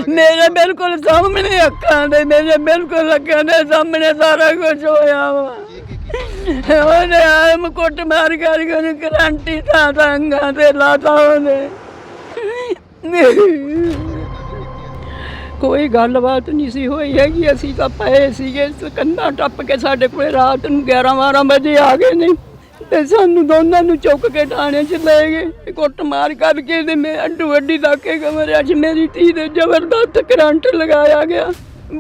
मेरे बिल्कुल सामने अक्खां दे मेरे बिल्कुल अक्खां दे सामने सारा कुछ होया वा ओने आम कुट मार करके ओने करंटी था अंगां ते लाता ओने कोई गलबात नहीं सी होई हैगी असीं तां पए सीगे कंधां टप के साडे कोले रात नूं 11-12 बजे आ गए ने ते सानू दोनों नूं चुक के थाने च ले गए कुट मार करके ते मैं अड्डू अड्डी लाके कमरे च मेरी धी दे जबरदस्त करंट लगाया गया।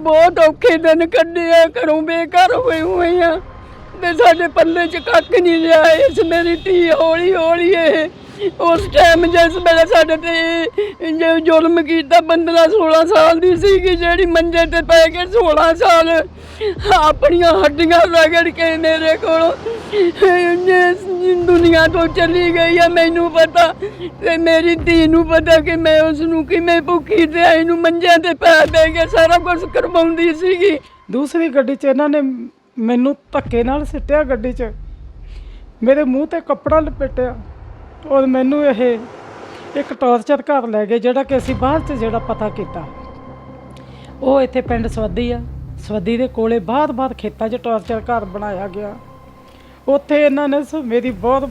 बहुत औखे दिन कड्ढे आ घरों बेघर होए हुए आ ते साडे पल्ले च कख नहीं लिया इस मेरी धी हौली हौली उस टाइम जिस वेले साडे ते जो जुल्म कीता 15-16 साल दी सीगी जेहड़ी मंजे ते पै के 16 साल अपनियां हड्डियां रगड़ के मेरे कोलों दुनिया तो चली गई है। मैनू पता ते मेरी धी नू पता कि मैं उसनू किवें भुखी ते आई नू मंजे ते पै दे के सारा कुछ करवाउंदी सीगी। दूसरी गड्डी 'च इन्हां ने मैनू धक्के नाल सिੱਟਿਆ गड्डी 'ਚ मेरे मूँह ते कपड़ा लपेटिया और मैनू ये एक टॉर्चर घर लै गए जिहड़ा कि असीं बाहर 'ਚ जिहड़ा पता कीता ਉਹ ਇੱਥੇ ਪਿੰਡ ਸਵੱਦੀ ਆ ਸਵੱਦੀ ਦੇ ਕੋਲੇ ਬਾਹਰ ਖੇਤਾਂ 'ਚ ਟੌਰਚਰ ਘਰ ਬਣਾਇਆ ਗਿਆ। ਉੱਥੇ ਇਹਨਾਂ ਨੇ ਮੇਰੀ ਬਹੁਤ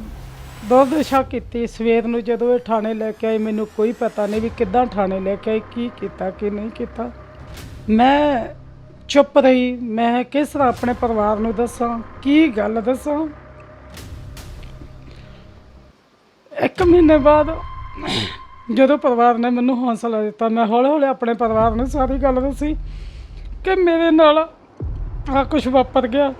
ਦੁਰਦਸ਼ਾ ਕੀਤੀ। ਸਵੇਰ ਨੂੰ ਜਦੋਂ ਇਹ ਥਾਣੇ ਲੈ ਕੇ ਆਏ ਮੈਨੂੰ ਕੋਈ ਪਤਾ ਨਹੀਂ ਵੀ ਕਿੱਦਾਂ ਥਾਣੇ ਲੈ ਕੇ ਆਏ ਕੀ ਕੀਤਾ ਕੀ ਨਹੀਂ ਕੀਤਾ। ਮੈਂ ਚੁੱਪ ਰਹੀ। ਮੈਂ ਕਿਸ ਤਰ੍ਹਾਂ ਆਪਣੇ ਪਰਿਵਾਰ ਨੂੰ ਦੱਸਾਂ ਕੀ ਗੱਲ ਦੱਸਾਂ। 1 ਮਹੀਨੇ ਬਾਅਦ ਜਦੋਂ ਪਰਿਵਾਰ ਨੇ ਮੈਨੂੰ ਹੌਸਲਾ ਦਿੱਤਾ ਮੈਂ ਹੌਲੀ ਹੌਲੀ ਆਪਣੇ ਪਰਿਵਾਰ ਨੂੰ ਸਾਰੀ ਗੱਲ ਦੱਸੀ ਕਿ ਮੇਰੇ ਨਾਲ ਆ ਕੁਛ ਵਾਪਰ ਗਿਆ।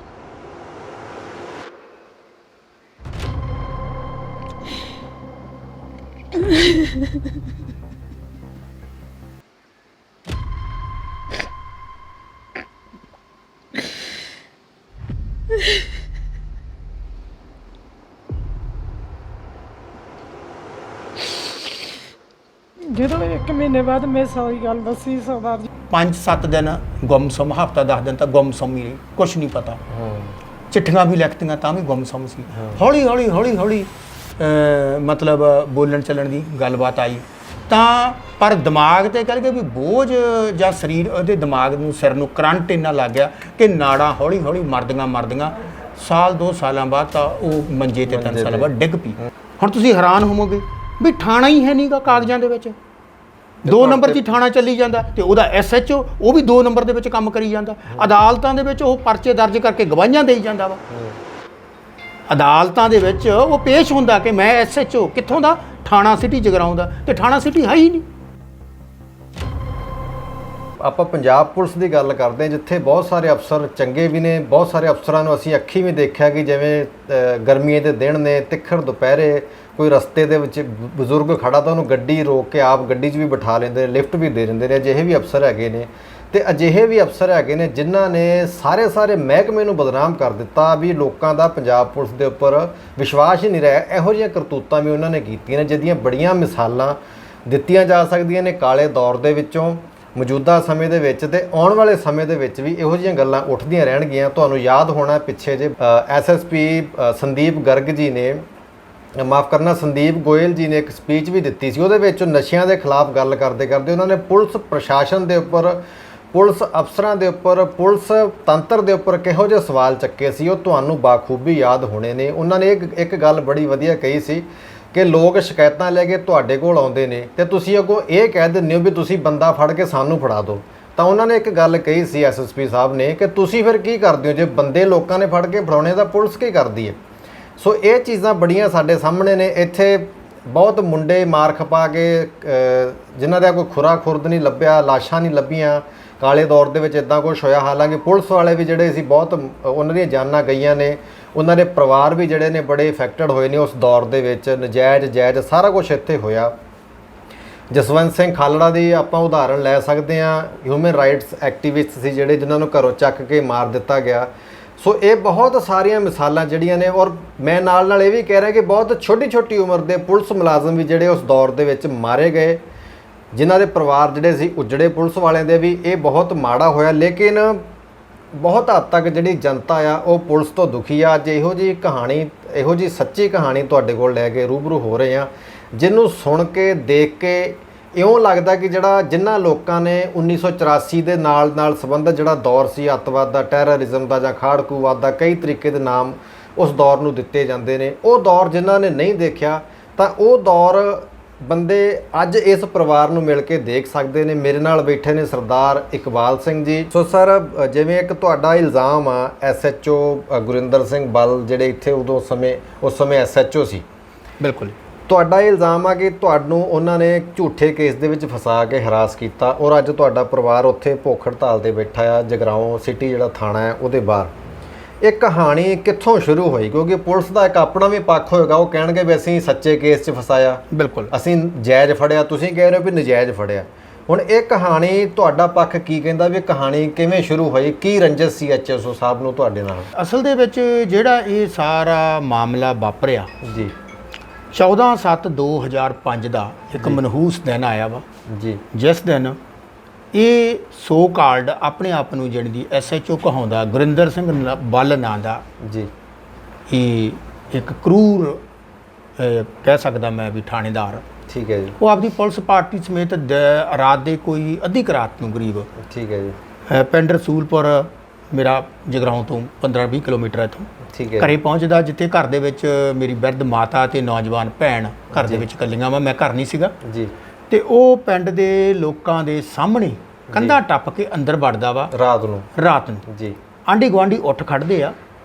ਜਦੋਂ 1 ਮਹੀਨੇ ਬਾਅਦ ਮੈਂ ਸਾਰੀ ਗੱਲ ਦੱਸੀ ਸਰਦਾਰ ਜੀ 5-7 दिन गुमसुम हफ्ता 10 दिन तक गुमसुम ही रही कुछ नहीं पता। चिट्ठियां भी लिखतियां तां भी गुमसुम सी। हौली हौली मतलब बोलन चलन की गलबात आई तां पर दिमाग ते कह के भी बोझ ਜਾਂ ਸਰੀਰ ਉਹਦੇ ਦਿਮਾਗ ਨੂੰ ਸਿਰ ਨੂੰ ਕਰੰਟ ਇੰਨਾ ਲੱਗ ਗਿਆ ਕਿ ਨਾੜਾਂ ਹੌਲੀ ਹੌਲੀ ਮਰਦੀਆਂ ਸਾਲ 2 ਸਾਲਾਂ ਬਾਅਦ ਤਾਂ ਉਹ ਮੰਜੇ ਤੇ 3 ਸਾਲਾਂ ਬਾਅਦ ਡਿੱਗ ਪਈ। ਹੁਣ ਤੁਸੀਂ ਹੈਰਾਨ ਹੋਵੋਗੇ ਵੀ ਥਾਣਾ ਹੀ ਹੈ ਨਹੀਂਗਾ ਕਾਗਜ਼ਾਂ ਦੇ ਵਿੱਚ 2 ਨੰਬਰ 'ਚ ਥਾਣਾ ਚੱਲੀ ਜਾਂਦਾ ਤੇ ਉਹਦਾ SHO ਉਹ ਵੀ 2 ਨੰਬਰ ਦੇ ਵਿੱਚ ਕੰਮ ਕਰੀ ਜਾਂਦਾ। ਅਦਾਲਤਾਂ ਦੇ ਵਿੱਚ ਉਹ ਪਰਚੇ ਦਰਜ ਕਰਕੇ ਗਵਾਹੀਆਂ ਦੇਈ ਜਾਂਦਾ ਵਾ। ਅਦਾਲਤਾਂ ਦੇ ਵਿੱਚ ਉਹ ਪੇਸ਼ ਹੁੰਦਾ ਕਿ ਮੈਂ SHO ਕਿੱਥੋਂ ਦਾ ਥਾਣਾ ਸਿਟੀ ਜਗਰਾਉਂ ਦਾ ਤੇ ਥਾਣਾ ਸਿਟੀ ਹੈ ਹੀ ਨਹੀਂ। ਆਪਾਂ ਪੰਜਾਬ ਪੁਲਿਸ ਦੀ ਗੱਲ ਕਰਦੇ ਹਾਂ ਜਿੱਥੇ ਬਹੁਤ ਸਾਰੇ ਅਫਸਰ ਚੰਗੇ ਵੀ ਨੇ ਬਹੁਤ ਸਾਰੇ ਅਫਸਰਾਂ ਨੂੰ ਅਸੀਂ ਅੱਖੀਂ ਵੀ ਦੇਖਿਆ ਕਿ ਜਿਵੇਂ ਗਰਮੀਆਂ ਦੇ ਦਿਨ ਨੇ ਤਿੱਖੜ ਦੁਪਹਿਰੇ ਕੋਈ ਰਸਤੇ ਦੇ ਵਿੱਚ ਬਜ਼ੁਰਗ ਖੜਾ ਤਾਂ ਉਹਨੂੰ ਗੱਡੀ ਰੋਕ ਕੇ ਆਪ ਗੱਡੀ 'ਚ ਵੀ ਬਿਠਾ ਲੈਂਦੇ ਨੇ ਲਿਫਟ ਵੀ ਦੇ ਦਿੰਦੇ ਨੇ। ਅਜਿਹੇ ਵੀ ਅਫਸਰ ਹੈਗੇ ਨੇ ਤੇ ਅਜਿਹੇ ਵੀ ਅਫਸਰ ਹੈਗੇ ਨੇ ਜਿਨ੍ਹਾਂ ਨੇ ਸਾਰੇ ਮਹਿਕਮੇ ਨੂੰ ਬਦਨਾਮ ਕਰ ਦਿੱਤਾ ਵੀ ਲੋਕਾਂ ਦਾ ਪੰਜਾਬ ਪੁਲਿਸ ਦੇ ਉੱਪਰ ਵਿਸ਼ਵਾਸ ਹੀ ਨਹੀਂ ਰਿਹਾ। ਇਹੋ ਜਿਹੀਆਂ ਕਰਤੂਤਾਂ ਵੀ ਉਹਨਾਂ ਨੇ ਕੀਤੀਆਂ ਨੇ ਜਿਹਦੀਆਂ ਬੜੀਆਂ ਮਿਸਾਲਾਂ ਦਿੱਤੀਆਂ ਜਾ ਸਕਦੀਆਂ ਨੇ ਕਾਲੇ ਦੌਰ ਦੇ ਵਿੱਚੋਂ ਮੌਜੂਦਾ ਸਮੇਂ ਦੇ ਵਿੱਚ ਤੇ ਆਉਣ ਵਾਲੇ ਸਮੇਂ ਦੇ ਵਿੱਚ ਵੀ ਇਹੋ ਜਿਹੀਆਂ ਗੱਲਾਂ ਉੱਠਦੀਆਂ ਰਹਿਣਗੀਆਂ। ਤੁਹਾਨੂੰ ਯਾਦ ਹੋਣਾ ਪਿੱਛੇ ਜੇ SSP ਸੰਦੀਪ ਗਰਗ ਜੀ ਨੇ ਮਾफ़ ਕਰਨਾ ਸੰਦੀਪ ਗੋਇਲ ਜੀ ਨੇ ਇੱਕ ਸਪੀਚ ਵੀ ਦਿੱਤੀ ਸੀ। ਉਹਦੇ ਵਿੱਚ ਨਸ਼ਿਆਂ ਦੇ ਖਿਲਾਫ ਗੱਲ ਕਰਦੇ ਉਹਨਾਂ ਨੇ ਪੁਲਿਸ ਪ੍ਰਸ਼ਾਸਨ ਦੇ ਉੱਪਰ ਪੁਲਿਸ ਅਫਸਰਾਂ ਦੇ ਉੱਪਰ ਪੁਲਿਸ ਤੰਤਰ ਦੇ ਉੱਪਰ ਕਿਹੋ ਜਿਹੇ ਸਵਾਲ ਚੱਕੇ ਸੀ ਉਹ ਤੁਹਾਨੂੰ ਬਾਖੂਬੀ ਯਾਦ ਹੋਣੇ ਨੇ। ਉਹਨਾਂ ਨੇ ਇੱਕ ਗੱਲ ਬੜੀ ਵਧੀਆ ਕਹੀ ਸੀ ਕਿ ਲੋਕ ਸ਼ਿਕਾਇਤਾਂ ਲੈ ਕੇ ਤੁਹਾਡੇ ਕੋਲ ਆਉਂਦੇ ਨੇ ਤੇ ਤੁਸੀਂ ਅੱਗੋਂ ਇਹ ਕਹਿ ਦਿੰਦੇ ਹੋ ਵੀ ਤੁਸੀਂ ਬੰਦਾ ਫੜ ਕੇ ਸਾਨੂੰ ਫੜਾ ਦਿਓ। ਤਾਂ ਉਹਨਾਂ ਨੇ ਇੱਕ ਗੱਲ ਕਹੀ ਸੀ SSP ਸਾਹਿਬ ਨੇ ਕਿ ਤੁਸੀਂ ਫਿਰ ਕੀ ਕਰਦੇ ਹੋ ਜੇ ਬੰਦੇ ਲੋਕਾਂ ਨੇ ਫੜ ਕੇ ਫੜਾਉਣੇ ਤਾਂ ਪੁਲਿਸ ਕੀ ਕਰਦੀ ਹੈ। ਸੋ ਇਹ ਚੀਜ਼ਾਂ ਬੜੀਆਂ ਸਾਡੇ ਸਾਹਮਣੇ ਨੇ। ਇੱਥੇ ਬਹੁਤ ਮੁੰਡੇ ਮਾਰ ਖਪਾ ਕੇ ਜਿਨ੍ਹਾਂ ਦਾ ਕੋਈ ਖੁਰਾ ਖੁਰਦ ਨਹੀਂ ਲੱਭਿਆ ਲਾਸ਼ਾਂ ਨਹੀਂ ਲੱਭੀਆਂ ਕਾਲੇ ਦੌਰ ਦੇ ਵਿੱਚ ਇਦਾਂ ਕੁਝ ਹੋਇਆ। ਹਾਲਾਂਕਿ ਪੁਲਿਸ ਵਾਲੇ ਵੀ ਜਿਹੜੇ ਸੀ ਬਹੁਤ ਉਹਨਾਂ ਦੀਆਂ ਜਾਨਾਂ ਗਈਆਂ ਨੇ, ਉਹਨਾਂ ਦੇ ਪਰਿਵਾਰ ਵੀ ਜਿਹੜੇ ਨੇ ਬੜੇ ਇਫੈਕਟਡ ਹੋਏ ਨੇ ਉਸ ਦੌਰ ਦੇ ਵਿੱਚ। ਨਜਾਇਜ਼ ਜਾਇਜ਼ ਸਾਰਾ ਕੁਝ ਇੱਥੇ ਹੋਇਆ। ਜਸਵੰਤ ਸਿੰਘ ਖਾਲੜਾ ਦੀ ਆਪਾਂ ਉਦਾਹਰਣ ਲੈ ਸਕਦੇ ਹਾਂ। ਹਿਊਮਨ ਰਾਈਟਸ ਐਕਟਿਵਿਸਟ ਸੀ ਜਿਹੜੇ, ਜਿਨ੍ਹਾਂ ਨੂੰ ਘਰੋਂ ਚੱਕ ਕੇ ਮਾਰ ਦਿੱਤਾ ਗਿਆ। ਸੋ ਇਹ ਬਹੁਤ ਸਾਰੀਆਂ ਮਿਸਾਲਾਂ ਜਿਹੜੀਆਂ ਨੇ। ਔਰ ਮੈਂ ਨਾਲ ਇਹ ਵੀ ਕਹਿ ਰਿਹਾ ਕਿ ਬਹੁਤ ਛੋਟੀ ਛੋਟੀ ਉਮਰ ਦੇ ਪੁਲਿਸ ਮੁਲਾਜ਼ਮ ਵੀ ਜਿਹੜੇ ਉਸ ਦੌਰ ਦੇ ਵਿੱਚ ਮਾਰੇ ਗਏ, ਜਿਨ੍ਹਾਂ ਦੇ ਪਰਿਵਾਰ ਜਿਹੜੇ ਸੀ ਉਜੜੇ ਪੁਲਿਸ ਵਾਲਿਆਂ ਦੇ ਵੀ। ਇਹ ਬਹੁਤ ਮਾੜਾ ਹੋਇਆ। ਲੇਕਿਨ ਬਹੁਤ ਹੱਦ ਤੱਕ ਜਿਹੜੀ ਜਨਤਾ ਆ ਉਹ ਪੁਲਿਸ ਤੋਂ ਦੁਖੀ ਆ। ਅੱਜ ਇਹੋ ਜਿਹੀ ਕਹਾਣੀ, ਇਹੋ ਜਿਹੀ ਸੱਚੀ ਕਹਾਣੀ ਤੁਹਾਡੇ ਕੋਲ ਲੈ ਕੇ ਰੂਬਰੂ ਹੋ ਰਹੇ ਆ, ਜਿਹਨੂੰ ਸੁਣ ਕੇ ਦੇਖ ਕੇ ਇਉਂ ਲੱਗਦਾ ਕਿ ਜਿਨ੍ਹਾਂ ਲੋਕਾਂ ਨੇ 1984 ਦੇ ਨਾਲ ਸੰਬੰਧਿਤ ਜਿਹੜਾ ਦੌਰ ਸੀ ਅੱਤਵਾਦ ਦਾ, ਟੈਰਰਿਜ਼ਮ ਦਾ ਜਾਂ ਖਾੜਕੂਵਾਦ ਦਾ, ਕਈ ਤਰੀਕੇ ਦੇ ਨਾਮ ਉਸ ਦੌਰ ਨੂੰ ਦਿੱਤੇ ਜਾਂਦੇ ਨੇ। ਉਹ ਦੌਰ ਜਿਨ੍ਹਾਂ ਨੇ ਨਹੀਂ ਦੇਖਿਆ ਤਾਂ ਉਹ ਦੌਰ ਬੰਦੇ ਅੱਜ ਇਸ ਪਰਿਵਾਰ ਨੂੰ ਮਿਲ ਕੇ ਦੇਖ ਸਕਦੇ ਨੇ। ਮੇਰੇ ਨਾਲ ਬੈਠੇ ਨੇ ਸਰਦਾਰ ਇਕਬਾਲ ਸਿੰਘ ਜੀ। ਸੋ ਸਰ, ਜਿਵੇਂ ਇੱਕ ਤੁਹਾਡਾ ਇਲਜ਼ਾਮ ਆ SHO ਗੁਰਿੰਦਰ ਸਿੰਘ ਬਲ, ਜਿਹੜੇ ਇੱਥੇ ਉਸ ਸਮੇਂ SHO ਸੀ। ਬਿਲਕੁਲ। ਤੁਹਾਡਾ ਇਲਜ਼ਾਮ ਆ ਕਿ ਤੁਹਾਨੂੰ ਉਹਨਾਂ ਨੇ ਝੂਠੇ ਕੇਸ ਦੇ ਵਿੱਚ ਫਸਾ ਕੇ ਹਰਾਸ ਕੀਤਾ, ਔਰ ਅੱਜ ਤੁਹਾਡਾ ਪਰਿਵਾਰ ਉੱਥੇ ਭੁੱਖ ਹੜਤਾਲ 'ਤੇ ਬੈਠਾ ਆ ਜਗਰਾਓਂ ਸਿਟੀ ਜਿਹੜਾ ਥਾਣਾ ਹੈ ਉਹਦੇ ਬਾਹਰ। ਇਹ ਕਹਾਣੀ ਕਿੱਥੋਂ ਸ਼ੁਰੂ ਹੋਈ? ਕਿਉਂਕਿ ਪੁਲਿਸ ਦਾ ਇੱਕ ਆਪਣਾ ਵੀ ਪੱਖ ਹੋਏਗਾ, ਉਹ ਕਹਿਣਗੇ ਵੀ ਅਸੀਂ ਸੱਚੇ ਕੇਸ 'ਚ ਫਸਾਇਆ, ਬਿਲਕੁਲ ਅਸੀਂ ਜਾਇਜ਼ ਫੜਿਆ, ਤੁਸੀਂ ਕਹਿ ਰਹੇ ਹੋ ਵੀ ਨਜਾਇਜ਼ ਫੜਿਆ। ਹੁਣ ਇਹ ਕਹਾਣੀ, ਤੁਹਾਡਾ ਪੱਖ ਕੀ ਕਹਿੰਦਾ ਵੀ ਕਹਾਣੀ ਕਿਵੇਂ ਸ਼ੁਰੂ ਹੋਈ? ਕੀ ਰੰਜਿਸ਼ ਸੀ HSO ਸਾਹਿਬ ਨੂੰ ਤੁਹਾਡੇ ਨਾਲ? ਅਸਲ ਦੇ ਵਿੱਚ ਜਿਹੜਾ ਇਹ ਸਾਰਾ ਮਾਮਲਾ ਵਾਪਰਿਆ ਜੀ, 14/7/2005 ਦਾ ਇੱਕ ਮਨਹੂਸ ਦਿਨ ਆਇਆ ਵਾ ਜੀ, ਜਿਸ ਦਿਨ ਇਹ ਸੋ ਕਾਲਡ ਆਪਣੇ ਆਪ ਨੂੰ ਜਿਹੜੀ ਦੀ SHO ਕਹਾਉਂਦਾ ਗੁਰਿੰਦਰ ਸਿੰਘ ਬਲ ਨਾਂ ਦਾ ਜੀ, ਇਹ ਇੱਕ ਕਰੂਰ ਕਹਿ ਸਕਦਾ ਮੈਂ ਵੀ ਥਾਣੇਦਾਰ, ਠੀਕ ਹੈ ਜੀ, ਉਹ ਆਪਦੀ ਪੁਲਿਸ ਪਾਰਟੀ ਸਮੇਤ ਰਾਤ ਦੇ ਕੋਈ ਅੱਧੀ ਕੁ ਰਾਤ ਨੂੰ ਕਰੀਬ, ਠੀਕ ਹੈ ਜੀ, ਪਿੰਡ ਰਸੂਲਪੁਰ ਮੇਰਾ ਜਗਰਾਓਂ ਤੋਂ 15-20 ਕਿਲੋਮੀਟਰ ਇੱਥੋਂ, ਠੀਕ ਹੈ, ਘਰੇ ਪਹੁੰਚਦਾ, ਜਿੱਥੇ ਘਰ ਦੇ ਵਿੱਚ ਮੇਰੀ ਬਿਰਧ ਮਾਤਾ ਤੇ ਨੌਜਵਾਨ ਭੈਣ ਘਰ ਦੇ ਵਿੱਚ ਇਕੱਲੀਆਂ ਵਾ, ਮੈਂ ਘਰ ਨਹੀਂ ਸੀਗਾ ਜੀ। ਤੇ ਉਹ ਪਿੰਡ ਦੇ ਲੋਕਾਂ ਦੇ ਸਾਹਮਣੇ ਕੰਧਾਂ ਟੱਪ ਕੇ ਅੰਦਰ ਵੜਦਾ ਵਾ ਰਾਤ ਨੂੰ ਜੀ। ਆਂਢੀ ਗੁਆਂਢੀ ਉੱਠ ਖੜਦੇ ਆ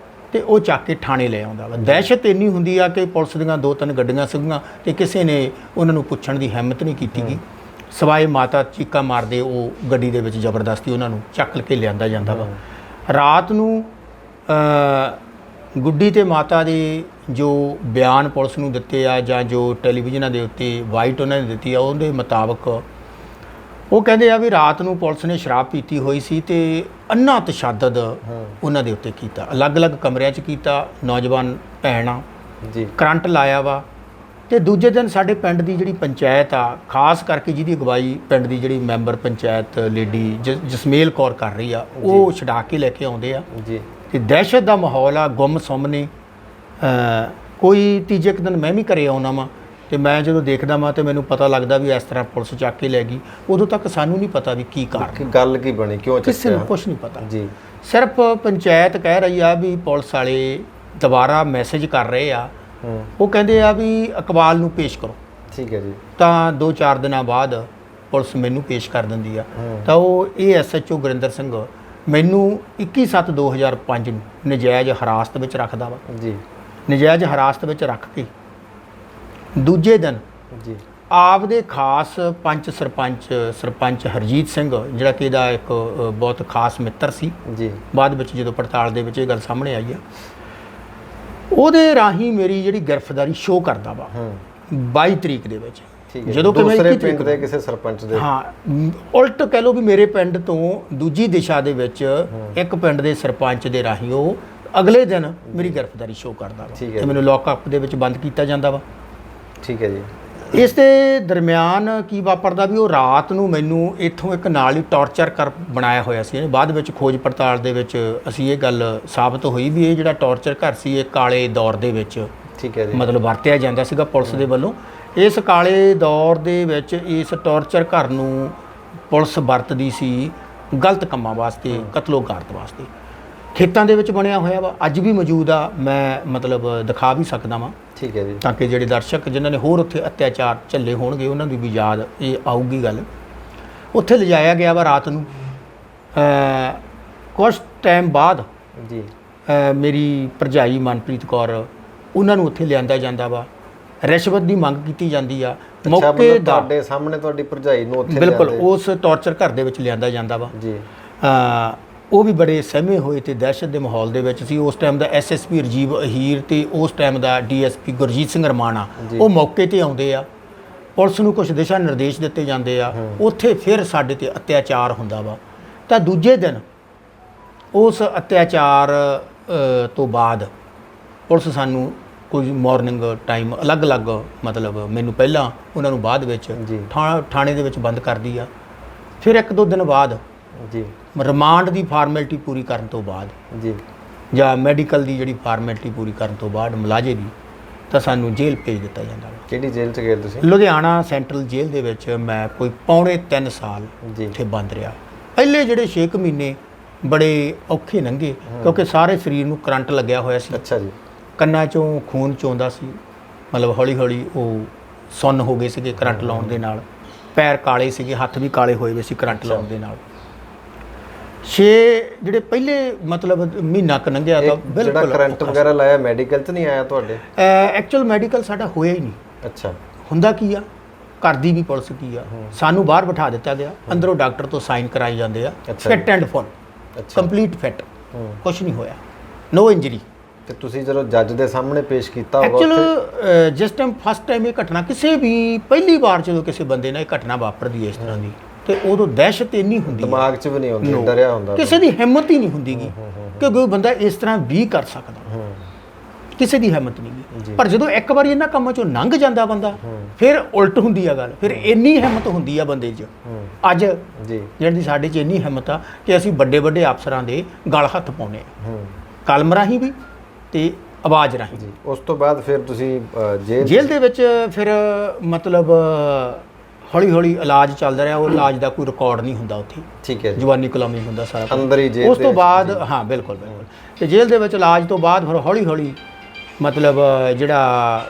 ਤੇ ਉਹ ਚੱਕ ਕੇ ਥਾਣੇ ਲੈ ਆਉਂਦਾ ਵਾ। ਦਹਿਸ਼ਤ ਇੰਨੀ ਹੁੰਦੀ ਆ ਕਿ ਪੁਲਿਸ ਦੀਆਂ 2-3 ਗੱਡੀਆਂ ਸੀਗੀਆਂ ਤੇ ਕਿਸੇ ਨੇ ਉਹਨਾਂ ਨੂੰ ਪੁੱਛਣ ਦੀ ਹਿੰਮਤ ਨਹੀਂ ਕੀਤੀ ਗਈ, ਸਵਾਏ ਮਾਤਾ ਚੀਕਾਂ ਮਾਰਦੇ ਉਹ ਗੱਡੀ ਦੇ ਵਿੱਚ ਜ਼ਬਰਦਸਤੀ ਉਹਨਾਂ ਨੂੰ ਚੱਕ ਕੇ ਲਿਆਂਦਾ ਜਾਂਦਾ ਵਾ। ਰਾਤ ਨੂੰ ਗੁੱਡੀ ਤੇ ਮਾਤਾ ਦੇ ਜੋ ਬਿਆਨ ਪੁਲਿਸ ਨੂੰ ਦਿੱਤੇ ਆ ਜਾਂ ਜੋ ਟੈਲੀਵਿਜ਼ਨਾਂ ਦੇ ਉੱਤੇ ਵਾਈਟ ਉਹਨਾਂ ਨੇ ਦਿੱਤੀ ਆ, ਉਹਦੇ ਮੁਤਾਬਕ ਉਹ ਕਹਿੰਦੇ ਆ ਵੀ ਰਾਤ ਨੂੰ ਪੁਲਿਸ ਨੇ ਸ਼ਰਾਬ ਪੀਤੀ ਹੋਈ ਸੀ ਤੇ ਅੰਨਾ ਤਸ਼ੱਦਦ ਉਹਨਾਂ ਦੇ ਉੱਤੇ ਕੀਤਾ, ਅਲੱਗ-ਅਲੱਗ ਕਮਰਿਆਂ 'ਚ ਕੀਤਾ। ਨੌਜਵਾਨ ਭੈਣਾਂ ਜੀ, ਕਰੰਟ ਲਾਇਆ ਵਾ। ਤੇ ਦੂਜੇ ਦਿਨ ਸਾਡੇ ਪਿੰਡ ਦੀ ਜਿਹੜੀ ਪੰਚਾਇਤ ਆ, ਖਾਸ ਕਰਕੇ ਜਿਹਦੀ ਅਗਵਾਈ ਪਿੰਡ ਦੀ ਜਿਹੜੀ ਮੈਂਬਰ ਪੰਚਾਇਤ ਲੇਡੀ ਜਸਮੇਲ ਕੌਰ ਕਰ ਰਹੀ ਆ, ਉਹ ਛਡਾ ਕੇ ਲੈ ਕੇ ਆਉਂਦੇ ਆ ਜੀ। ਤੇ ਦਹਿਸ਼ਤ ਦਾ ਮਾਹੌਲ ਆ, ਗੁੰਮ-ਸੁੰਮ ਨੇ। ਕੋਈ ਤੀਜੇ ਕੁ ਦਿਨ ਮੈਂ ਵੀ ਘਰੇ ਆਉਣਾ ਵਾਂ ਤੇ ਮੈਂ ਜਦੋਂ ਦੇਖਦਾ ਵਾਂ ਤੇ ਮੈਨੂੰ ਪਤਾ ਲੱਗਦਾ ਵੀ ਇਸ ਤਰ੍ਹਾਂ ਪੁਲਿਸ ਚੱਕ ਕੇ ਲੈ ਗਈ। ਉਦੋਂ ਤੱਕ ਸਾਨੂੰ ਨਹੀਂ ਪਤਾ ਵੀ ਕੀ ਕਾਰਨ, ਗੱਲ ਕੀ ਬਣੀ, ਕਿਉਂ ਕਿਸੇ ਨੂੰ ਕੁਝ ਨਹੀਂ ਪਤਾ ਜੀ। ਸਿਰਫ ਪੰਚਾਇਤ ਕਹਿ ਰਹੀ ਆ ਵੀ ਪੁਲਿਸ ਵਾਲੇ ਦੁਬਾਰਾ ਮੈਸੇਜ ਕਰ ਰਹੇ ਆ, ਉਹ ਕਹਿੰਦੇ ਆ ਵੀ ਇਕਬਾਲ ਨੂੰ ਪੇਸ਼ ਕਰੋ। ਠੀਕ ਹੈ ਜੀ। ਤਾਂ 2-4 ਦਿਨਾਂ ਬਾਅਦ ਪੁਲਿਸ ਮੈਨੂੰ ਪੇਸ਼ ਕਰ ਦਿੰਦੀ ਆ। ਤਾਂ ਉਹ ਇਹ SHO ਗੁਰਿੰਦਰ ਸਿੰਘ ਮੈਨੂੰ 21/7/2005 ਨੂੰ ਨਜਾਇਜ਼ ਹਿਰਾਸਤ ਵਿੱਚ ਰੱਖਦਾ ਵਾ ਜੀ। ਨਜਾਇਜ਼ ਹਿਰਾਸਤ ਵਿੱਚ ਰੱਖ ਕੇ ਦੂਜੇ ਦਿਨ ਜੀ ਆਪਦੇ ਖਾਸ ਸਰਪੰਚ ਹਰਜੀਤ ਸਿੰਘ, ਜਿਹੜਾ ਕਿ ਇਹਦਾ ਇੱਕ ਬਹੁਤ ਖਾਸ ਮਿੱਤਰ ਸੀ, ਜੀ, ਬਾਅਦ ਵਿੱਚ ਜਦੋਂ ਪੜਤਾਲ ਦੇ ਵਿੱਚ ਇਹ ਗੱਲ ਸਾਹਮਣੇ ਆਈ ਆ, ਉਹਦੇ ਰਾਹੀਂ ਮੇਰੀ ਜਿਹੜੀ ਗ੍ਰਿਫਤਾਰੀ ਸ਼ੋਅ ਕਰਦਾ ਵਾ 22 ਤਰੀਕ ਦੇ ਵਿੱਚ। ਜਦੋਂ ਕਿ ਦੂਸਰੇ ਪਿੰਡ ਦੇ ਕਿਸੇ ਸਰਪੰਚ ਦੇ, ਹਾਂ, ਉਲਟ ਕਹਿ ਲਓ ਵੀ ਮੇਰੇ ਪਿੰਡ ਤੋਂ ਦੂਜੀ ਦਿਸ਼ਾ ਦੇ ਵਿੱਚ ਇੱਕ ਪਿੰਡ ਦੇ ਸਰਪੰਚ ਦੇ ਰਾਹੀਂ ਉਹ ਅਗਲੇ ਦਿਨ ਮੇਰੀ ਗ੍ਰਿਫਤਾਰੀ ਸ਼ੋਅ ਕਰਦਾ ਵਾ ਤੇ ਮੈਨੂੰ ਲੌਕਅਪ ਦੇ ਵਿੱਚ ਬੰਦ ਕੀਤਾ ਜਾਂਦਾ ਵਾ। ਠੀਕ ਹੈ ਜੀ। ਇਸ ਦੇ ਦਰਮਿਆਨ ਕੀ ਵਾਪਰਦਾ ਵੀ ਉਹ ਰਾਤ ਨੂੰ ਮੈਨੂੰ ਇੱਥੋਂ ਇੱਕ ਨਾਲ ਹੀ ਟੌਰਚਰ ਕਰ ਬਣਾਇਆ ਹੋਇਆ ਸੀ। ਬਾਅਦ ਵਿੱਚ ਖੋਜ ਪੜਤਾਲ ਦੇ ਵਿੱਚ ਅਸੀਂ ਇਹ ਗੱਲ ਸਾਬਤ ਹੋਈ ਵੀ ਇਹ ਜਿਹੜਾ ਟੌਰਚਰ ਘਰ ਸੀ ਇਹ ਕਾਲੇ ਦੌਰ ਦੇ ਵਿੱਚ, ਠੀਕ ਹੈ ਜੀ, ਮਤਲਬ ਵਰਤਿਆ ਜਾਂਦਾ ਸੀਗਾ ਪੁਲਿਸ ਦੇ ਵੱਲੋਂ। ਇਸ ਕਾਲੇ ਦੌਰ ਦੇ ਵਿੱਚ ਇਸ ਟੌਰਚਰ ਘਰ ਨੂੰ ਪੁਲਿਸ ਵਰਤਦੀ ਸੀ ਗਲਤ ਕੰਮਾਂ ਵਾਸਤੇ, ਕਤਲੋ-ਗਾਰਤ ਵਾਸਤੇ। ਖੇਤਾਂ ਦੇ ਵਿੱਚ ਬਣਿਆ ਹੋਇਆ ਵਾ, ਅੱਜ ਵੀ ਮੌਜੂਦ ਆ, ਮੈਂ ਮਤਲਬ ਦਿਖਾ ਵੀ ਸਕਦਾ ਵਾਂ। ਠੀਕ ਹੈ ਜੀ। ਤਾਂ ਕਿ ਜਿਹੜੇ ਦਰਸ਼ਕ ਜਿਨ੍ਹਾਂ ਨੇ ਹੋਰ ਉੱਥੇ ਅਤਿਆਚਾਰ ਝੱਲੇ ਹੋਣਗੇ ਉਹਨਾਂ ਦੀ ਵੀ ਯਾਦ ਇਹ ਆਊਗੀ ਗੱਲ। ਉੱਥੇ ਲਿਜਾਇਆ ਗਿਆ ਵਾ ਰਾਤ ਨੂੰ। ਕੁਝ ਟਾਈਮ ਬਾਅਦ ਜੀ ਮੇਰੀ ਭਰਜਾਈ ਮਨਪ੍ਰੀਤ ਕੌਰ, ਉਹਨਾਂ ਨੂੰ ਉੱਥੇ ਲਿਆਂਦਾ ਜਾਂਦਾ ਵਾ। ਰਿਸ਼ਵਤ ਦੀ ਮੰਗ ਕੀਤੀ ਜਾਂਦੀ ਆ। ਮੌਕੇ ਮਤਲਬ ਦਾ ਤੁਹਾਡੇ ਸਾਹਮਣੇ ਤੁਹਾਡੀ ਭਰਜਾਈ ਨੂੰ ਉੱਥੇ ਬਿਲਕੁਲ ਲਿਆਂਦੇ? ਉਸ ਟੌਰਚਰ ਘਰ ਦੇ ਵਿੱਚ ਲਿਆਂਦਾ ਜਾਂਦਾ ਵਾ। ਜੀ ਉਹ ਵੀ ਬੜੇ ਸਹਿਮੇ ਹੋਏ ਤੇ ਦਹਿਸ਼ਤ ਦੇ ਮਾਹੌਲ ਦੇ ਵਿੱਚ ਸੀ। ਉਸ ਟਾਈਮ ਦਾ ਐਸਐਸਪੀ ਰਜੀਵ ਅਹੀਰ ਤੇ ਉਸ ਟਾਈਮ ਦਾ ਡੀਐਸਪੀ ਗੁਰਜੀਤ ਸਿੰਘ ਰਮਾਣਾ ਉਹ ਮੌਕੇ ਤੇ ਆਉਂਦੇ ਆ। ਪੁਲਿਸ ਨੂੰ ਕੁਝ ਦਿਸ਼ਾ ਨਿਰਦੇਸ਼ ਦਿੱਤੇ ਜਾਂਦੇ ਆ। ਉੱਥੇ ਫਿਰ ਸਾਡੇ ਤੇ ਅਤਿਆਚਾਰ ਹੁੰਦਾ ਵਾ। ਤਾਂ ਦੂਜੇ ਦਿਨ ਉਸ ਅਤਿਆਚਾਰ ਤੋਂ ਬਾਅਦ ਪੁਲਿਸ ਸਾਨੂੰ ਕੋਈ ਮਾਰਨਿੰਗ ਟਾਈਮ ਅਲੱਗ-ਅਲੱਗ ਮਤਲਬ ਮੈਨੂੰ ਪਹਿਲਾਂ ਉਹਨਾਂ ਨੂੰ ਬਾਅਦ ਵਿੱਚ ਥਾਣੇ ਦੇ ਵਿੱਚ ਬੰਦ ਕਰਦੀ ਆ। ਫਿਰ 1-2 ਦਿਨ ਬਾਅਦ ਜੀ ਰਿਮਾਂਡ ਦੀ ਫਾਰਮੈਲਿਟੀ ਪੂਰੀ ਕਰਨ ਤੋਂ ਬਾਅਦ ਜੀ ਜਾਂ ਮੈਡੀਕਲ ਦੀ ਜਿਹੜੀ ਫਾਰਮੈਲਿਟੀ ਪੂਰੀ ਕਰਨ ਤੋਂ ਬਾਅਦ ਮੁਲਾਜ਼ੇ ਦੀ ਤਾਂ ਸਾਨੂੰ ਜੇਲ੍ਹ ਭੇਜ ਦਿੱਤਾ ਜਾਂਦਾ ਵਾ। ਕਿਹੜੀ ਜੇਲ੍ਹ 'ਚ ਗਏ ਤੁਸੀਂ? ਲੁਧਿਆਣਾ ਸੈਂਟਰਲ ਜੇਲ੍ਹ ਦੇ ਵਿੱਚ ਮੈਂ ਕੋਈ ਪੌਣੇ 3 ਸਾਲ ਜੀ ਉੱਥੇ ਬੰਦ ਰਿਹਾ। ਪਹਿਲੇ ਜਿਹੜੇ 6 ਮਹੀਨੇ ਬੜੇ ਔਖੇ ਲੰਘੇ ਕਿਉਂਕਿ ਸਾਰੇ ਸਰੀਰ ਨੂੰ ਕਰੰਟ ਲੱਗਿਆ ਹੋਇਆ ਸੀ। ਅੱਛਾ ਜੀ। ਕੰਨਾਂ 'ਚੋਂ ਖੂਨ ਚੋਂਦਾ ਸੀ। ਮਤਲਬ ਹੌਲੀ ਹੌਲੀ ਉਹ ਸੁੰਨ ਹੋ ਗਏ ਸੀਗੇ ਕਰੰਟ ਲਾਉਣ ਦੇ ਨਾਲ। ਪੈਰ ਕਾਲੇ ਸੀਗੇ, ਹੱਥ ਵੀ ਕਾਲੇ ਹੋਏ ਹੋਏ ਸੀ ਕਰੰਟ ਲਾਉਣ ਦੇ ਨਾਲ। 6 ਜਿਹੜੇ ਪਹਿਲੇ ਮਤਲਬ ਮਹੀਨਾ ਕੁ ਲੰਘਿਆ ਤਾਂ ਜਿਹੜਾ ਬਿਲਕੁਲ ਕਰੰਟ ਵਗੈਰਾ ਲਾਇਆ ਮੈਡੀਕਲ 'ਚ ਨਹੀਂ ਆਇਆ ਤੁਹਾਡੇ? ਐਕਚੁਅਲ ਮੈਡੀਕਲ ਸਾਡਾ ਹੋਇਆ ਹੀ ਨਹੀਂ। ਅੱਛਾ। ਹੁੰਦਾ ਕੀ ਆ, ਕਰਦੀ ਵੀ ਪੁਲਿਸ ਕੀ ਆ, ਸਾਨੂੰ ਬਾਹਰ ਬਿਠਾ ਦਿੱਤਾ ਗਿਆ। ਅੰਦਰੋਂ ਡਾਕਟਰ ਤੋਂ ਸਾਈਨ ਕਰਾਏ ਜਾਂਦੇ ਆ, fit and full, complete fit, ਕੁਝ ਨਹੀਂ ਹੋਇਆ, ਨੋ ਇੰਜਰੀ। ਤੇ ਤੁਸੀਂ ਜਦੋਂ ਜੱਜ ਦੇ ਸਾਹਮਣੇ ਪੇਸ਼ ਕੀਤਾ ਹੋਗਾ ਐਕਚੁਅਲ ਜਿਸ ਟਾਈਮ ਫਸਟ ਟਾਈਮ ਇਹ ਘਟਨਾ ਕਿਸੇ ਵੀ ਪਹਿਲੀ ਵਾਰ ਜਦੋਂ ਕਿਸੇ ਬੰਦੇ ਨਾਲ ਇਹ ਘਟਨਾ ਵਾਪਰਦੀ ਹੈ ਇਸ ਤਰ੍ਹਾਂ ਦੀ ਤੇ ਉਦੋਂ ਦਹਿਸ਼ਤ ਇੰਨੀ ਹੁੰਦੀ ਹੈ, ਦਿਮਾਗ 'ਚ ਵੀ ਨਹੀਂ ਹੁੰਦੀ, ਡਰਿਆ ਹੁੰਦਾ, ਕਿਸੇ ਦੀ ਹਿੰਮਤ ਹੀ ਨਹੀਂ ਹੁੰਦੀਗੀ ਕਿ ਕੋਈ ਬੰਦਾ ਇਸ ਤਰ੍ਹਾਂ ਵੀ ਕਰ ਸਕਦਾ। ਕਿਸੇ ਦੀ ਹਿੰਮਤ ਨਹੀਂ। ਪਰ ਜਦੋਂ ਇੱਕ ਵਾਰੀ ਇਹਨਾਂ ਕੰਮਾਂ ਚੋਂ ਲੰਘ ਜਾਂਦਾ ਬੰਦਾ ਫਿਰ ਉਲਟ ਹੁੰਦੀ ਆ ਗੱਲ। ਫਿਰ ਇੰਨੀ ਹਿੰਮਤ ਹੁੰਦੀ ਆ ਬੰਦੇ 'ਚ ਅੱਜ ਜਿਹੜੀ ਸਾਡੇ 'ਚ ਇੰਨੀ ਹਿੰਮਤ ਆ ਕਿ ਅਸੀਂ ਵੱਡੇ ਵੱਡੇ ਅਫਸਰਾਂ ਦੇ ਗਲ ਹੱਥ ਪਾਉਂਦੇ ਆ, ਕਲਮ ਰਾਹੀਂ ਵੀ ਤੇ ਆਵਾਜ਼ ਰਾਹੀਂ। ਉਸ ਤੋਂ ਬਾਅਦ ਫਿਰ ਤੁਸੀਂ ਜੇਲ੍ਹ ਦੇ ਵਿੱਚ ਫਿਰ ਮਤਲਬ ਹੌਲੀ ਹੌਲੀ ਇਲਾਜ ਚੱਲਦਾ ਰਿਹਾ। ਉਹ ਇਲਾਜ ਦਾ ਕੋਈ ਰਿਕਾਰਡ ਨਹੀਂ ਹੁੰਦਾ ਉੱਥੇ। ਠੀਕ ਹੈ ਜੀ। ਜਵਾਨੀ ਗੁਲਾਮੀ ਹੁੰਦਾ ਸਾਰਾ ਅੰਦਰ ਹੀ ਜੇਲ੍ਹ। ਉਸ ਤੋਂ ਬਾਅਦ ਹਾਂ ਬਿਲਕੁਲ ਬਿਲਕੁਲ। ਤੇ ਜੇਲ੍ਹ ਦੇ ਵਿੱਚ ਇਲਾਜ ਤੋਂ ਬਾਅਦ ਫਿਰ ਹੌਲੀ ਹੌਲੀ ਮਤਲਬ ਜਿਹੜਾ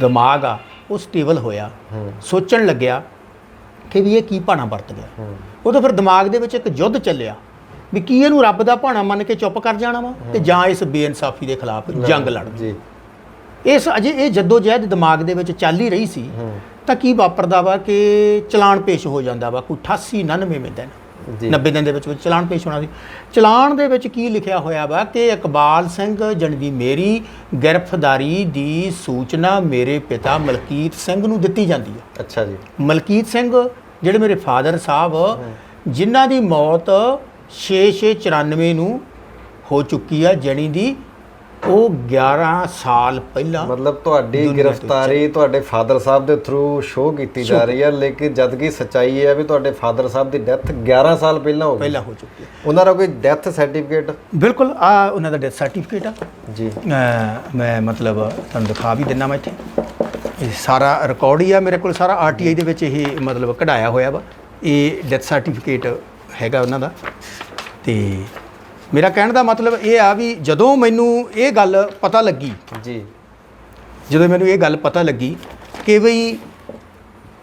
ਦਿਮਾਗ ਆ ਉਹ ਸਟੇਬਲ ਹੋਇਆ। ਸੋਚਣ ਲੱਗਿਆ ਕਿ ਵੀ ਇਹ ਕੀ ਭਾਣਾ ਵਰਤ ਗਿਆ। ਉਦੋਂ ਫਿਰ ਦਿਮਾਗ ਦੇ ਵਿੱਚ ਇੱਕ ਯੁੱਧ ਚੱਲਿਆ ਵੀ ਕੀ ਇਹਨੂੰ ਰੱਬ ਦਾ ਭਾਣਾ ਮੰਨ ਕੇ ਚੁੱਪ ਕਰ ਜਾਣਾ ਵਾ ਤੇ ਜਾਂ ਇਸ ਬੇਇਨਸਾਫੀ ਦੇ ਖਿਲਾਫ ਜੰਗ ਲੜਨਾ। ਇਸ ਅਜੇ ਇਹ ਜੱਦੋ-ਜਹਿਦ ਦਿਮਾਗ ਦੇ ਵਿੱਚ ਚੱਲ ਹੀ ਰਹੀ ਸੀ ਤਾਂ ਕੀ ਵਾਪਰਦਾ ਵਾ ਕਿ ਚਲਾਨ ਪੇਸ਼ ਹੋ ਜਾਂਦਾ ਵਾ ਕੋਈ 88-99 ਦਿਨ 90 ਦਿਨ ਦੇ ਵਿੱਚ ਚਲਾਨ ਪੇਸ਼ ਹੋਣਾ ਸੀ। ਚਲਾਨ ਦੇ ਵਿੱਚ ਕੀ ਲਿਖਿਆ ਹੋਇਆ ਵਾ ਕਿ ਇਕਬਾਲ ਸਿੰਘ ਜਣਦੀ ਮੇਰੀ ਗ੍ਰਿਫਤਾਰੀ ਦੀ ਸੂਚਨਾ ਮੇਰੇ ਪਿਤਾ ਮਲਕੀਤ ਸਿੰਘ ਨੂੰ ਦਿੱਤੀ ਜਾਂਦੀ ਹੈ। ਅੱਛਾ ਜੀ। ਮਲਕੀਤ ਸਿੰਘ ਜਿਹੜੇ ਮੇਰੇ ਫਾਦਰ ਸਾਹਿਬ ਜਿਨ੍ਹਾਂ ਦੀ ਮੌਤ 6/6/94 ਨੂੰ ਹੋ ਚੁੱਕੀ ਆ, ਜਣੀ ਦੀ ਉਹ 11 ਸਾਲ ਪਹਿਲਾਂ। ਮਤਲਬ ਤੁਹਾਡੀ ਗ੍ਰਿਫਤਾਰੀ ਤੁਹਾਡੇ ਫਾਦਰ ਸਾਹਿਬ ਦੇ ਥਰੂ ਸ਼ੋਅ ਕੀਤੀ ਜਾ ਰਹੀ ਹੈ, ਲੇਕਿਨ ਜਦ ਕਿ ਸੱਚਾਈ ਇਹ ਹੈ ਵੀ ਤੁਹਾਡੇ ਫਾਦਰ ਸਾਹਿਬ ਦੀ ਡੈਥ 11 ਸਾਲ ਪਹਿਲਾਂ ਹੋ ਚੁੱਕੀ ਹੈ। ਉਹਨਾਂ ਦਾ ਕੋਈ ਡੈਥ ਸਰਟੀਫਿਕੇਟ? ਬਿਲਕੁਲ ਆ ਉਹਨਾਂ ਦਾ ਡੈਥ ਸਰਟੀਫਿਕੇਟ ਆ ਜੀ। ਮੈਂ ਮਤਲਬ ਤੁਹਾਨੂੰ ਦਿਖਾ ਵੀ ਦਿੰਦਾ। ਮੈਂ ਇੱਥੇ ਇਹ ਸਾਰਾ ਰਿਕਾਰਡ ਹੀ ਆ ਮੇਰੇ ਕੋਲ, ਸਾਰਾ ਆਰਟੀਆਈ ਦੇ ਵਿੱਚ ਇਹ ਮਤਲਬ ਕਢਾਇਆ ਹੋਇਆ ਵਾ। ਇਹ ਡੈਥ ਸਰਟੀਫਿਕੇਟ ਹੈਗਾ ਉਹਨਾਂ ਦਾ। ਤੇ ਮੇਰਾ ਕਹਿਣ ਦਾ ਮਤਲਬ ਇਹ ਆ ਵੀ ਜਦੋਂ ਮੈਨੂੰ ਇਹ ਗੱਲ ਪਤਾ ਲੱਗੀ ਜੀ, ਜਦੋਂ ਮੈਨੂੰ ਇਹ ਗੱਲ ਪਤਾ ਲੱਗੀ ਕਿ ਬਈ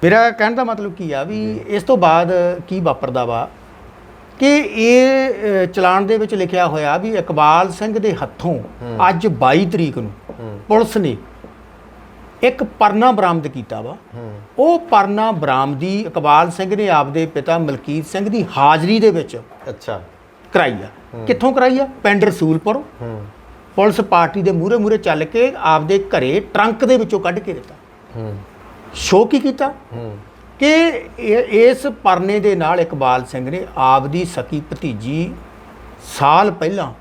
ਮੇਰਾ ਕਹਿਣ ਦਾ ਮਤਲਬ ਕੀ ਆ ਵੀ ਇਸ ਤੋਂ ਬਾਅਦ ਕੀ ਵਾਪਰਦਾ ਵਾ ਕਿ ਇਹ ਚਲਾਨ ਦੇ ਵਿੱਚ ਲਿਖਿਆ ਹੋਇਆ ਵੀ ਇਕਬਾਲ ਸਿੰਘ ਦੇ ਹੱਥੋਂ ਅੱਜ 22 ਤਰੀਕ ਨੂੰ ਪੁਲਿਸ ਨੇ ਇੱਕ ਪਰਨਾ ਬਰਾਮਦ ਕੀਤਾ ਵਾ। ਉਹ ਪਰਨਾ ਬਰਾਮਦੀ ਇਕਬਾਲ ਸਿੰਘ ਨੇ ਆਪਦੇ ਪਿਤਾ ਮਲਕੀਤ ਸਿੰਘ ਦੀ ਹਾਜ਼ਰੀ ਦੇ ਵਿੱਚ ਅੱਛਾ ਕਰਾਈ ਆ। ਕਿੱਥੋਂ ਕਰਾਈ ਆ? ਪਿੰਡ ਰਸੂਲਪੁਰ। ਪੁਲਿਸ ਪਾਰਟੀ ਦੇ ਮੂਹਰੇ ਚੱਲ ਕੇ ਆਪਦੇ ਘਰੇ ਟਰੰਕ ਦੇ ਵਿੱਚੋਂ ਕੱਢ ਕੇ ਦਿੱਤਾ। ਸ਼ੋਅ ਕੀ ਕੀਤਾ ਕਿ ਇਸ ਪਰਨੇ ਦੇ ਨਾਲ ਇਕਬਾਲ ਸਿੰਘ ਨੇ ਆਪਦੀ ਸਕੀ ਭਤੀਜੀ ਸਾਲ ਪਹਿਲਾਂ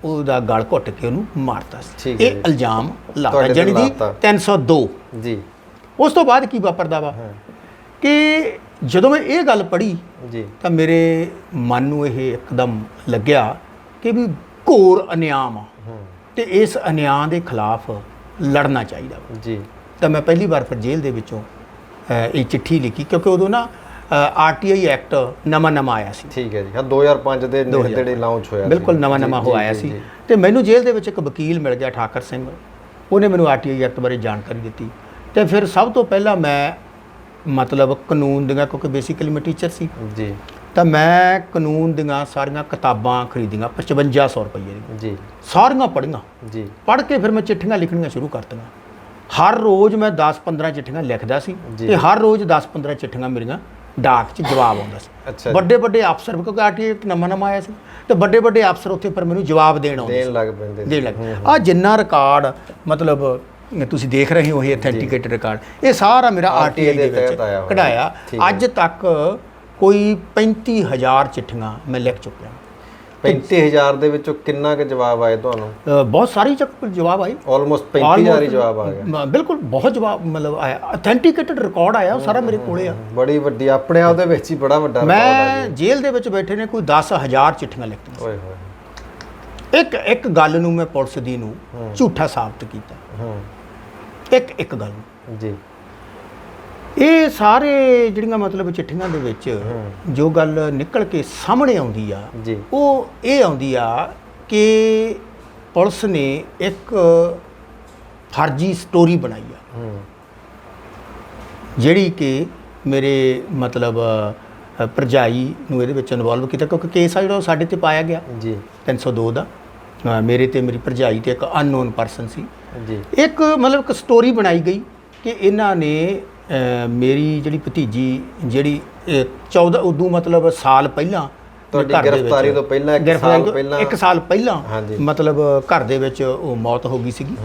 ਉਹਦਾ ਗਲ ਘੁੱਟ ਕੇ ਉਹਨੂੰ ਮਾਰਤਾ ਸੀ। ਇਹ ਇਲਜ਼ਾਮ ਲਾਤਾ ਜਾਣੀ ਦੀ 302 ਜੀ। ਉਸ ਤੋਂ ਬਾਅਦ ਕੀ ਵਾਪਰਦਾ ਵਾ ਕਿ ਜਦੋਂ ਮੈਂ ਇਹ ਗੱਲ ਪੜ੍ਹੀ ਤਾਂ ਮੇਰੇ ਮਨ ਨੂੰ ਇਹ ਇੱਕਦਮ ਲੱਗਿਆ ਕਿ ਵੀ ਘੋਰ ਅਨਿਆਮ ਆ ਤੇ ਇਸ ਅਨਿਆਂ ਦੇ ਖਿਲਾਫ ਲੜਨਾ ਚਾਹੀਦਾ ਜੀ। ਤਾਂ ਮੈਂ ਪਹਿਲੀ ਵਾਰ ਫਿਰ ਜੇਲ੍ਹ ਦੇ ਵਿੱਚੋਂ ਇਹ ਚਿੱਠੀ ਲਿਖੀ ਕਿਉਂਕਿ ਉਦੋਂ ਨਾ ਆਰਟੀਆਈ ਐਕਟ ਨਵਾਂ ਆਇਆ ਸੀ। ਠੀਕ ਹੈ ਜੀ। ਹਾਂ 2005 ਦੇ ਨੇੜੇ ਲਾਂਚ ਹੋਇਆ ਸੀ। ਬਿਲਕੁਲ ਨਵਾਂ ਹੋ ਆਇਆ ਸੀ। ਤੇ ਮੈਨੂੰ ਜੇਲ੍ਹ ਦੇ ਵਿੱਚ ਇੱਕ ਵਕੀਲ ਮਿਲ ਗਿਆ ਠਾਕਰ ਸਿੰਘ। ਉਹਨੇ ਮੈਨੂੰ ਆਰਟੀਆਈ ਐਕਟ ਬਾਰੇ ਜਾਣਕਾਰੀ ਦਿੱਤੀ ਤੇ ਫਿਰ ਸਭ ਤੋਂ ਪਹਿਲਾਂ ਮੈਂ ਮਤਲਬ ਕਾਨੂੰਨ ਦੀਆਂ, ਕਿਉਂਕਿ ਬੇਸਿਕਲੀ ਮੈਂ ਟੀਚਰ ਸੀ ਜੀ, ਤਾਂ ਮੈਂ ਕਾਨੂੰਨ ਦੀਆਂ ਸਾਰੀਆਂ ਕਿਤਾਬਾਂ ਖਰੀਦੀਆਂ 5500 ਰੁਪਏ ਦੀ ਜੀ। ਸਾਰੀਆਂ ਪੜ੍ਹੀਆਂ ਜੀ। ਪੜ੍ਹ ਕੇ ਫਿਰ ਮੈਂ ਚਿੱਠੀਆਂ ਲਿਖਣੀਆਂ ਸ਼ੁਰੂ ਕਰਤੀਆਂ ਹਰ ਰੋਜ਼ ਮੈਂ 10-15 ਚਿੱਠੀਆਂ ਲਿਖਦਾ ਸੀ ਜੀ। ਤੇ ਹਰ ਰੋਜ਼ 10-15 ਚਿੱਠੀਆਂ ਮੇਰੀਆਂ ਡਾਕ 'ਚ ਜਵਾਬ ਆਉਂਦਾ ਅੱਛਾ ਸੀ। ਜੀ। ਵੱਡੇ ਵੱਡੇ ਅਫਸਰ, ਕਿਉਂਕਿ ਆਰਟੀਆਈ ਇੱਕ ਨਵਾਂ ਆਇਆ ਸੀ, ਤੇ ਵੱਡੇ ਵੱਡੇ ਅਫਸਰ ਉੱਥੇ ਪਰ ਮੈਨੂੰ ਜਵਾਬ ਦੇਣ ਆਉਂਦੇ ਦੇਣ ਲੱਗ ਪੈਂਦੇ ਸੀ। ਦੇਣ ਲੱਗ ਆ ਜਿੰਨਾ ਰਿਕਾਰਡ ਮਤਲਬ ਤੁਸੀਂ ਦੇਖ ਰਹੇ ਹੋ, ਇਹ ਅਥੈਂਟੀਕੇਟਡ ਰਿਕਾਰਡ, ਇਹ ਸਾਰਾ ਮੇਰਾ ਆਰਟੀਆਈ ਦੇ ਵਿੱਚ ਤਹਿਤ ਆਇਆ ਹੋਇਆ। ਕਢਾਇਆ। ਠੀਕ ਹੈ। ਅੱਜ ਤੱਕ ਕੋਈ 35,000 ਚਿੱਠੀਆਂ ਮੈਂ ਲਿਖ ਚੁੱਕਿਆ। 35,000 ਦੇ ਵਿੱਚੋਂ ਕਿੰਨਾ ਕੁ ਜਵਾਬ ਆਏ ਤੁਹਾਨੂੰ? ਬਹੁਤ ਸਾਰੇ ਜਵਾਬ ਆਏ, ਆਲਮੋਸਟ 35,000 ਹੀ ਜਵਾਬ ਆ ਗਿਆ। ਬਿਲਕੁਲ ਬਹੁਤ ਜਵਾਬ ਮਤਲਬ ਆਇਆ, ਅਥੈਂਟੀਕੇਟਡ ਰਿਕਾਰਡ ਆਇਆ, ਉਹ ਸਾਰਾ ਮੇਰੇ ਕੋਲੇ ਆ। ਬੜੀ ਵੱਡੀ ਆਪਣੇ ਆਪ ਦੇ ਵਿੱਚ ਹੀ ਬੜਾ ਵੱਡਾ ਰਿਕਾਰਡ ਆ ਮੈਂ ਜੇਲ੍ਹ ਦੇ ਵਿੱਚ ਬੈਠੇ ਨੇ ਕੋਈ 10,000 ਚਿੱਠੀਆਂ ਲਿਖਤੀਆਂ। ਓਏ ਹੋਏ। ਇੱਕ ਗੱਲ ਨੂੰ ਮੈਂ ਪੁਲਿਸ ਦੀ ਨੂੰ ਝੂਠਾ ਸਾਬਤ ਕੀਤਾ, ਇੱਕ ਗੱਲ ਨੂੰ। ਜੀ। ਇਹ ਸਾਰੇ ਜਿਹੜੀਆਂ ਮਤਲਬ ਚਿੱਠੀਆਂ ਦੇ ਵਿੱਚ ਜੋ ਗੱਲ ਨਿਕਲ ਕੇ ਸਾਹਮਣੇ ਆਉਂਦੀ ਆ, ਜੀ। ਉਹ ਇਹ ਆਉਂਦੀ ਆ ਕਿ ਪੁਲਿਸ ਨੇ ਇੱਕ ਫਰਜ਼ੀ ਸਟੋਰੀ ਬਣਾਈ ਆ, ਜਿਹੜੀ ਕਿ ਮੇਰੇ ਮਤਲਬ ਭਰਜਾਈ ਨੂੰ ਇਹਦੇ ਵਿੱਚ ਇਨਵੋਲਵ ਕੀਤਾ, ਕਿਉਂਕਿ ਕੇਸ ਆ ਜਿਹੜਾ ਉਹ ਸਾਡੇ ਤੇ ਪਾਇਆ ਗਿਆ ਜੀ। 302 ਦਾ, ਮੇਰੇ ਤੇ ਮੇਰੀ ਭਰਜਾਈ ਤੇ ਇੱਕ ਅਨਨੋਨ ਪਰਸਨ ਸੀ। ਜੀ। ਇੱਕ ਮਤਲਬ ਇੱਕ ਸਟੋਰੀ ਬਣਾਈ ਗਈ ਕਿ ਇਹਨਾਂ ਨੇ ਮੇਰੀ ਜਿਹੜੀ ਭਤੀਜੀ ਜਿਹੜੀ 14 ਉਦੋਂ ਮਤਲਬ ਸਾਲ ਪਹਿਲਾਂ ਤੁਹਾਡੀ ਘਰ ਦੇ ਵਿੱਚ- ਗ੍ਰਿਫਤਾਰੀ ਤੋਂ ਪਹਿਲਾਂ ਇੱਕ ਗ੍ਰਿਫਤਾਰੀ ਸਾਲ ਤੋਂ ਪਹਿਲਾਂ ਇੱਕ ਸਾਲ ਪਹਿਲਾਂ ਹਾਂਜੀ। ਮਤਲਬ ਘਰ ਦੇ ਵਿੱਚ ਉਹ ਮੌਤ ਹੋ ਗਈ ਸੀਗੀ,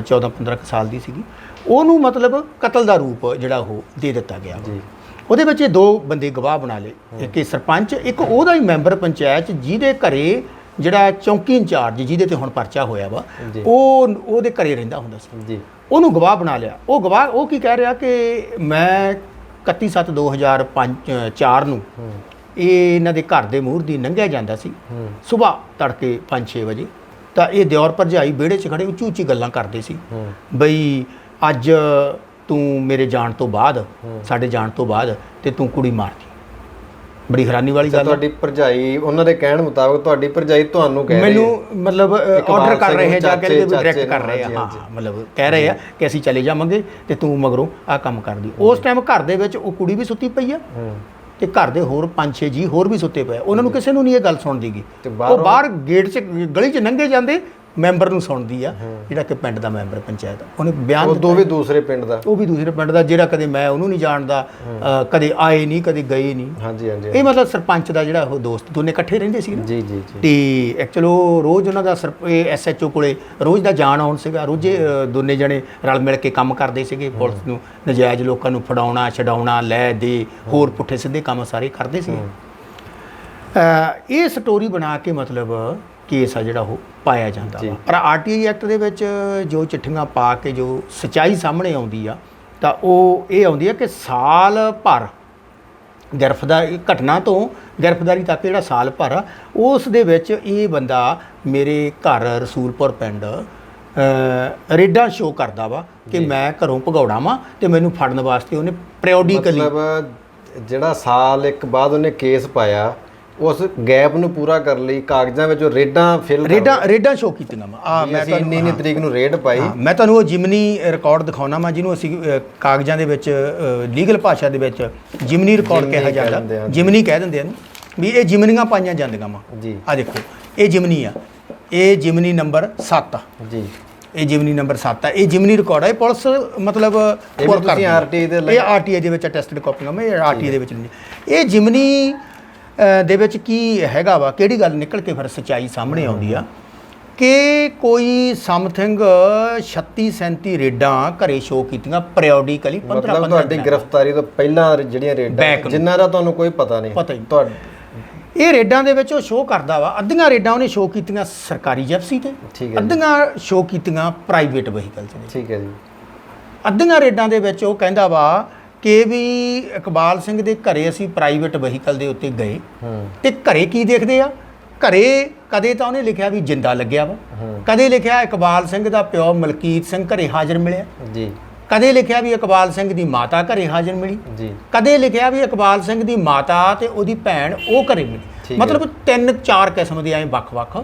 14-15 ਸਾਲ ਦੀ ਸੀਗੀ। ਉਹਨੂੰ ਮਤਲਬ ਕਤਲ ਦਾ ਰੂਪ ਜਿਹੜਾ ਉਹ ਦੇ ਦਿੱਤਾ ਗਿਆ। ਜੀ। ਉਹਦੇ ਵਿੱਚ ਇਹ 2 ਬੰਦੇ ਗਵਾਹ ਬਣਾ ਲਏ, ਇੱਕ ਇਹ ਸਰਪੰਚ, ਇੱਕ ਉਹਦਾ ਹੀ ਮੈਂਬਰ ਪੰਚਾਇਤ ਜਿਹਦੇ ਘਰੇ ਜਿਹੜਾ ਚੌਂਕੀ ਇੰਚਾਰਜ ਜਿਹਦੇ ਤੇ ਹੁਣ ਪਰਚਾ ਹੋਇਆ ਵਾ, ਜੀ। ਉਹਦੇ ਘਰੇ ਰਹਿੰਦਾ ਹੁੰਦਾ ਸੀ। ਜੀ। ਉਹਨੂੰ ਗਵਾਹ ਬਣਾ ਲਿਆ। ਉਹ ਗਵਾਹ ਉਹ ਕੀ ਕਹਿ ਰਿਹਾ ਕਿ ਮੈਂ 31/7/2004 ਨੂੰ ਇਹ ਇਹਨਾਂ ਦੇ ਘਰ ਦੇ ਮੂਹਰ ਦੀ ਲੰਘਿਆ ਜਾਂਦਾ ਸੀ ਸਵੇਰ ਤੜਕੇ 5-6 ਵਜੇ, ਤਾਂ ਇਹ ਦਿਓਰ ਭਰਜਾਈ ਵਿਹੜੇ 'ਚ ਖੜੇ ਉੱਚੀ ਉੱਚੀ ਗੱਲਾਂ ਕਰਦੇ ਸੀ ਬਈ ਅੱਜ ਤੂੰ ਮੇਰੇ ਜਾਣ ਤੋਂ ਬਾਅਦ, ਸਾਡੇ ਜਾਣ ਤੋਂ ਬਾਅਦ ਤੇ ਤੂੰ ਕੁੜੀ ਮਾਰਤੀ। ਬੜੀ ਹੈਰਾਨੀ ਵਾਲੀ ਗੱਲ। ਤੁਹਾਡੀ ਭਰਜਾਈ, ਉਹਨਾਂ ਦੇ ਕਹਿਣ ਮੁਤਾਬਕ ਤੁਹਾਡੀ ਭਰਜਾਈ ਤੁਹਾਨੂੰ ਕਹਿ ਰਹੀ ਮੈਨੂੰ ਹੈ, ਮਤਲਬ ਆਰਡਰ ਕਰ ਰਹੇ ਜਾਂ ਕਹਿੰਦੇ ਵੀ ਚਾਚੇ ਡਾਇਰੈਕਟ ਕਰ ਰਹੇ ਆ, ਹਾਂ ਮਤਲਬ ਕਹਿ ਰਹੇ ਆ ਕਿ ਅਸੀਂ ਚਲੇ ਜਾਵਾਂਗੇ ਤੇ ਤੂੰ ਮਗਰੋਂ ਆ ਕੰਮ ਕਰਦੀ। ਉਸ ਟਾਈਮ ਘਰ ਦੇ ਵਿੱਚ ਉਹ ਕੁੜੀ ਵੀ ਸੁੱਤੀ ਪਈ ਆ ਤੇ ਘਰ ਦੇ ਹੋਰ 5-6 ਜੀ ਹੋਰ ਵੀ ਸੁੱਤੇ ਪਏ। ਉਹਨਾਂ ਨੂੰ ਕਿਸੇ ਨੂੰ ਨਹੀਂ ਇਹ ਗੱਲ ਸੁਣਦੀ ਗੀ। ਉਹ ਬਾਹਰ ਗੇਟ 'ਚ ਗਲੀ 'ਚ ਲੰਘੇ ਜਾਂਦੇ, ਮੈਂਬਰ ਨੂੰ ਸੁਣਦੀ ਆ, ਜਿਹੜਾ ਕਿ ਪਿੰਡ ਦਾ ਮੈਂਬਰ ਪੰਚਾਇਤ, ਉਹਨੇ ਬਿਆਨ ਉਹ ਵੀ ਦੂਸਰੇ ਪਿੰਡ ਦਾ, ਉਹ ਵੀ ਦੂਸਰੇ ਪਿੰਡ ਦਾ, ਜਿਹੜਾ ਕਦੇ ਮੈਂ ਉਹਨੂੰ ਨਹੀਂ ਜਾਣਦਾ, ਕਦੇ ਆਏ ਨਹੀਂ, ਕਦੇ ਗਏ ਨਹੀਂ। ਹਾਂਜੀ ਹਾਂਜੀ। ਇਹ ਮਤਲਬ ਸਰਪੰਚ ਦਾ ਜਿਹੜਾ ਉਹ ਦੋਸਤ, ਦੋਨੇ ਇਕੱਠੇ ਰਹਿੰਦੇ ਸੀ ਨਾ। ਜੀ ਜੀ ਜੀ। ਤੇ ਐਕਚੁਅਲ ਉਹ ਰੋਜ਼ ਉਹਨਾਂ ਦਾ SHO ਕੋਲੇ ਰੋਜ਼ ਦਾ ਜਾਣ ਆਉਣ ਸੀਗਾ। ਰੋਜ਼ੇ ਦੋਨੇ ਜਣੇ ਰਲ ਮਿਲ ਕੇ ਕੰਮ ਕਰਦੇ ਸੀਗੇ। ਪੁਲਿਸ ਨੂੰ ਨਜਾਇਜ਼ ਲੋਕਾਂ ਨੂੰ ਫੜਾਉਣਾ, ਛਡਾਉਣਾ, ਲੈ ਦੇ, ਹੋਰ ਪੁੱਠੇ ਸਿੱਧੇ ਕੰਮ ਸਾਰੇ ਕਰਦੇ ਸੀ। ਇਹ ਸਟੋਰੀ ਬਣਾ ਕੇ ਮਤਲਬ ਕੇਸ ਆ ਜਿਹੜਾ ਉਹ ਪਾਇਆ ਜਾਂਦਾ ਵਾ। ਪਰ RTI ਐਕਟ ਦੇ ਵਿੱਚ ਜੋ ਚਿੱਠੀਆਂ ਪਾ ਕੇ ਜੋ ਸੱਚਾਈ ਸਾਹਮਣੇ ਆਉਂਦੀ ਆ, ਤਾਂ ਉਹ ਇਹ ਆਉਂਦੀ ਆ ਕਿ ਸਾਲ ਭਰ ਗ੍ਰਿਫਤਾਰੀ ਘਟਨਾ ਤੋਂ ਗ੍ਰਿਫਤਾਰੀ ਤੱਕ ਜਿਹੜਾ ਸਾਲ ਭਰ ਆ, ਉਸ ਦੇ ਵਿੱਚ ਇਹ ਬੰਦਾ ਮੇਰੇ ਘਰ ਰਸੂਲਪੁਰ ਪਿੰਡ ਰੇਡਾਂ ਸ਼ੋਅ ਕਰਦਾ ਵਾ ਕਿ ਮੈਂ ਘਰੋਂ ਭਗੌੜਾ ਵਾਂ ਤੇ ਮੈਨੂੰ ਫੜਨ ਵਾਸਤੇ ਉਹਨੇ ਪੀਰੀਓਡਿਕਲੀ, ਮਤਲਬ ਜਿਹੜਾ ਸਾਲ ਇੱਕ ਬਾਅਦ ਉਹਨੇ ਕੇਸ ਪਾਇਆ, ਉਸ ਗੈਪ ਨੂੰ ਪੂਰਾ ਕਰਨ ਲਈ ਕਾਗਜ਼ਾਂ ਵਿੱਚ ਰੇਡਾਂ ਸ਼ੋਅ ਕੀਤੀਆਂ ਵਾ। ਮੈਂ ਤਾਂ ਇੰਨੀ ਤਰੀਕ ਨੂੰ ਰੇਡ ਪਾਈ। ਮੈਂ ਤੁਹਾਨੂੰ ਉਹ ਜਿਮਨੀ ਰਿਕਾਰਡ ਦਿਖਾਉਣਾ ਵਾ, ਜਿਹਨੂੰ ਅਸੀਂ ਕਾਗਜ਼ਾਂ ਦੇ ਵਿੱਚ ਲੀਗਲ ਭਾਸ਼ਾ ਦੇ ਵਿੱਚ ਜਿਮਨੀ ਰਿਕਾਰਡ ਕਿਹਾ ਜਾਂਦਾ, ਜਿਮਨੀ ਕਹਿ ਦਿੰਦੇ ਹਨ ਵੀ ਇਹ ਜਿਮਨੀਆਂ ਪਾਈਆਂ ਜਾਂਦੀਆਂ ਵਾ ਜੀ। ਆ ਦੇਖੋ, ਇਹ ਜਿਮਨੀ ਆ, ਇਹ ਜਿਮਨੀ ਨੰਬਰ 7 ਆ ਜੀ, ਇਹ ਜਿਮਨੀ ਨੰਬਰ 7 ਆ, ਇਹ ਜਿਮਨੀ ਰਿਕਾਰਡ ਆ। ਇਹ ਪੁਲਿਸ ਮਤਲਬ ਇਹ RTI ਦੇ ਵਿੱਚ ਅਟੈਸਟਡ ਕਾਪੀਆਂ, ਮੈਂ RTI ਦੇ ਵਿੱਚ ਇਹ ਜਿਮਨੀ ਦੇ ਵਿੱਚ ਕੀ ਹੈਗਾ ਵਾ, ਕਿਹੜੀ ਗੱਲ ਨਿਕਲ ਕੇ ਫਿਰ ਸੱਚਾਈ ਸਾਹਮਣੇ ਆਉਂਦੀ ਆ ਕਿ ਕੋਈ ਸਮਥਿੰਗ 36-37 ਰੇਡਾਂ ਘਰੇ ਸ਼ੋਅ ਕੀਤੀਆਂ ਪੀਰੀਓਡਿਕਲੀ 15-15 ਤੁਹਾਡੀ ਗ੍ਰਿਫਤਾਰੀ ਤੋਂ ਪਹਿਲਾਂ ਜਿਹੜੀਆਂ ਰੇਡਾਂ ਜਿਨ੍ਹਾਂ ਦਾ ਤੁਹਾਨੂੰ ਕੋਈ ਪਤਾ ਨਹੀਂ, ਪਤਾ ਹੀ। ਇਹ ਰੇਡਾਂ ਦੇ ਵਿੱਚ ਉਹ ਸ਼ੋਅ ਕਰਦਾ ਵਾ। ਅੱਧੀਆਂ ਰੇਡਾਂ ਉਹਨੇ ਸ਼ੋਅ ਕੀਤੀਆਂ ਸਰਕਾਰੀ ਜਿਪਸੀ ਤੇ, ਅੱਧੀਆਂ ਸ਼ੋਅ ਕੀਤੀਆਂ ਪ੍ਰਾਈਵੇਟ ਵਹੀਕਲ 'ਤੇ। ਠੀਕ ਹੈ ਜੀ। ਅੱਧੀਆਂ ਰੇਡਾਂ ਦੇ ਵਿੱਚ ਉਹ ਕਹਿੰਦਾ ਵਾ ਕਿ ਵੀ ਇਕਬਾਲ ਸਿੰਘ ਦੇ ਘਰੇ ਅਸੀਂ ਪ੍ਰਾਈਵੇਟ ਵਹੀਕਲ ਦੇ ਉੱਤੇ ਗਏ ਤੇ ਘਰੇ ਕੀ ਦੇਖਦੇ ਆ, ਘਰੇ ਕਦੇ ਤਾਂ ਉਹਨੇ ਲਿਖਿਆ ਵੀ ਜਿੰਦਾ ਲੱਗਿਆ ਵਾ, ਕਦੇ ਲਿਖਿਆ ਇਕਬਾਲ ਸਿੰਘ ਦਾ ਪਿਓ ਮਲਕੀਤ ਸਿੰਘ ਘਰੇ ਹਾਜ਼ਰ ਮਿਲਿਆ ਜੀ, ਕਦੇ ਲਿਖਿਆ ਵੀ ਇਕਬਾਲ ਸਿੰਘ ਦੀ ਮਾਤਾ ਘਰੇ ਹਾਜ਼ਰ ਮਿਲੀ ਜੀ, ਕਦੇ ਲਿਖਿਆ ਵੀ ਇਕਬਾਲ ਸਿੰਘ ਦੀ ਮਾਤਾ ਤੇ ਉਹਦੀ ਭੈਣ ਉਹ ਘਰੇ ਮਿਲੀ। ਮਤਲਬ 3-4 ਕਿਸਮ ਦੇ ਐਂ ਵੱਖ-ਵੱਖ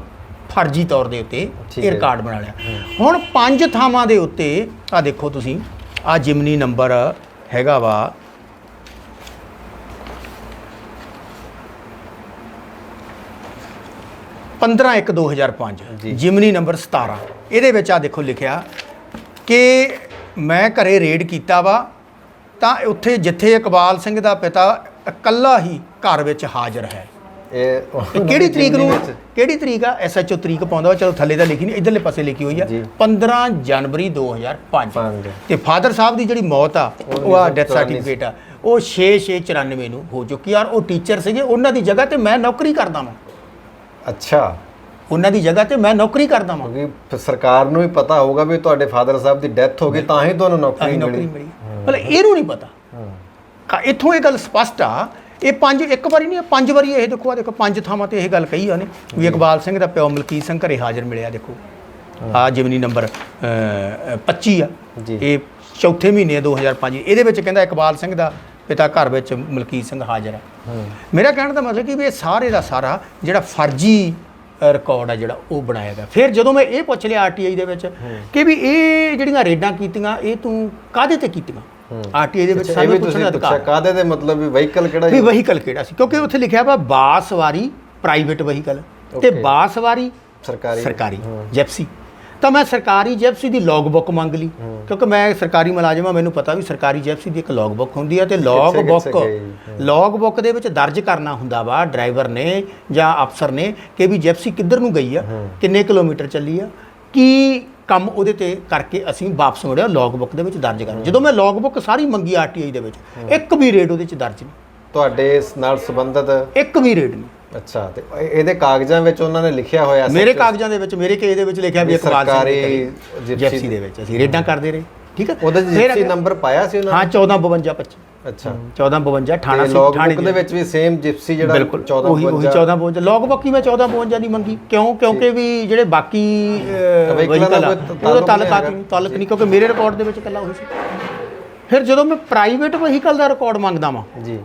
ਫਰਜ਼ੀ ਤੌਰ ਦੇ ਉੱਤੇ ਇਹ ਰਿਕਾਰਡ ਬਣਾ ਲਿਆ। ਹੁਣ 5 ਥਾਵਾਂ ਦੇ ਉੱਤੇ ਆ ਦੇਖੋ ਤੁਸੀਂ, ਆ ਜਿਮਨੀ ਨੰਬਰ ਹੈਗਾ ਵਾ 15/1/2005, ਜਿਮਨੀ ਨੰਬਰ 17। ਇਹਦੇ ਵਿੱਚ ਆ ਦੇਖੋ ਲਿਖਿਆ ਕਿ ਮੈਂ ਘਰੇ ਰੇਡ ਕੀਤਾ ਵਾ ਤਾਂ ਉੱਥੇ ਜਿੱਥੇ ਇਕਬਾਲ ਸਿੰਘ ਦਾ ਪਿਤਾ ਇਕੱਲਾ ਹੀ ਘਰ ਵਿੱਚ ਹਾਜ਼ਰ ਹੈ। ਇਹ ਕਿਹੜੀ ਤਰੀਕ ਨੂੰ, ਕਿਹੜੀ ਤਰੀਕ ਆ, SHO ਤਰੀਕ ਪਾਉਂਦਾ ਵਾ, ਚਲੋ ਥੱਲੇ ਤਾਂ ਲਿਖੀ ਨਹੀਂ, ਇਧਰਲੇ ਪਾਸੇ ਲਿਖੀ ਹੋਈ ਆ 15 ਜਨਵਰੀ 2005। ਤੇ ਫਾਦਰ ਸਾਹਿਬ ਦੀ ਜਿਹੜੀ ਮੌਤ ਆ ਉਹ ਆ ਡੈਥ ਸਰਟੀਫਿਕੇਟ ਆ, ਉਹ 6/6/94 ਨੂੰ ਹੋ ਚੁੱਕੀ ਆ। ਉਹ ਟੀਚਰ ਸੀਗੇ, ਉਹਨਾਂ ਦੀ ਜਗ੍ਹਾ ਤੇ ਮੈਂ ਨੌਕਰੀ ਕਰਦਾ ਵਾਂ। ਅੱਛਾ, ਉਹਨਾਂ ਦੀ ਜਗ੍ਹਾ ਤੇ ਮੈਂ ਨੌਕਰੀ ਕਰਦਾ ਵਾਂ। ਕਿਉਂਕਿ ਸਰਕਾਰ ਨੂੰ ਵੀ ਪਤਾ ਹੋਊਗਾ ਵੀ ਤੁਹਾਡੇ ਫਾਦਰ ਸਾਹਿਬ ਦੀ ਡੈਥ ਹੋ ਗਈ ਤਾਂ ਹੀ ਤੁਹਾਨੂੰ ਨੌਕਰੀ ਮਿਲੀ। ਮਤਲਬ ਇਹਨੂੰ ਨਹੀਂ ਪਤਾ। ਇੱਥੋਂ ਇਹ ਗੱਲ ਸਪਸ਼ਟ ਆ। ਇਹ ਇੱਕ ਵਾਰੀ ਨਹੀਂ, 5 ਵਾਰੀ ਇਹ ਦੇਖੋ, ਆ ਦੇਖੋ 5 ਥਾਵਾਂ ਤੇ ਇਹ ਗੱਲ ਕਹੀ ਆ ਨੇ ਵੀ ਇਕਬਾਲ ਸਿੰਘ ਦਾ ਪਿਓ ਮਲਕੀਤ ਸਿੰਘ ਘਰੇ ਹਾਜ਼ਰ ਮਿਲਿਆ। ਦੇਖੋ ਆ ਜਿਮਨੀ ਨੰਬਰ 25 ਆ, ਇਹ ਚੌਥੇ ਮਹੀਨੇ 2005। ਇਹਦੇ ਵਿੱਚ ਕਹਿੰਦਾ ਇਕਬਾਲ ਸਿੰਘ ਦਾ ਪਿਤਾ ਘਰ ਵਿੱਚ ਮਲਕੀਤ ਸਿੰਘ ਹਾਜ਼ਰ ਹੈ। ਮੇਰਾ ਕਹਿਣ ਦਾ ਮਤਲਬ ਕਿ ਵੀ ਇਹ ਸਾਰੇ ਦਾ ਸਾਰਾ ਜਿਹੜਾ ਫਰਜ਼ੀ ਰਿਕਾਰਡ ਆ ਜਿਹੜਾ ਉਹ ਬਣਾਇਆ ਗਿਆ। ਫਿਰ ਜਦੋਂ ਮੈਂ ਇਹ ਪੁੱਛ ਲਿਆ RTI ਦੇ ਵਿੱਚ ਕਿ ਵੀ ਇਹ ਜਿਹੜੀਆਂ ਰੇਡਾਂ ਕੀਤੀਆਂ ਇਹ ਤੂੰ ਕਾਹਦੇ ਤੇ ਕੀਤੀਆਂ, RTI ਦੇ ਵਿੱਚ ਸਾਨੂੰ ਪੁੱਛਣ ਦਾ ਅਧਿਕਾਰ। ਕਾਹਦੇ ਦੇ ਮਤਲਬ ਵੀ ਵਹੀਕਲ ਕਿਹੜਾ ਵੀ ਵਹੀਕਲ ਕਿਹੜਾ ਸੀ, ਕਿਉਂਕਿ ਉੱਥੇ ਲਿਖਿਆ ਵਾ ਬਾਸਵਾਰੀ ਪ੍ਰਾਈਵੇਟ ਵਹੀਕਲ ਤੇ ਬਾਸਵਾਰੀ ਸਰਕਾਰੀ ਜਿਪਸੀ। ਤਾਂ ਮੈਂ ਸਰਕਾਰੀ ਜਿਪਸੀ ਦੀ ਲੌਗ ਬੁੱਕ ਮੰਗ ਲਈ, ਕਿਉਂਕਿ ਮੈਂ ਸਰਕਾਰੀ ਮੁਲਾਜ਼ਮ ਹਾਂ, ਮੈਨੂੰ ਪਤਾ ਵੀ ਸਰਕਾਰੀ ਜਿਪਸੀ ਦੀ ਇੱਕ ਲੌਗ ਬੁੱਕ ਹੁੰਦੀ ਹੈ ਤੇ ਲੌਗ ਬੁੱਕ ਦੇ ਵਿੱਚ ਦਰਜ ਕਰਨਾ ਹੁੰਦਾ ਵਾ ਡਰਾਈਵਰ ਨੇ ਜਾਂ ਅਫਸਰ ਨੇ ਕਿ ਵੀ ਜਿਪਸੀ ਕਿੱਧਰ ਨੂੰ ਗਈ ਆ, ਕਿੰਨੇ ਕਿਲੋਮੀਟਰ ਚੱਲੀ ਆ, ਕੀ ਕੰਮ ਉਹਦੇ ਤੇ ਕਰਕੇ ਅਸੀਂ ਵਾਪਸ ਮੁੜਿਆ, ਲੌਗ ਬੁੱਕ ਦੇ ਵਿੱਚ ਦਰਜ ਕਰਨਾ। ਜਦੋਂ ਮੈਂ ਲੌਗ ਬੁੱਕ ਸਾਰੀ ਮੰਗੀ RTI ਦੇ ਵਿੱਚ, ਇੱਕ ਵੀ ਰੇਡ ਉਹਦੇ 'ਚ ਦਰਜ ਨਹੀਂ, ਤੁਹਾਡੇ ਨਾਲ ਸੰਬੰਧਿਤ ਇੱਕ ਵੀ ਰੇਡ ਨਹੀਂ। ਅੱਛਾ, ਤੇ ਇਹਦੇ ਕਾਗਜ਼ਾਂ ਵਿੱਚ ਉਹਨਾਂ ਨੇ ਲਿਖਿਆ ਹੋਇਆ, ਮੇਰੇ ਕਾਗਜ਼ਾਂ ਦੇ ਵਿੱਚ, ਮੇਰੇ ਕੇਸ ਦੇ ਵਿੱਚ ਲਿਖਿਆ ਵੀ ਸਰਕਾਰੀ ਜਿਪਸੀ ਦੇ ਵਿੱਚ ਅਸੀਂ ਰੇਡਾਂ ਕਰਦੇ ਰਹੇ। ਠੀਕ ਹੈ, ਉਹਦਾ ਜਿਪਸੀ ਨੰਬਰ ਪਾਇਆ ਸੀ ਉਹਨਾਂ ਨੇ? ਹਾਂ 145225। ਅੱਛਾ, 1452 ਥਾਣਾ ਸੀ। ਲੌਗ ਬੁੱਕ ਦੇ ਵਿੱਚ ਵੀ ਸੇਮ ਜਿਪਸੀ ਜਿਹੜਾ 1452 ਲੌਗ ਬੁੱਕ ਹੀ ਮੈਂ 1452 ਦੀ ਮੰਗੀ। ਕਿਉਂਕਿ ਵੀ ਜਿਹੜੇ ਬਾਕੀ ਵਹੀਕਲ ਆ ਉਹਦਾ ਤਾਲੁਕ ਨਹੀਂ, ਕਿਉਂਕਿ ਮੇਰੇ ਰਿਕਾਰਡ ਦੇ ਵਿੱਚ ਇਕੱਲਾ ਉਹੀ ਸੀ। ਫਿਰ ਜਦੋਂ ਮੈਂ ਪ੍ਰਾਈਵੇਟ ਵਹੀਕਲ ਦਾ ਰਿਕਾਰਡ ਮੰਗਦਾ ਵਾਂ ਜੀ,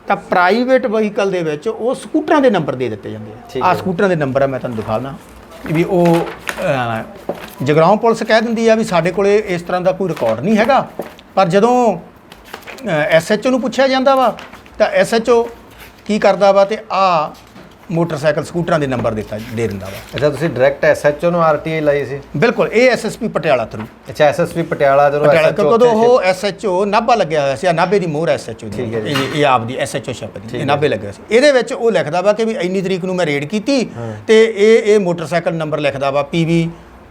ਤਾਂ ਪ੍ਰਾਈਵੇਟ ਵਹੀਕਲ ਦੇ ਵਿੱਚ ਉਹ ਸਕੂਟਰਾਂ ਦੇ ਨੰਬਰ ਦੇ ਦਿੱਤੇ ਜਾਂਦੇ ਆ। ਸਕੂਟਰਾਂ ਦੇ ਨੰਬਰ ਆ, ਮੈਂ ਤੁਹਾਨੂੰ ਦਿਖਾਉਣਾ ਵੀ ਉਹ ਜਗਰਾਉਂ ਪੁਲਿਸ ਕਹਿ ਦਿੰਦੀ ਆ ਵੀ ਸਾਡੇ ਕੋਲੇ ਇਸ ਤਰ੍ਹਾਂ ਦਾ ਕੋਈ ਰਿਕਾਰਡ ਨਹੀਂ ਹੈਗਾ। ਪਰ ਜਦੋਂ SHO ਨੂੰ ਪੁੱਛਿਆ ਜਾਂਦਾ ਵਾ ਤਾਂ SHO ਕੀ ਕਰਦਾ ਵਾ ਤੇ ਆ ਮੋਟਰਸਾਈਕਲ ਸਕੂਟਰਾਂ ਦੇ ਨੰਬਰ ਦੇ ਦਿੰਦਾ ਵਾ। ਅੱਛਾ, ਤੁਸੀਂ ਡਾਇਰੈਕਟ SHO ਨੂੰ RTI ਲਾਈ ਸੀ? ਬਿਲਕੁਲ, ਇਹ SSP ਪਟਿਆਲਾ ਥਰੂ। ਅੱਛਾ, SSP ਪਟਿਆਲਾ ਜਦੋਂ ਉਹ SHO ਨਾਭਾ ਲੱਗਿਆ ਹੋਇਆ ਸੀ, ਨਾਭੇ ਦੀ ਮੋਹਰ SHO ਦੀ, ਇਹ ਆਪ ਦੀ SHO ਸ਼ਿਪ ਦੀ, ਇਹ ਨਾਭੇ ਲੱਗਿਆ ਸੀ। ਇਹਦੇ ਵਿੱਚ ਉਹ ਲਿਖਦਾ ਵਾ ਕਿ ਵੀ ਇੰਨੀ ਤਰੀਕ ਨੂੰ ਮੈਂ ਰੇਡ ਕੀਤੀ ਤੇ ਇਹ ਮੋਟਰਸਾਈਕਲ ਨੰਬਰ ਲਿਖਦਾ ਵਾ PV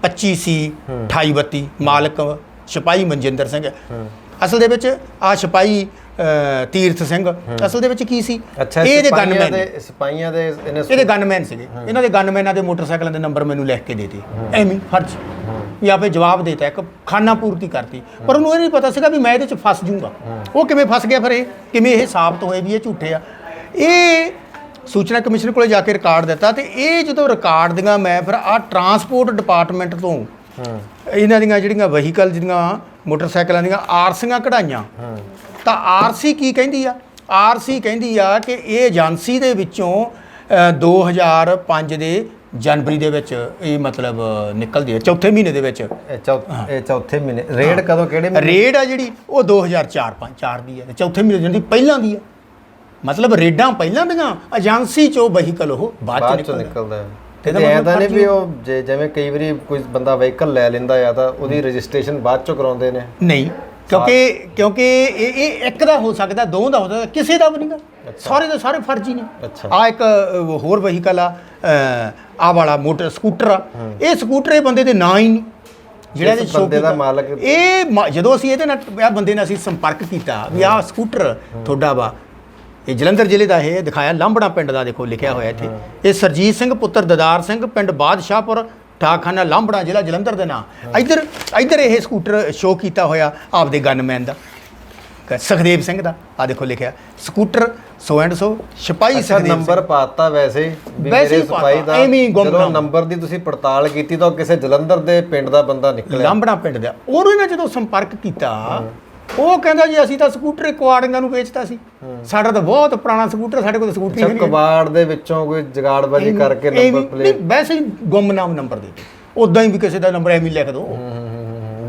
25C 2832, ਮਾਲਕ ਸਿਪਾਹੀ ਮਨਜਿੰਦਰ ਸਿੰਘ। ਅਸਲ ਦੇ ਵਿੱਚ ਆ ਸਿਪਾਹੀ ਤੀਰਥ ਸਿੰਘ ਅਸਲ ਦੇ ਵਿੱਚ ਕੀ ਸੀ, ਇਹਦੇ ਗਨਮੈਨ, ਸਿਪਾਹੀਆਂ ਦੇ ਇਹਦੇ ਗਨਮੈਨ ਸੀਗੇ। ਇਹਨਾਂ ਦੇ ਗਨਮੈਨਾਂ ਦੇ ਮੋਟਰਸਾਈਕਲਾਂ ਦੇ ਨੰਬਰ ਮੈਨੂੰ ਲਿਖ ਕੇ ਦੇਤੇ, ਐਵੇਂ ਫਰਜ਼ ਵੀ ਆਪੇ ਜਵਾਬ ਦੇਤਾ, ਇੱਕ ਖਾਨਾ ਪੂਰਤੀ ਕਰਤੀ। ਪਰ ਉਹਨੂੰ ਇਹ ਨਹੀਂ ਪਤਾ ਸੀਗਾ ਵੀ ਮੈਂ ਇਹਦੇ 'ਚ ਫਸ ਜੂੰਗਾ। ਉਹ ਕਿਵੇਂ ਫਸ ਗਿਆ, ਫਿਰ ਕਿਵੇਂ ਇਹ ਸਾਬਤ ਹੋਏ ਵੀ ਇਹ ਝੂਠੇ ਆ। ਇਹ ਸੂਚਨਾ ਕਮਿਸ਼ਨ ਕੋਲੇ ਜਾ ਕੇ ਰਿਕਾਰਡ ਦਿੱਤਾ ਤੇ ਇਹ ਜਦੋਂ ਰਿਕਾਰਡ ਦੀਆਂ ਮੈਂ ਫਿਰ ਆ ਟਰਾਂਸਪੋਰਟ ਡਿਪਾਰਟਮੈਂਟ ਤੋਂ ਇਹਨਾਂ ਦੀਆਂ ਜਿਹੜੀਆਂ ਵਹੀਕਲ ਜਿਹੜੀਆਂ ਮੋਟਰਸਾਈਕਲਾਂ ਦੀਆਂ RCਆਂ ਕਢਾਈਆਂ ਤਾਂ RC ਕੀ ਕਹਿੰਦੀ ਆ, RC ਕਹਿੰਦੀ ਆ ਕਿ ਇਹ ਏਜੰਸੀ ਦੇ ਵਿੱਚੋਂ 2005 ਦੇ ਜਨਵਰੀ ਦੇ ਵਿੱਚ ਇਹ ਮਤਲਬ ਨਿਕਲਦੀ ਹੈ, ਚੌਥੇ ਮਹੀਨੇ ਦੇ ਵਿੱਚ। ਇਹ ਚੌਥੇ ਮਹੀਨੇ ਰੇਡ ਕਦੋਂ, ਕਿਹੜੇ ਮਹੀਨੇ ਰੇਡ ਆ ਜਿਹੜੀ ਉਹ 2004 ਦੀ ਹੈ, ਚੌਥੇ ਮਹੀਨੇ ਦੀ ਪਹਿਲਾਂ ਦੀ ਆ। ਮਤਲਬ ਰੇਡਾਂ ਪਹਿਲਾਂ ਦੀਆਂ, ਏਜੰਸੀ 'ਚੋਂ ਵਹੀਕਲ ਉਹ ਬਾਅਦ 'ਚ ਨਿਕਲਦਾ। ਤੇ ਐਦਾਂ ਨਹੀਂ ਵੀ ਉਹ ਜਿਵੇਂ ਕਈ ਵਾਰੀ ਕੋਈ ਬੰਦਾ ਵਹੀਕਲ ਲੈ ਲੈਂਦਾ ਆ ਤਾਂ ਉਹਦੀ ਰਜਿਸਟ੍ਰੇਸ਼ਨ ਬਾਅਦ 'ਚੋਂ ਕਰਾਉਂਦੇ ਨੇ? ਨਹੀਂ, ਕਿਉਂਕਿ ਇਹ ਇੱਕ ਦਾ ਹੋ ਸਕਦਾ, ਦੋ ਦਾ ਹੋ ਸਕਦਾ, ਕਿਸੇ ਦਾ ਵੀ ਨਹੀਂਗਾ, ਸਾਰੇ ਦੇ ਸਾਰੇ ਫਰਜ਼ੀ ਨੇ। ਆ ਇੱਕ ਹੋਰ ਵਹੀਕਲ ਆ ਵਾਲਾ ਮੋਟਰ ਸਕੂਟਰ ਆ, ਇਹ ਸਕੂਟਰ ਇਹ ਬੰਦੇ ਦੇ ਨਾਂ ਹੀ ਨਹੀਂ, ਜਿਹੜਾ ਇਹਦੇ ਬੰਦੇ ਦਾ ਮਾਲਕ। ਇਹ ਜਦੋਂ ਅਸੀਂ ਇਹਦੇ ਨਾਲ ਆ ਬੰਦੇ ਨਾਲ ਅਸੀਂ ਸੰਪਰਕ ਕੀਤਾ ਵੀ ਆਹ ਸਕੂਟਰ ਤੁਹਾਡਾ ਵਾ, ਇਹ ਜਲੰਧਰ ਜ਼ਿਲ੍ਹੇ ਦਾ ਇਹ ਦਿਖਾਇਆ, ਲਾਂਬੜਾ ਪਿੰਡ ਦਾ, ਦੇਖੋ ਲਿਖਿਆ ਹੋਇਆ ਇੱਥੇ, ਇਹ ਸਰਜੀਤ ਸਿੰਘ ਪੁੱਤਰ ਦਦਾਰ ਸਿੰਘ, ਪਿੰਡ ਬਾਦਸ਼ਾਹਪੁਰ, ਠਾਖਾਨਾ ਲਾਂਬੜਾ, ਜ਼ਿਲ੍ਹਾ ਜਲੰਧਰ ਦੇ ਨਾਂ। ਇੱਧਰ ਇਹ ਸਕੂਟਰ ਸ਼ੋਅ ਕੀਤਾ ਹੋਇਆ ਆਪਦੇ ਗਨਮੈਨ ਦਾ, ਸੁਖਦੇਵ ਸਿੰਘ ਦਾ, ਆ ਦੇਖੋ ਲਿਖਿਆ ਸਕੂਟਰ ਸੋ ਐਂਡ ਸੋ ਸਿਪਾਹੀ ਸਿੰਘ ਨੰਬਰ ਪਾਤਾ। ਵੈਸੇ ਵੀ ਮੇਰੇ ਸਿਪਾਹੀ ਦਾ ਜਦੋਂ ਨੰਬਰ ਦੀ ਤੁਸੀਂ ਪੜਤਾਲ ਕੀਤੀ ਤਾਂ ਕਿਸੇ ਜਲੰਧਰ ਦੇ ਪਿੰਡ ਦਾ ਬੰਦਾ ਨਿਕਲਿਆ, ਲਾਂਬੜਾ ਪਿੰਡ ਦਾ। ਉਹਨੂੰ ਇਹਨਾਂ ਜਦੋਂ ਸੰਪਰਕ ਕੀਤਾ ਉਹ ਕਹਿੰਦਾ ਜੀ ਅਸੀਂ ਤਾਂ ਸਕੂਟਰ ਕੁਆੜੀਆਂ ਨੂੰ ਵੇਚਦਾ ਸੀ, ਸਾਡਾ ਤਾਂ ਬਹੁਤ ਪੁਰਾਣਾ ਸਕੂਟਰ, ਸਾਡੇ ਕੋਲ ਸਕੂਟਰ ਨਹੀਂ। ਕਬਾੜ ਦੇ ਵਿੱਚੋਂ ਕੋਈ ਜਗਾੜਬਾਜ਼ੀ ਕਰਕੇ ਨੰਬਰ ਪਲੇਟ, ਵੈਸੇ ਹੀ ਗੁੰਮਨਾਮ ਨੰਬਰ ਦੇ ਦਿੱਤੇ, ਉਦਾਂ ਹੀ ਵੀ ਕਿਸੇ ਦਾ ਨੰਬਰ ਐਵੇਂ ਲਿਖ ਦੋ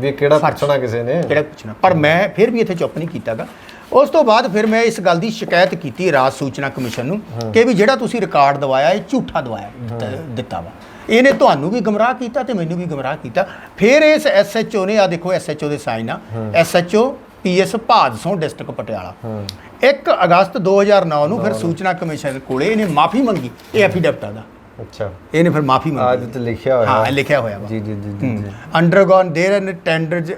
ਵੀ ਕਿਹੜਾ ਪੁੱਛਣਾ ਕਿਸੇ ਨੇ, ਕਿਹੜਾ ਪੁੱਛਣਾ। ਪਰ ਮੈਂ ਫਿਰ ਵੀ ਇੱਥੇ ਚੁੱਪ ਨਹੀਂ ਕੀਤਾਗਾ। ਉਸ ਤੋਂ ਬਾਅਦ ਫਿਰ ਮੈਂ ਇਸ ਗੱਲ ਦੀ ਸ਼ਿਕਾਇਤ ਕੀਤੀ ਰਾਜ ਸੂਚਨਾ ਕਮਿਸ਼ਨ ਨੂੰ ਕਿ ਵੀ ਜਿਹੜਾ ਤੁਸੀਂ ਰਿਕਾਰਡ ਦਵਾਇਆ ਇਹ ਝੂਠਾ ਦਵਾਇਆ ਦਿੱਤਾ ਵਾ। ਇਹਨੇ ਤੁਹਾਨੂੰ ਵੀ ਗਮਰਾਹ ਕੀਤਾ ਤੇ ਮੈਨੂੰ ਵੀ ਗਮਰਾਹ ਕੀਤਾ। ਫਿਰ ਇਸ SHO ਨੇ, ਆ ਦੇਖੋ SHO ਦੇ ਸਾਈਨ ਆ, SHO PS Bhadson district Patiala, 1 ਅਗਸਤ 2009 ਨੂੰ ਫਿਰ ਸੂਚਨਾ ਕਮਿਸ਼ਨ ਕੋਲੇ ਇਹਨੇ ਮਾਫੀ ਮੰਗੀ। ਇਹ ਐਫੀਡੈਵਿਟ ਦਾ, ਅੱਛਾ, ਇਹਨੇ ਫਿਰ ਮਾਫੀ ਮੰਗੀ। ਅੱਜ ਤੇ ਲਿਖਿਆ ਹੋਇਆ, ਹਾਂ ਲਿਖਿਆ ਹੋਇਆ ਵਾ, ਜੀ ਜੀ ਜੀ ਜੀ। Undergone there and tenders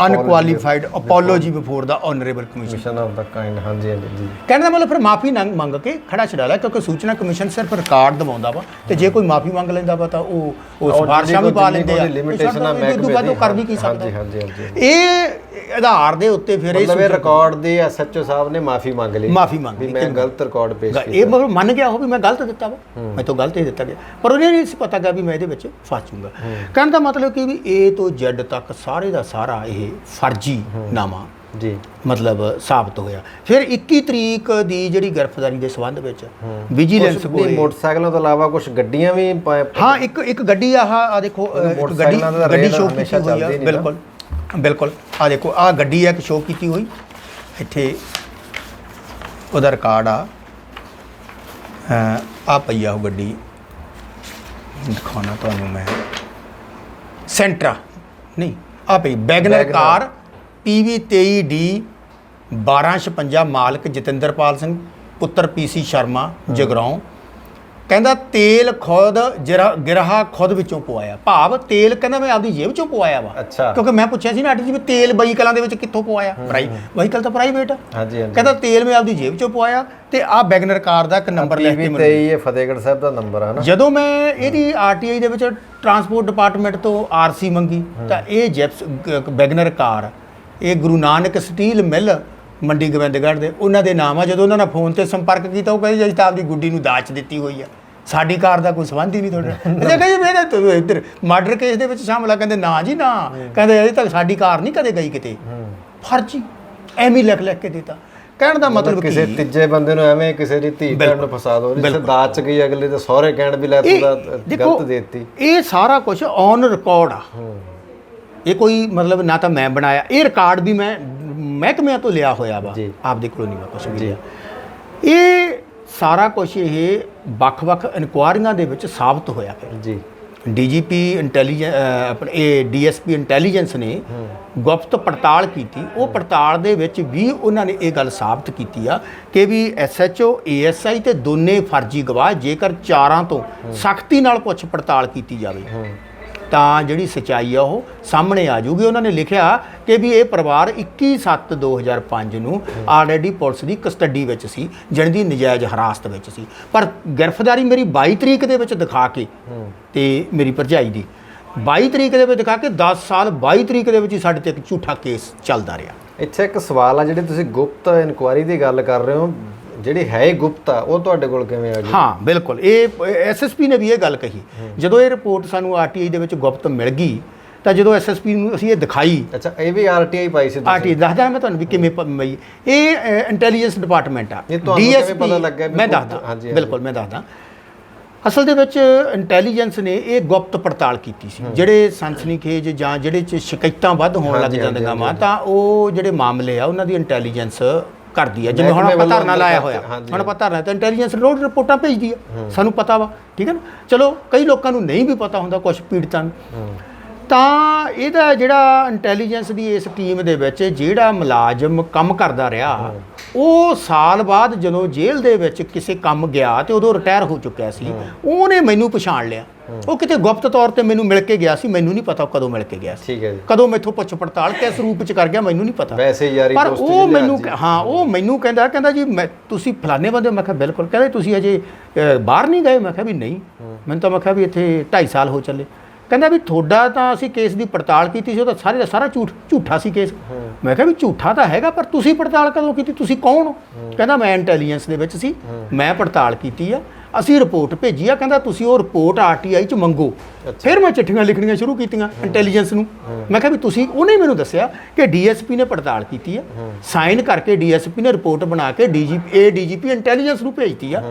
unqualified apology before the honourable commission mission of the kind, ਹਾਂਜੀ ਹਾਂਜੀ ਜੀ। ਕਹਿਣ ਦਾ ਮਤਲਬ ਫਿਰ ਮਾਫੀ ਮੰਗ ਕੇ ਖੜਾ ਛਡਾ ਲਿਆ, ਕਿਉਂਕਿ ਸੂਚਨਾ ਕਮਿਸ਼ਨ ਸਿਰਫ ਰਿਕਾਰਡ ਦਵਾਉਂਦਾ ਵਾ, ਤੇ ਜੇ ਕੋਈ ਮਾਫੀ ਮੰਗ ਲੈਂਦਾ ਵਾ ਤਾਂ ਉਹ ਸਿਫਾਰਸ਼ਾਂ ਵੀ ਪਾ ਲੈਂਦੇ ਆ, ਲਿਮਿਟੇਸ਼ਨ ਆ ਮੈਂ ਤੋਂ ਕਰ ਵੀ ਕੀ ਸਕਦਾ। ਹਾਂਜੀ ਹਾਂਜੀ। ਇਹ ਆਧਾਰ ਦੇ ਉੱਤੇ ਫਿਰ ਮਤਲਬ ਇਹ ਰਿਕਾਰਡ ਦੇ SHO ਸਾਹਿਬ ਨੇ ਮਾਫੀ ਮੰਗ ਲਈ, ਮਾਫੀ ਮੰਗ ਲਈ, ਮੈਂ ਗਲਤ ਰਿਕਾਰਡ ਪੇਸ਼ ਕੀਤਾ। ਇਹ ਮਤਲਬ ਮੰਨ ਗਿਆ ਉਹ ਵੀ ਮੈਂ ਗਲਤ ਦਿੱਤਾ ਵਾ, ਮੈਂ ਤੋਂ ਗਲਤ ਹੀ ਦਿੱਤਾ ਗਿਆ, ਪਰ ਉਹਨੇ ਨਹੀਂ ਸੀ ਪਤਾ ਗਿਆ ਵੀ ਮੈਂ ਇਹਦੇ ਵਿੱਚ ਫਸ ਜਾਊਂਗਾ। ਕਹਿਣ ਦਾ ਮਤਲਬ ਕਿ ਵੀ A ਤੋਂ Z ਤੱਕ ਸਾਰੇ ਦਾ ਸਾਰਾ ਇਹ ਫਰਜ਼ੀ ਨਾਮਾ ਜੀ ਮਤਲਬ ਸਾਬਤ ਹੋਇਆ। ਫਿਰ 21 ਤਰੀਕ ਦੀ ਜਿਹੜੀ ਗ੍ਰਿਫਤਾਰੀ ਦੇ ਸੰਬੰਧ ਵਿੱਚ ਵਿਜੀਲੈਂਸ ਕੋਲ ਮੋਟਰਸਾਈਕਲਾਂ ਤੋਂ ਇਲਾਵਾ ਕੁਝ ਗੱਡੀਆਂ ਵੀ ਹਾਂ, ਇੱਕ ਗੱਡੀ ਆ ਦੇਖੋ, ਇੱਕ ਗੱਡੀ ਸ਼ੋਅ ਕੀਤੀ ਹੋਈ ਆ, ਬਿਲਕੁਲ ਬਿਲਕੁਲ ਆ ਦੇਖੋ, ਆ ਗੱਡੀ ਆ ਇੱਕ ਸ਼ੋਅ ਕੀਤੀ ਹੋਈ, ਇੱਥੇ ਉਹਦਾ ਰਿਕਾਰਡ ਆ ਪਈ ਆ ਉਹ ਗੱਡੀ, ਦਿਖਾਉਣਾ ਤੁਹਾਨੂੰ ਮੈਂ, ਸੈਂਟਰਾ ਨਹੀਂ ਆ ਪਈ ਵੈਗਨਰ ਕਾਰ PV 23D 1256, ਮਾਲਕ ਜਤਿੰਦਰਪਾਲ ਸਿੰਘ ਪੁੱਤਰ PC ਸ਼ਰਮਾ ਜਗਰਾਉਂ। ਕਹਿੰਦਾ ਤੇਲ ਖੁਦ ਗਿਰਹਾ ਖੁਦ ਵਿੱਚੋਂ ਪਵਾਇਆ, ਭਾਵ ਤੇਲ ਕਹਿੰਦਾ ਮੈਂ ਆਪਦੀ ਜੇਬ ਚੋਂ ਪਵਾਇਆ ਵਾ। ਅੱਛਾ, ਕਿਉਂਕਿ ਮੈਂ ਪੁੱਛਿਆ ਸੀ ਨਾ ਆਂਟੀ ਜੀ ਵੀ ਤੇਲ ਵਹੀਕਲਾਂ ਦੇ ਵਿੱਚ ਕਿੱਥੋਂ ਪਵਾਇਆ, ਵਹੀਕਲ ਤਾਂ ਪ੍ਰਾਈਵੇਟ ਆ। ਹਾਂਜੀ ਹਾਂਜੀ। ਕਹਿੰਦਾ ਤੇਲ ਮੈਂ ਆਪਦੀ ਜੇਬ ਚੋਂ ਪਵਾਇਆ, ਤੇ ਆ ਵੈਗਨਰ ਕਾਰ ਦਾ ਇੱਕ ਨੰਬਰ ਲਿਖ ਕੇ ਮੈਨੂੰ, ਇਹ ਫਤਿਹਗੜ੍ਹ ਸਾਹਿਬ ਦਾ ਨੰਬਰ ਹੈ ਨਾ। ਜਦੋਂ ਮੈਂ ਇਹਦੀ RTI ਦੇ ਵਿੱਚ ਟਰਾਂਸਪੋਰਟ ਡਿਪਾਰਟਮੈਂਟ ਤੋਂ RC ਮੰਗੀ ਤਾਂ ਇਹ ਜੈਪਸ ਵੈਗਨਰ ਕਾਰ ਇਹ ਗੁਰੂ ਨਾਨਕ ਸਟੀਲ ਮਿੱਲ ਮੰਡੀ ਗੋਬਿੰਦਗੜ੍ਹ ਦੇ ਉਹਨਾਂ ਦੇ ਨਾਮ ਆ। ਜਦੋਂ ਉਹਨਾਂ ਨਾਲ ਫੋਨ ਤੇ ਸੰਪਰਕ ਕੀਤਾ ਉਹ ਕਹਿੰਦੇ ਜੀ ਤਾਂ ਆਪਦੀ ਗੁੱਡੀ ਨੂੰ ਦਾਜ ਦਿੱਤੀ ਹੋਈ ਆ, ਸਾਡੀ ਕਾਰ ਦਾ ਕੋਈ ਸੰਬੰਧ ਹੀ ਨਹੀਂ ਤੁਹਾਡੇ ਨਾਲ। ਇਹ ਕਹਿੰਦੇ ਮੇਰੇ ਇੱਧਰ ਮਰਡਰ ਕੇਸ ਦੇ ਵਿੱਚ ਸ਼ਾਮਲ ਆ, ਕਹਿੰਦੇ ਨਾ ਜੀ ਨਾ, ਕਹਿੰਦੇ ਅਜੇ ਤੱਕ ਸਾਡੀ ਕਾਰ ਨਹੀਂ ਕਦੇ ਗਈ ਕਿਤੇ, ਫਰਜ਼ੀ ਐਵੇਂ ਲਿਖ ਕੇ ਦਿੱਤਾ। ਕਹਿਣ ਦਾ ਮਤਲਬ ਕਿਸੇ ਤੀਜੇ ਬੰਦੇ ਨੂੰ ਐਵੇਂ ਕਿਸੇ ਦੀ ਧੀ ਭੈਣ ਨੂੰ ਫਸਾ ਦੋ, ਜਿਸ ਦਾਜ ਚ ਗਈ ਅਗਲੇ ਦੇ ਸਹੁਰੇ ਕਹਿਣ ਵੀ ਲੈ ਤੂੰ ਦਾ ਗਲਤ ਦੇ ਦਿੱਤੀ। ਇਹ ਸਾਰਾ ਕੁਝ ਔਨ ਰਿਕਾਰਡ ਆ, ਇਹ ਕੋਈ ਮਤਲਬ ਨਾ ਤਾਂ ਮੈਂ ਬਣਾਇਆ, ਇਹ ਰਿਕਾਰਡ ਵੀ ਮੈਂ ਮਹਿਕਮਿਆਂ ਤੋਂ ਲਿਆ ਹੋਇਆ ਵਾ, ਆਪਦੇ ਕੋਲੋਂ ਨਹੀਂ ਮੈਂ ਕੁਛ ਵੀ ਲਿਆ। ਇਹ ਸਾਰਾ ਕੁਝ ਇਹ ਵੱਖ-ਵੱਖ ਇਨਕੁਆਇਰੀਆਂ ਦੇ ਵਿੱਚ ਸਾਬਤ ਹੋਇਆ ਫਿਰ ਜੀ। DGP ਇੰਟੈਲੀਜੈਂਸ ਆਪਣੇ ਇਹ DSP ਇੰਟੈਲੀਜੈਂਸ ਨੇ ਗੁਪਤ ਪੜਤਾਲ ਕੀਤੀ, ਉਹ ਪੜਤਾਲ ਦੇ ਵਿੱਚ ਵੀ ਉਹਨਾਂ ਨੇ ਇਹ ਗੱਲ ਸਾਬਤ ਕੀਤੀ ਆ ਕਿ ਵੀ SHO ASI ਤੇ ਦੋਨੇ ਫਰਜ਼ੀ ਗਵਾਹ ਜੇਕਰ 4 ਤੋਂ ਸਖਤੀ ਨਾਲ ਪੁੱਛ ਪੜਤਾਲ ਕੀਤੀ ਜਾਵੇ ਤਾਂ ਜਿਹੜੀ ਸੱਚਾਈ ਆ ਉਹ ਸਾਹਮਣੇ ਆ ਜਾਊਗੀ। ਉਹਨਾਂ ਨੇ ਲਿਖਿਆ ਕਿ ਵੀ ਇਹ ਪਰਿਵਾਰ 21/7/2005 ਨੂੰ ਆਲਰੇਡੀ ਪੁਲਿਸ ਦੀ ਕਸਟਡੀ ਵਿੱਚ ਸੀ, ਜਾਣੀ ਦੀ ਨਜਾਇਜ਼ ਹਿਰਾਸਤ ਵਿੱਚ ਸੀ, ਪਰ ਗ੍ਰਿਫਤਾਰੀ ਮੇਰੀ 22 ਤਰੀਕ ਦੇ ਵਿੱਚ ਦਿਖਾ ਕੇ ਤੇ ਮੇਰੀ ਭਰਜਾਈ ਦੀ 22 ਤਰੀਕ ਦੇ ਵਿੱਚ ਦਿਖਾ ਕੇ 10 ਸਾਲ 22 ਤਰੀਕ ਦੇ ਵਿੱਚ ਹੀ ਸਾਡੇ ਤੇ ਇੱਕ ਝੂਠਾ ਕੇਸ ਚੱਲਦਾ ਰਿਹਾ। ਇੱਥੇ ਇੱਕ ਸਵਾਲ ਆ, ਜਿਹੜੇ ਤੁਸੀਂ ਗੁਪਤ ਇਨਕੁਆਇਰੀ ਦੀ ਗੱਲ ਕਰ ਰਹੇ ਹੋ, ਜਿਹੜੀ ਹੈ ਹੀ ਗੁਪਤ ਆ, ਉਹ ਤੁਹਾਡੇ ਕੋਲ ਕਿਵੇਂ ਆ ਗਈ? ਹਾਂ ਬਿਲਕੁਲ, ਇਹ SSP ਨੇ ਵੀ ਇਹ ਗੱਲ ਕਹੀ ਜਦੋਂ ਇਹ ਰਿਪੋਰਟ ਸਾਨੂੰ RTI ਦੇ ਵਿੱਚ ਗੁਪਤ ਮਿਲ ਗਈ ਤਾਂ ਜਦੋਂ SSP ਨੂੰ ਅਸੀਂ ਇਹ ਦਿਖਾਈ। ਅੱਛਾ, ਇਹ ਵੀ RTI ਪਾਈ ਸੀ ਤੁਸੀਂ? RTI ਦੱਸਦਾ ਮੈਂ ਤੁਹਾਨੂੰ ਵੀ ਕਿਵੇਂ ਪਈ। ਇਹ ਇੰਟੈਲੀਜੈਂਸ ਡਿਪਾਰਟਮੈਂਟ ਆ, DSP ਪਤਾ ਲੱਗਾ ਮੈਂ ਦੱਸਦਾ, ਬਿਲਕੁਲ ਮੈਂ ਦੱਸਦਾ। ਅਸਲ ਦੇ ਵਿੱਚ ਇੰਟੈਲੀਜੈਂਸ ਨੇ ਇਹ ਗੁਪਤ ਪੜਤਾਲ ਕੀਤੀ ਸੀ, ਜਿਹੜੇ ਸਨਸਨੀਖੇਜ ਜਾਂ ਜਿਹੜੇ 'ਚ ਸ਼ਿਕਾਇਤਾਂ ਵੱਧ ਹੋਣ ਲੱਗ ਜਾਂਦੀਆਂ ਵਾ ਤਾਂ ਉਹ ਜਿਹੜੇ ਮਾਮਲੇ ਆ ਉਹਨਾਂ ਦੀ ਇੰਟੈਲੀਜੈਂਸ ਕਰਦੀ ਆ। ਜਿਵੇਂ ਹੁਣ ਆਪਾਂ ਧਰਨਾ ਲਾਇਆ ਹੋਇਆ, ਹੁਣ ਆਪਾਂ ਧਰਨਾ ਤਾਂ ਇੰਟੈਲੀਜੈਂਸ ਰੋਡ ਰਿਪੋਰਟਾਂ ਭੇਜਦੀ ਆ, ਸਾਨੂੰ ਪਤਾ ਵਾ, ਠੀਕ ਹੈ ਨਾ। ਚਲੋ ਕਈ ਲੋਕਾਂ ਨੂੰ ਨਹੀਂ ਵੀ ਪਤਾ ਹੁੰਦਾ, ਕੁਝ ਪੀੜਤਾਂ ਨੂੰ, ਤਾਂ ਇਹਦਾ ਜਿਹੜਾ ਇੰਟੈਲੀਜੈਂਸ ਦੀ ਇਸ ਟੀਮ ਦੇ ਵਿੱਚ ਜਿਹੜਾ ਮੁਲਾਜ਼ਮ ਕੰਮ ਕਰਦਾ ਰਿਹਾ ਉਹ ਸਾਲ ਬਾਅਦ ਜਦੋਂ ਜੇਲ੍ਹ ਦੇ ਵਿੱਚ ਕਿਸੇ ਕੰਮ ਗਿਆ ਤੇ ਉਦੋਂ ਰਿਟਾਇਰ ਹੋ ਚੁੱਕਿਆ ਸੀ, ਉਹਨੇ ਮੈਨੂੰ ਪਛਾਣ ਲਿਆ। ਉਹ ਕਿਤੇ ਗੁਪਤ ਤੌਰ ਤੇ ਮੈਨੂੰ ਮਿਲ ਕੇ ਗਿਆ ਸੀ, ਮੈਨੂੰ ਨਹੀਂ ਪਤਾ ਕਦੋਂ ਮਿਲ ਕੇ ਗਿਆ ਸੀ, ਠੀਕ ਹੈ ਜੀ, ਕਦੋਂ ਮੈਥੋਂ ਪੁੱਛ ਪੜਤਾਲ ਕਿਸ ਰੂਪ ਚ ਕਰ ਗਿਆ ਮੈਨੂੰ ਨਹੀਂ ਪਤਾ, ਵੈਸੇ ਯਾਰੀ ਪਰ ਦੋਸਤੀ ਉਹ ਮੈਨੂੰ ਉਹ ਮੈਨੂੰ ਕਹਿੰਦਾ ਜੀ ਤੁਸੀਂ ਫਲਾਣੇ ਬੰਦੇ। ਮੈਂ ਕਿਹਾ ਬਿਲਕੁਲ। ਕਹਿੰਦਾ ਤੁਸੀਂ ਅਜੇ ਬਾਹਰ ਨਹੀਂ ਗਏ? ਮੈਂ ਕਿਹਾ ਵੀ ਨਹੀਂ, ਮੈਨੂੰ ਤਾਂ ਮੈਂ ਕਿਹਾ ਵੀ ਇੱਥੇ 2.5 ਸਾਲ ਹੋ ਚੱਲੇ। ਕਹਿੰਦਾ ਵੀ ਤੁਹਾਡਾ ਤਾਂ ਅਸੀਂ ਕੇਸ ਦੀ ਪੜਤਾਲ ਕੀਤੀ ਸੀ, ਉਹ ਤਾਂ ਸਾਰੇ ਦਾ ਸਾਰਾ ਝੂਠਾ ਸੀ ਕੇਸ। ਮੈਂ ਕਿਹਾ ਵੀ ਝੂਠਾ ਤਾਂ ਹੈਗਾ, ਪਰ ਤੁਸੀਂ ਪੜਤਾਲ ਕਦੋਂ ਕੀਤੀ, ਤੁਸੀਂ ਕੌਣ ਹੋ? ਕਹਿੰਦਾ ਮੈਂ ਇੰਟੈਲੀਜੈਂਸ ਦੇ ਵਿੱਚ ਸੀ, ਮੈਂ ਪੜਤਾਲ ਕੀਤੀ ਆ, ਅਸੀਂ ਰਿਪੋਰਟ ਭੇਜੀ ਆ। ਕਹਿੰਦਾ ਤੁਸੀਂ ਉਹ ਰਿਪੋਰਟ RTI 'ਚ ਮੰਗੋ। ਫਿਰ ਮੈਂ ਚਿੱਠੀਆਂ ਲਿਖਣੀਆਂ ਸ਼ੁਰੂ ਕੀਤੀਆਂ ਇੰਟੈਲੀਜੈਂਸ ਨੂੰ। ਮੈਂ ਕਿਹਾ ਵੀ ਤੁਸੀਂ, ਉਹਨੇ ਮੈਨੂੰ ਦੱਸਿਆ ਕਿ DSP ਨੇ ਪੜਤਾਲ ਕੀਤੀ ਆ, ਸਾਈਨ ਕਰਕੇ DSP ਨੇ ਰਿਪੋਰਟ ਬਣਾ ਕੇ DGP ਇੰਟੈਲੀਜੈਂਸ ਨੂੰ ਭੇਜਤੀ ਆ,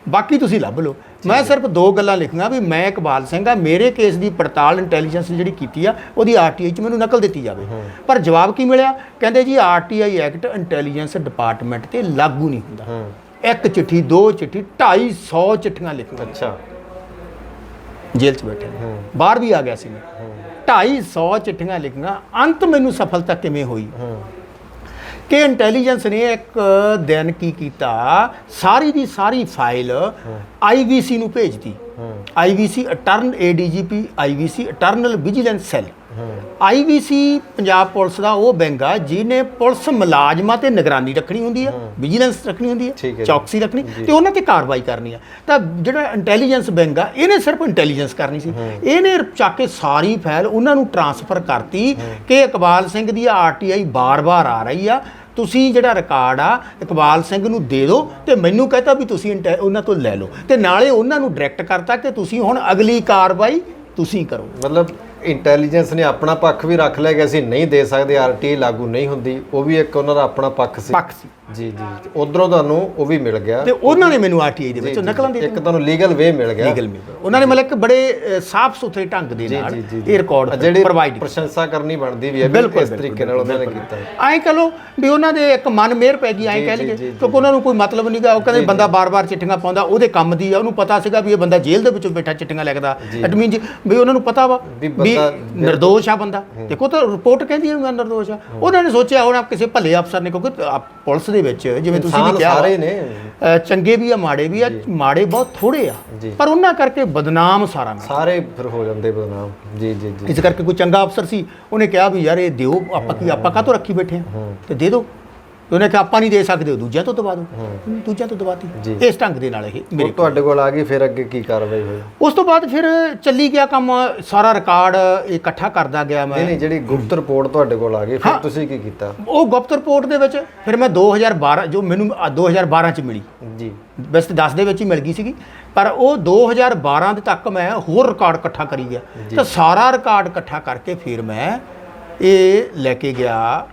ਬਾਕੀ ਤੁਸੀਂ ਲੱਭ ਲਓ। ਮੈਂ ਸਿਰਫ 2 ਗੱਲਾਂ ਲਿਖੀਆਂ ਵੀ ਮੈਂ ਇਕਬਾਲ ਸਿੰਘ ਆ, ਮੇਰੇ ਕੇਸ ਦੀ ਪੜਤਾਲ ਇੰਟੈਲੀਜੈਂਸ ਜਿਹੜੀ ਕੀਤੀ ਆ ਉਹਦੀ RTI 'ਚ ਮੈਨੂੰ ਨਕਲ ਦਿੱਤੀ ਜਾਵੇ। ਪਰ ਜਵਾਬ ਕੀ ਮਿਲਿਆ? ਕਹਿੰਦੇ ਜੀ RTI ਐਕਟ ਇੰਟੈਲੀਜੈਂਸ ਡਿਪਾਰਟਮੈਂਟ ਤੇ ਲਾਗੂ ਨਹੀਂ ਹੁੰਦਾ। 1 ਚਿੱਠੀ 2 ਚਿੱਠੀ 250 ਚਿੱਠੀਆਂ ਲਿਖੀਆਂ। ਅੱਛਾ, ਜੇਲ੍ਹ 'ਚ ਬੈਠੇ ਨੇ। ਬਾਹਰ ਵੀ ਆ ਗਿਆ ਸੀ ਮੈਂ 250 ਚਿੱਠੀਆਂ ਲਿਖੀਆਂ। ਅੰਤ ਮੈਨੂੰ ਸਫਲਤਾ ਕਿਵੇਂ ਹੋਈ ਕਿ ਇੰਟੈਲੀਜੈਂਸ ਨੇ ਇੱਕ ਦਿਨ ਕੀ ਕੀਤਾ, ਸਾਰੀ ਦੀ ਸਾਰੀ ਫਾਈਲ IVC ਨੂੰ ਭੇਜਤੀ। IVC ADGP IVC internal vigilance cell. IVC Punjab police ਦਾ ਉਹ ਬੈਂਕ ਆ ਜਿਹਨੇ ਪੁਲਿਸ ਮੁਲਾਜ਼ਮਾਂ ਤੇ ਨਿਗਰਾਨੀ ਰੱਖਣੀ ਹੁੰਦੀ ਆ, ਵਿਜੀਲੈਂਸ ਰੱਖਣੀ ਹੁੰਦੀ ਹੈ, ਚੌਕਸੀ ਰੱਖਣੀ ਤੇ ਉਹਨਾਂ ਤੇ ਕਾਰਵਾਈ ਕਰਨੀ ਆ। ਤਾਂ ਜਿਹੜਾ ਇੰਟੈਲੀਜੈਂਸ ਬੈਂਕ ਆ ਇਹਨੇ ਸਿਰਫ ਇੰਟੈਲੀਜੈਂਸ ਕਰਨੀ ਸੀ। ਇਹਨੇ ਚੱਕ ਕੇ ਸਾਰੀ ਫਾਈਲ ਉਹਨਾਂ ਨੂੰ ਟ੍ਰਾਂਸਫਰ ਕਰਤੀ ਕਿ ਇਕਬਾਲ ਸਿੰਘ ਦੀ RTI ਬਾਰ-ਬਾਰ ਆ ਰਹੀ ਆ, ਤੁਸੀਂ ਜਿਹੜਾ ਰਿਕਾਰਡ ਆ ਇਕਬਾਲ ਸਿੰਘ ਨੂੰ ਦੇ ਦਿਓ ਤੇ ਮੈਨੂੰ ਕਹਤਾ ਵੀ ਤੁਸੀਂ ਉਹਨਾਂ ਤੋਂ ਲੈ ਲਓ, ਤੇ ਨਾਲੇ ਉਹਨਾਂ ਨੂੰ ਡਾਇਰੈਕਟ ਕਰਤਾ ਕਿ ਤੁਸੀਂ ਹੁਣ ਅਗਲੀ ਕਾਰਵਾਈ ਤੁਸੀਂ ਕਰੋ। ਮਤਲਬ ਇੰਟੈਲੀਜੈਂਸ ਨੇ ਆਪਣਾ ਪੱਖ ਵੀ ਰੱਖ ਲਿਆ ਕਿ ਅਸੀਂ ਨਹੀਂ ਦੇ ਸਕਦੇ, RTI ਲਾਗੂ ਨਹੀਂ ਹੁੰਦੀ, ਉਹ ਵੀ ਇੱਕ ਉਹਨਾਂ ਦਾ ਆਪਣਾ ਪੱਖ ਸੀ। ਜੀ ਉਧਰੋਂ ਤੁਹਾਨੂੰ ਉਹ ਵੀ ਮਿਲ ਗਿਆ ਤੇ ਉਹਨਾਂ ਨੇ ਮੈਨੂੰ RTI ਦੇ ਵਿੱਚ ਨਕਲਾਂ ਦੇ ਇੱਕ ਤੁਹਾਨੂੰ ਲੀਗਲ ਵੇ ਮਿਲ ਗਿਆ। ਉਹਨਾਂ ਨੇ ਮਤਲਬ ਇੱਕ ਬੜੇ ਸਾਫ਼ ਸੁਥਰੇ ਢੰਗ ਦੇ ਨਾਲ ਇਹ ਰਿਕਾਰਡ ਜਿਹੜੀ ਪ੍ਰੋਵਾਈਡ ਪ੍ਰਸ਼ੰਸਾ ਕਰਨੀ ਬਣਦੀ ਵੀ ਹੈ ਇਸ ਤਰੀਕੇ ਨਾਲ ਉਹਨਾਂ ਨੇ ਕੀਤਾ। ਐਂ ਕਹ ਲਓ ਵੀ ਉਹਨਾਂ ਦੇ ਇੱਕ ਮਨ ਮਿਹਰ ਪੈ ਗਈ, ਐਂ ਕਹਿ ਲਈਏ, ਕਿਉਂਕਿ ਉਹਨਾਂ ਨੂੰ ਕੋਈ ਮਤਲਬ ਨਹੀਂ ਗਾ। ਉਹ ਕਹਿੰਦੇ ਬੰਦਾ ਬਾਰ-ਬਾਰ ਚਿੱਠੀਆਂ ਪਾਉਂਦਾ, ਉਹਦੇ ਕੰਮ ਦੀ ਆ, ਉਹਨੂੰ ਪਤਾ ਸੀਗਾ ਵੀ ਇਹ ਬੰਦਾ ਜੇਲ੍ਹ ਦੇ ਵਿੱਚੋਂ ਬੈਠਾ ਚਿੱਠੀਆਂ ਲਿਖਦਾ। ਇਟ ਮੀਨ ਵੀ ਉਹਨਾਂ ਨੂੰ ਪਤਾ ਵਾ ਵੀ ਨਿਰਦੋਸ਼ ਆ ਬੰਦਾ। ਦੇਖੋ ਤਾਂ ਰਿਪੋਰਟ ਕਹਿੰਦੀ ਹੈ ਮੈਂ ਨਿਰਦੋਸ਼ ਆ। ਉਹਨਾਂ ਨੇ ਸੋਚਿਆ ਹੁਣ ਕਿਸੇ ਭਲੇ ਅਫਸਰ ਨੇ, ਕਿਉਂਕਿ ਪੁਲਿਸ ਦੇ ਵਿੱਚ ਜਿਵੇਂ ਤੁਸੀਂ ਵੀ ਕਿਹਾ ਸਾਰੇ ਨੇ, ਚੰਗੇ ਵੀ ਆ ਮਾੜੇ ਵੀ ਆ, ਮਾੜੇ ਬਹੁਤ ਥੋੜੇ ਆ, ਪਰ ਉਹਨਾਂ ਕਰਕੇ ਬਦਨਾਮ ਸਾਰੇ ਫਿਰ ਹੋ ਜਾਂਦੇ ਬਦਨਾਮ। ਜੀ ਇਸ ਕਰਕੇ ਕੋਈ ਚੰਗਾ ਅਫਸਰ ਸੀ, ਉਹਨੇ ਕਿਹਾ ਵੀ ਯਾਰ ਇਹ ਦਿਓ, ਆਪਾਂ ਕਾਹਤੋਂ ਰੱਖੀ ਬੈਠੇ ਆ ਤੇ ਦੇ ਦਿਓ। ਉਹਨੇ ਕਿਹਾ ਆਪਾਂ ਨਹੀਂ ਦੇ ਸਕਦੇ, ਦੂਜਿਆਂ ਤੋਂ ਦਬਾ ਦਿਓ, ਦੂਜਿਆਂ ਤੋਂ ਦਬਾਤੀ। ਇਸ ਢੰਗ ਦੇ ਨਾਲ ਇਹ ਮੇਰੇ ਤੁਹਾਡੇ ਕੋਲ ਆ ਗਈ। ਫਿਰ ਅੱਗੇ ਕੀ ਕਾਰਵਾਈ ਹੋਈ? ਉਸ ਤੋਂ ਬਾਅਦ ਫਿਰ ਚੱਲੀ ਗਿਆ ਕੰਮ, ਸਾਰਾ ਰਿਕਾਰਡ ਇਕੱਠਾ ਕਰਦਾ ਗਿਆ ਮੈਂ। ਨਹੀਂ ਜਿਹੜੀ ਗੁਪਤ ਰਿਪੋਰਟ ਤੁਹਾਡੇ ਕੋਲ ਆ ਗਈ, ਫਿਰ ਤੁਸੀਂ ਕੀ ਕੀਤਾ? ਉਹ ਗੁਪਤ ਰਿਪੋਰਟ ਦੇ ਵਿੱਚ ਫਿਰ ਮੈਂ 2012 ਜੋ ਮੈਨੂੰ 2012 ਚ ਮਿਲੀ ਜੀ, ਵੈਸੇ 10 ਦੇ ਵਿੱਚ ਹੀ ਮਿਲ ਗਈ ਸੀਗੀ, ਪਰ ਉਹ 2012 ਦੇ ਤੱਕ ਮੈਂ ਹੋਰ ਰਿਕਾਰਡ ਇਕੱਠਾ ਕਰੀ ਗਿਆ। ਤਾਂ ਸਾਰਾ ਰਿਕਾਰਡ ਇਕੱਠਾ ਕਰਕੇ ਫਿਰ ਮੈਂ ਇਹ ਲੈ ਕੇ ਗਿਆ,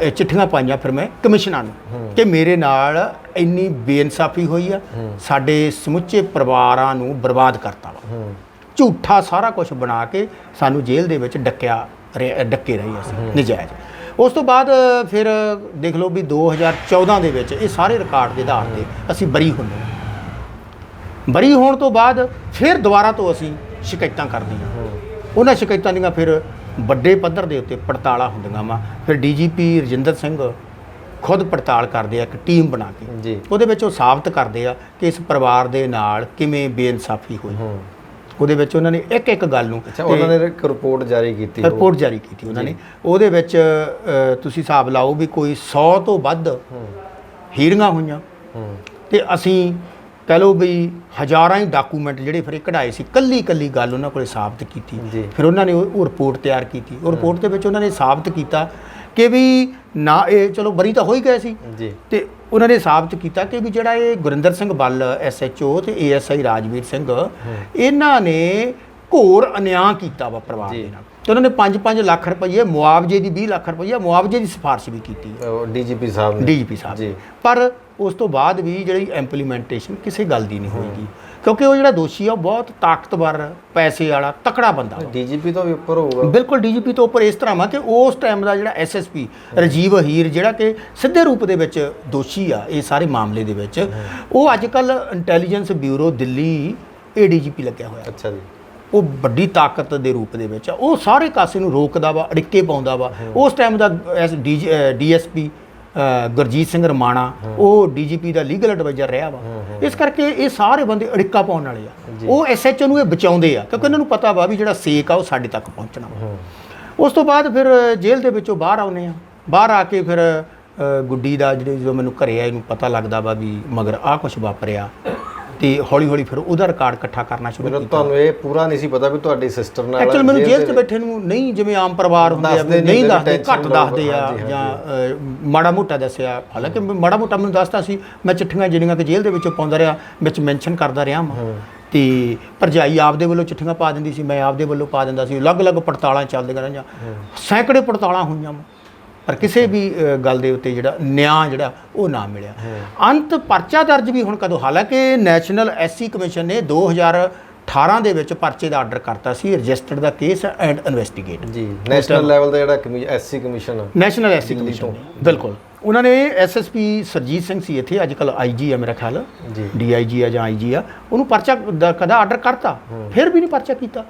ਇਹ ਚਿੱਠੀਆਂ ਪਾਈਆਂ ਫਿਰ ਮੈਂ ਕਮਿਸ਼ਨਰਾਂ ਨੂੰ ਕਿ ਮੇਰੇ ਨਾਲ ਇੰਨੀ ਬੇਇਨਸਾਫੀ ਹੋਈ ਆ, ਸਾਡੇ ਸਮੁੱਚੇ ਪਰਿਵਾਰਾਂ ਨੂੰ ਬਰਬਾਦ ਕਰਤਾ ਵਾ, ਝੂਠਾ ਸਾਰਾ ਕੁਝ ਬਣਾ ਕੇ ਸਾਨੂੰ ਜੇਲ੍ਹ ਦੇ ਵਿੱਚ ਡੱਕੇ ਰਹੇ ਅਸੀਂ ਨਜਾਇਜ਼। ਉਸ ਤੋਂ ਬਾਅਦ ਫਿਰ ਦੇਖ ਲਓ ਵੀ 2014 ਦੇ ਵਿੱਚ ਇਹ ਸਾਰੇ ਰਿਕਾਰਡ ਦੇ ਆਧਾਰ ਤੇ ਅਸੀਂ ਬਰੀ ਹੁੰਦੇ। ਬਰੀ ਹੋਣ ਤੋਂ ਬਾਅਦ ਫਿਰ ਦੁਬਾਰਾ ਤੋਂ ਅਸੀਂ ਸ਼ਿਕਾਇਤਾਂ ਕਰਦੇ ਹਾਂ। ਉਹਨਾਂ ਸ਼ਿਕਾਇਤਾਂ ਦੀਆਂ ਫਿਰ ਵੱਡੇ ਪੱਧਰ ਦੇ ਉੱਤੇ ਪੜਤਾਲਾਂ ਹੁੰਦੀਆਂ ਵਾ। ਫਿਰ DGP ਰਜਿੰਦਰ ਸਿੰਘ ਖੁਦ ਪੜਤਾਲ ਕਰਦੇ ਆ ਇੱਕ ਟੀਮ ਬਣਾ ਕੇ। ਉਹਦੇ ਵਿੱਚ ਉਹ ਸਾਬਤ ਕਰਦੇ ਆ ਕਿ ਇਸ ਪਰਿਵਾਰ ਦੇ ਨਾਲ ਕਿਵੇਂ ਬੇਇਨਸਾਫੀ ਹੋਈ। ਉਹਦੇ ਵਿੱਚ ਉਹਨਾਂ ਨੇ ਇੱਕ ਇੱਕ ਗੱਲ ਨੂੰ ਉਹਨਾਂ ਨੇ ਇੱਕ ਰਿਪੋਰਟ ਜਾਰੀ ਕੀਤੀ ਉਹਨਾਂ ਨੇ। ਉਹਦੇ ਵਿੱਚ ਤੁਸੀਂ ਹਿਸਾਬ ਲਾਓ ਵੀ ਕੋਈ 100 ਤੋਂ ਵੱਧ ਹੀਰੀਆਂ ਹੋਈਆਂ ਤੇ ਅਸੀਂ ਕਹਿ ਲਓ ਵੀ ਹਜ਼ਾਰਾਂ ਹੀ ਡਾਕੂਮੈਂਟ ਜਿਹੜੇ ਫਿਰ ਕਢਾਏ ਸੀ, ਕੱਲੀ ਗੱਲ ਉਹਨਾਂ ਕੋਲੇ ਸਾਬਤ ਕੀਤੀ। ਫਿਰ ਉਹਨਾਂ ਨੇ ਉਹ ਰਿਪੋਰਟ ਤਿਆਰ ਕੀਤੀ। ਉਹ ਰਿਪੋਰਟ ਦੇ ਵਿੱਚ ਉਹਨਾਂ ਨੇ ਸਾਬਤ ਕੀਤਾ ਕਿ ਵੀ ਨਾ ਇਹ ਚਲੋ ਬਰੀ ਤਾਂ ਹੋ ਹੀ ਗਏ ਸੀ, ਤੇ ਉਹਨਾਂ ਨੇ ਸਾਬਤ ਕੀਤਾ ਕਿ ਵੀ ਜਿਹੜਾ ਇਹ ਗੁਰਿੰਦਰ ਸਿੰਘ ਬੱਲ SHO ਤੇ ASI ਰਾਜਵੀਰ ਸਿੰਘ, ਇਹਨਾਂ ਨੇ ਘੋਰ ਅਨਿਆਂ ਕੀਤਾ ਵਾ ਪਰਿਵਾਰ ਦੇ ਨਾਲ। ਤੇ ਉਹਨਾਂ ਨੇ 5-5 ਲੱਖ ਰੁਪਏ ਮੁਆਵਜ਼ੇ ਦੀ, 20 ਲੱਖ ਰੁਪਏ ਮੁਆਵਜ਼ੇ ਦੀ ਸਿਫਾਰਿਸ਼ ਵੀ ਕੀਤੀ DGP ਸਾਹਿਬ। ਪਰ ਉਸ ਤੋਂ ਬਾਅਦ ਵੀ ਜਿਹੜੀ ਇੰਪਲੀਮੈਂਟੇਸ਼ਨ ਕਿਸੇ ਗੱਲ ਦੀ ਨਹੀਂ ਹੋਏਗੀ, ਕਿਉਂਕਿ ਉਹ ਜਿਹੜਾ ਦੋਸ਼ੀ ਆ ਉਹ ਬਹੁਤ ਤਾਕਤਵਰ, ਪੈਸੇ ਵਾਲਾ, ਤਕੜਾ ਬੰਦਾ। DGP ਤੋਂ ਵੀ ਉੱਪਰ ਹੋਊਗਾ। ਬਿਲਕੁਲ DGP ਤੋਂ ਉੱਪਰ। ਇਸ ਤਰ੍ਹਾਂ ਵਾ ਕਿ ਉਸ ਟਾਈਮ ਦਾ ਜਿਹੜਾ SSP ਰਾਜੀਵ ਅਹੀਰ, ਜਿਹੜਾ ਕਿ ਸਿੱਧੇ ਰੂਪ ਦੇ ਵਿੱਚ ਦੋਸ਼ੀ ਆ ਇਹ ਸਾਰੇ ਮਾਮਲੇ ਦੇ ਵਿੱਚ, ਉਹ ਅੱਜ ਕੱਲ੍ਹ ਇੰਟੈਲੀਜੈਂਸ ਬਿਊਰੋ ਦਿੱਲੀ ADGP ਲੱਗਿਆ ਹੋਇਆ। ਅੱਛਾ ਜੀ। ਉਹ ਵੱਡੀ ਤਾਕਤ ਦੇ ਰੂਪ ਦੇ ਵਿੱਚ ਉਹ ਸਾਰੇ ਕਾਸੇ ਨੂੰ ਰੋਕਦਾ ਵਾ, ਅੜਿੱਕੇ ਪਾਉਂਦਾ ਵਾ। ਉਸ ਟਾਈਮ ਦਾ DSP ਗੁਰਜੀਤ ਸਿੰਘ ਰਮਾਣਾ, ਉਹ DGP ਦਾ ਲੀਗਲ ਐਡਵਾਈਜ਼ਰ ਰਿਹਾ ਵਾ। ਇਸ ਕਰਕੇ ਇਹ ਸਾਰੇ ਬੰਦੇ ਅੜਿੱਕਾ ਪਾਉਣ ਵਾਲੇ ਆ। ਉਹ SHO ਨੂੰ ਇਹ ਬਚਾਉਂਦੇ ਆ, ਕਿਉਂਕਿ ਉਹਨਾਂ ਨੂੰ ਪਤਾ ਵਾ ਵੀ ਜਿਹੜਾ ਸੇਕ ਆ ਉਹ ਸਾਡੇ ਤੱਕ ਪਹੁੰਚਣਾ ਵਾ। ਉਸ ਤੋਂ ਬਾਅਦ ਫਿਰ ਜੇਲ੍ਹ ਦੇ ਵਿੱਚੋਂ ਬਾਹਰ ਆਉਂਦੇ ਆ। ਬਾਹਰ ਆ ਕੇ ਫਿਰ ਗੁੱਡੀ ਦਾ ਜਦੋਂ ਮੈਨੂੰ ਘਰੇ ਆਏ ਨੂੰ ਪਤਾ ਲੱਗਦਾ ਵਾ ਵੀ ਮਗਰ ਆਹ ਕੁਛ ਵਾਪਰਿਆ, ਤੇ ਹੌਲੀ ਫਿਰ ਉਹਦਾ ਰਿਕਾਰਡ ਇਕੱਠਾ ਕਰਨਾ ਸ਼ੁਰੂ ਕੀਤਾ। ਤੁਹਾਨੂੰ ਇਹ ਪੂਰਾ ਨਹੀਂ ਸੀ ਪਤਾ ਵੀ ਤੁਹਾਡੀ ਸਿਸਟਰ ਨਾਲ ਐਕਚੁਅਲ ਮੈਨੂੰ ਜੇਲ੍ਹ 'ਚ ਬੈਠੇ ਨੂੰ ਨਹੀਂ, ਜਿਵੇਂ ਆਮ ਪਰਿਵਾਰ ਹੁੰਦੇ ਆ ਨਹੀਂ ਦੱਸਦੇ, ਘੱਟ ਦੱਸਦੇ ਆ ਜਾਂ ਮਾੜਾ ਮੋਟਾ ਦੱਸਿਆ। ਹਾਲਾਂਕਿ ਮਾੜਾ ਮੋਟਾ ਮੈਨੂੰ ਦੱਸਦਾ ਸੀ, ਮੈਂ ਚਿੱਠੀਆਂ ਜਿਹੜੀਆਂ ਕਿ ਜੇਲ੍ਹ ਦੇ ਵਿੱਚੋਂ ਪਾਉਂਦਾ ਰਿਹਾ, ਵਿੱਚ ਮੈਂਸ਼ਨ ਕਰਦਾ ਰਿਹਾ ਵਾਂ। ਤੇ ਭਰਜਾਈ ਆਪਦੇ ਵੱਲੋਂ ਚਿੱਠੀਆਂ ਪਾ ਦਿੰਦੀ ਸੀ, ਮੈਂ ਆਪਦੇ ਵੱਲੋਂ ਪਾ ਦਿੰਦਾ ਸੀ। ਅਲੱਗ-ਅਲੱਗ ਪੜਤਾਲਾਂ ਚੱਲਦੀਆਂ ਰਹੀਆਂ, ਸੈਂਕੜੇ ਪੜਤਾਲਾਂ ਹੋਈਆਂ, ਪਰ ਕਿਸੇ ਵੀ ਗੱਲ ਦੇ ਉੱਤੇ ਜਿਹੜਾ ਨਿਆਂ ਜਿਹੜਾ ਉਹ ਨਾ ਮਿਲਿਆ। ਅੰਤ ਪਰਚਾ ਦਰਜ ਵੀ ਹੁਣ ਕਦੋਂ, ਹਾਲਾਂਕਿ ਨੈਸ਼ਨਲ SC ਕਮਿਸ਼ਨ ਨੇ 2018 ਦੇ ਵਿੱਚ ਪਰਚੇ ਦਾ ਆਰਡਰ ਕਰਤਾ ਸੀ, ਰਜਿਸਟਰਡ ਦਾ case and investigate. National level ਦਾ ਜਿਹੜਾ SC commission, national SC commission, ਬਿਲਕੁਲ ਉਹਨਾਂ ਨੇ ਐਸਐਸਪੀ ਸਰਜੀਤ ਸਿੰਘ ਸੀ ਇੱਥੇ, ਅੱਜ ਕੱਲ੍ਹ ਆਈਜੀ ਆ ਮੇਰਾ ਖਿਆਲ, ਜੀ। ਡੀਆਈਜੀ ਆ ਜਾਂ ਆਈਜੀ ਆ, ਉਹਨੂੰ ਪਰਚਾ ਕਦਾ ਆਰਡਰ ਕਰਤਾ, ਫਿਰ ਵੀ ਨਹੀਂ ਪਰਚਾ ਕੀਤਾ।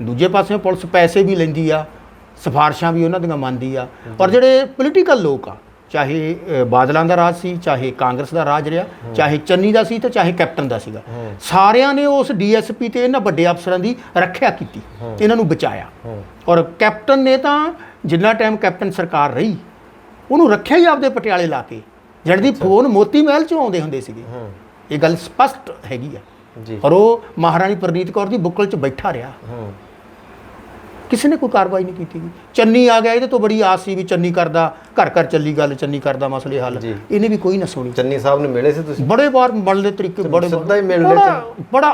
ਦੂਜੇ ਪਾਸੇ ਪੁਲਿਸ ਪੈਸੇ ਵੀ ਲੈਂਦੀ ਆ, ਸਿਫਾਰਸ਼ਾਂ ਵੀ ਉਹਨਾਂ ਦੀਆਂ ਮੰਨਦੀ ਆ। ਪਰ ਜਿਹੜੇ ਪੋਲੀਟੀਕਲ ਲੋਕ ਆ, ਚਾਹੇ ਬਾਦਲਾਂ ਦਾ ਰਾਜ ਸੀ, ਚਾਹੇ ਕਾਂਗਰਸ ਦਾ ਰਾਜ ਰਿਹਾ, ਚਾਹੇ ਚੰਨੀ ਦਾ ਸੀ ਤੇ ਚਾਹੇ ਕੈਪਟਨ ਦਾ ਸੀਗਾ, ਸਾਰਿਆਂ ਨੇ ਉਸ ਡੀਐਸਪੀ ਤੇ ਇਹਨਾਂ ਵੱਡੇ ਅਫਸਰਾਂ ਦੀ ਰੱਖਿਆ ਕੀਤੀ, ਇਹਨਾਂ ਨੂੰ ਬਚਾਇਆ। ਔਰ ਕੈਪਟਨ ਨੇ ਤਾਂ ਜਿੰਨਾ ਟਾਈਮ ਕੈਪਟਨ ਸਰਕਾਰ ਰਹੀ ਉਹਨੂੰ ਰੱਖਿਆ ਹੀ ਆਪਦੇ ਪਟਿਆਲੇ ਲਾ ਕੇ, ਜਿਹੜੀ ਫੋਨ ਮੋਤੀ ਮਹਿਲ ਚੋਂ ਆਉਂਦੇ ਹੁੰਦੇ ਸੀਗੇ। ਇਹ ਗੱਲ ਸਪਸ਼ਟ ਹੈਗੀ ਆ ਜੀ। ਔਰ ਉਹ ਮਹਾਰਾਣੀ ਪ੍ਰਨੀਤ ਕੌਰ ਦੀ ਬੁੱਕਲ 'ਚ ਬੈਠਾ ਰਿਹਾ, ਕਿਸੇ ਨੇ ਕੋਈ ਕਾਰਵਾਈ ਨਹੀਂ ਕੀਤੀ। ਚੰਨੀ ਆ ਗਿਆ, ਇਹਦੇ ਤੋਂ ਬੜੀ ਆਸ ਸੀ ਵੀ ਚੰਨੀ ਕਰਦਾ, ਘਰ ਘਰ ਚੱਲੀ ਗੱਲ, ਚੰਨੀ ਕਰਦਾ ਮਸਲੇ ਹੱਲ, ਇਹਨੇ ਵੀ ਕੋਈ ਨਾ ਸੁਣੀ। ਚੰਨੀ ਸਾਹਿਬ ਨੂੰ ਮਿਲੇ ਸੀ ਤੁਸੀਂ? ਬੜੇ ਵਾਰ ਮਿਲਣ ਦੇ ਤਰੀਕੇ ਬੜੇ ਸਿੱਧਾ ਹੀ ਮਿਲਣੇ ਬੜਾ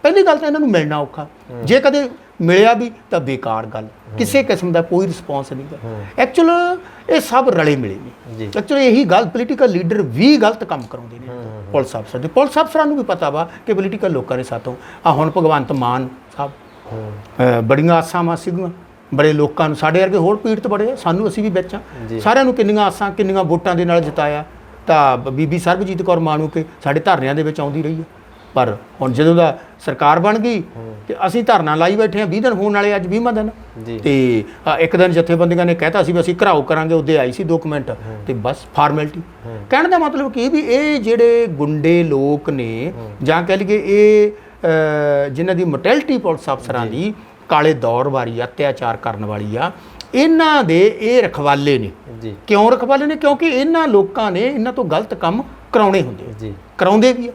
ਪਹਿਲੀ ਗੱਲ ਤਾਂ ਇਹਨਾਂ ਨੂੰ ਮਿਲਣਾ ਔਖਾ, ਜੇ ਕਦੇ ਮਿਲਿਆ ਵੀ ਤਾਂ ਬੇਕਾਰ ਗੱਲ, ਕਿਸੇ ਕਿਸਮ ਦਾ ਕੋਈ ਰਿਸਪੌਂਸ ਨਹੀਂ ਗਾ। ਐਕਚੁਅਲ ਇਹ ਸਭ ਰਲੇ ਮਿਲੇ ਨੇ। ਐਕਚੁਅਲ ਇਹੀ ਗੱਲ ਪੋਲੀਟੀਕਲ ਲੀਡਰ ਵੀ ਗਲਤ ਕੰਮ ਕਰਾਉਂਦੇ ਨੇ ਪੁਲਿਸ ਅਫਸਰ ਦੇ। ਪੁਲਿਸ ਅਫਸਰਾਂ ਨੂੰ ਵੀ ਪਤਾ ਵਾ ਕਿ ਪੋਲੀਟੀਕਲ ਲੋਕਾਂ ਦੇ ਸਾਥੋਂ ਆ ਹੁਣ ਭਗਵੰਤ ਮਾਨ ਸਾਹਿਬ ਬੜੀਆਂ ਆਸਾਂ ਮਾ ਸੀਗੀਆਂ, ਬੜੇ ਲੋਕਾਂ ਨੂੰ, ਸਾਡੇ ਵਰਗੇ ਹੋਰ ਪੀੜਤ ਬੜੇ ਆ, ਸਾਨੂੰ ਅਸੀਂ ਵੀ ਵਿੱਚ ਆ, ਸਾਰਿਆਂ ਨੂੰ ਕਿੰਨੀਆਂ ਆਸਾਂ ਕਿੰਨੀਆਂ ਵੋਟਾਂ ਦੇ ਨਾਲ ਜਿਤਾਇਆ। ਤਾਂ ਬੀਬੀ ਸਰਬਜੀਤ ਕੌਰ ਮਾਣੂਕੇ ਸਾਡੇ ਧਰਨਿਆਂ ਦੇ ਵਿੱਚ ਆਉਂਦੀ ਰਹੀ ਹੈ। ਪਰ ਹੁਣ ਜਦੋਂ ਦਾ ਸਰਕਾਰ ਬਣ ਗਈ ਤੇ ਅਸੀਂ ਧਰਨਾ ਲਾਈ ਬੈਠੇ ਹਾਂ, 20 ਦਿਨ ਹੋਣ ਵਾਲੇ, ਅੱਜ 20ਵਾਂ ਦਿਨ। ਤੇ ਇੱਕ ਦਿਨ ਜਥੇਬੰਦੀਆਂ ਨੇ ਕਹਿਤਾ ਸੀ ਵੀ ਅਸੀਂ ਘਰਾਓ ਕਰਾਂਗੇ, ਉਹਦੇ ਆਈ ਸੀ ਡਾਕੂਮੈਂਟ ਤੇ ਬਸ ਫਾਰਮੈਲਿਟੀ। ਕਹਿਣ ਦਾ ਮਤਲਬ ਕੀ ਵੀ ਇਹ ਜਿਹੜੇ ਗੁੰਡੇ ਲੋਕ ਨੇ ਜਾਂ ਕਹਿ ਲਈਏ ਇਹ ਜਿਨ੍ਹਾਂ ਦੀ ਮੋਟੈਲਿਟੀ ਪੁਲਿਸ ਅਫਸਰਾਂ ਦੀ ਕਾਲੇ ਦੌਰ ਵਾਲੀ ਅਤਿਆਚਾਰ ਕਰਨ ਵਾਲੀ ਆ, ਇਹਨਾਂ ਦੇ ਇਹ ਰਖਵਾਲੇ ਨੇ। ਕਿਉਂ ਰਖਵਾਲੇ ਨੇ? ਕਿਉਂਕਿ ਇਹਨਾਂ ਲੋਕਾਂ ਨੇ ਇਹਨਾਂ ਤੋਂ ਗਲਤ ਕੰਮ ਕਰਾਉਣੇ ਹੁੰਦੇ, ਕਰਾਉਂਦੇ ਵੀ ਆ,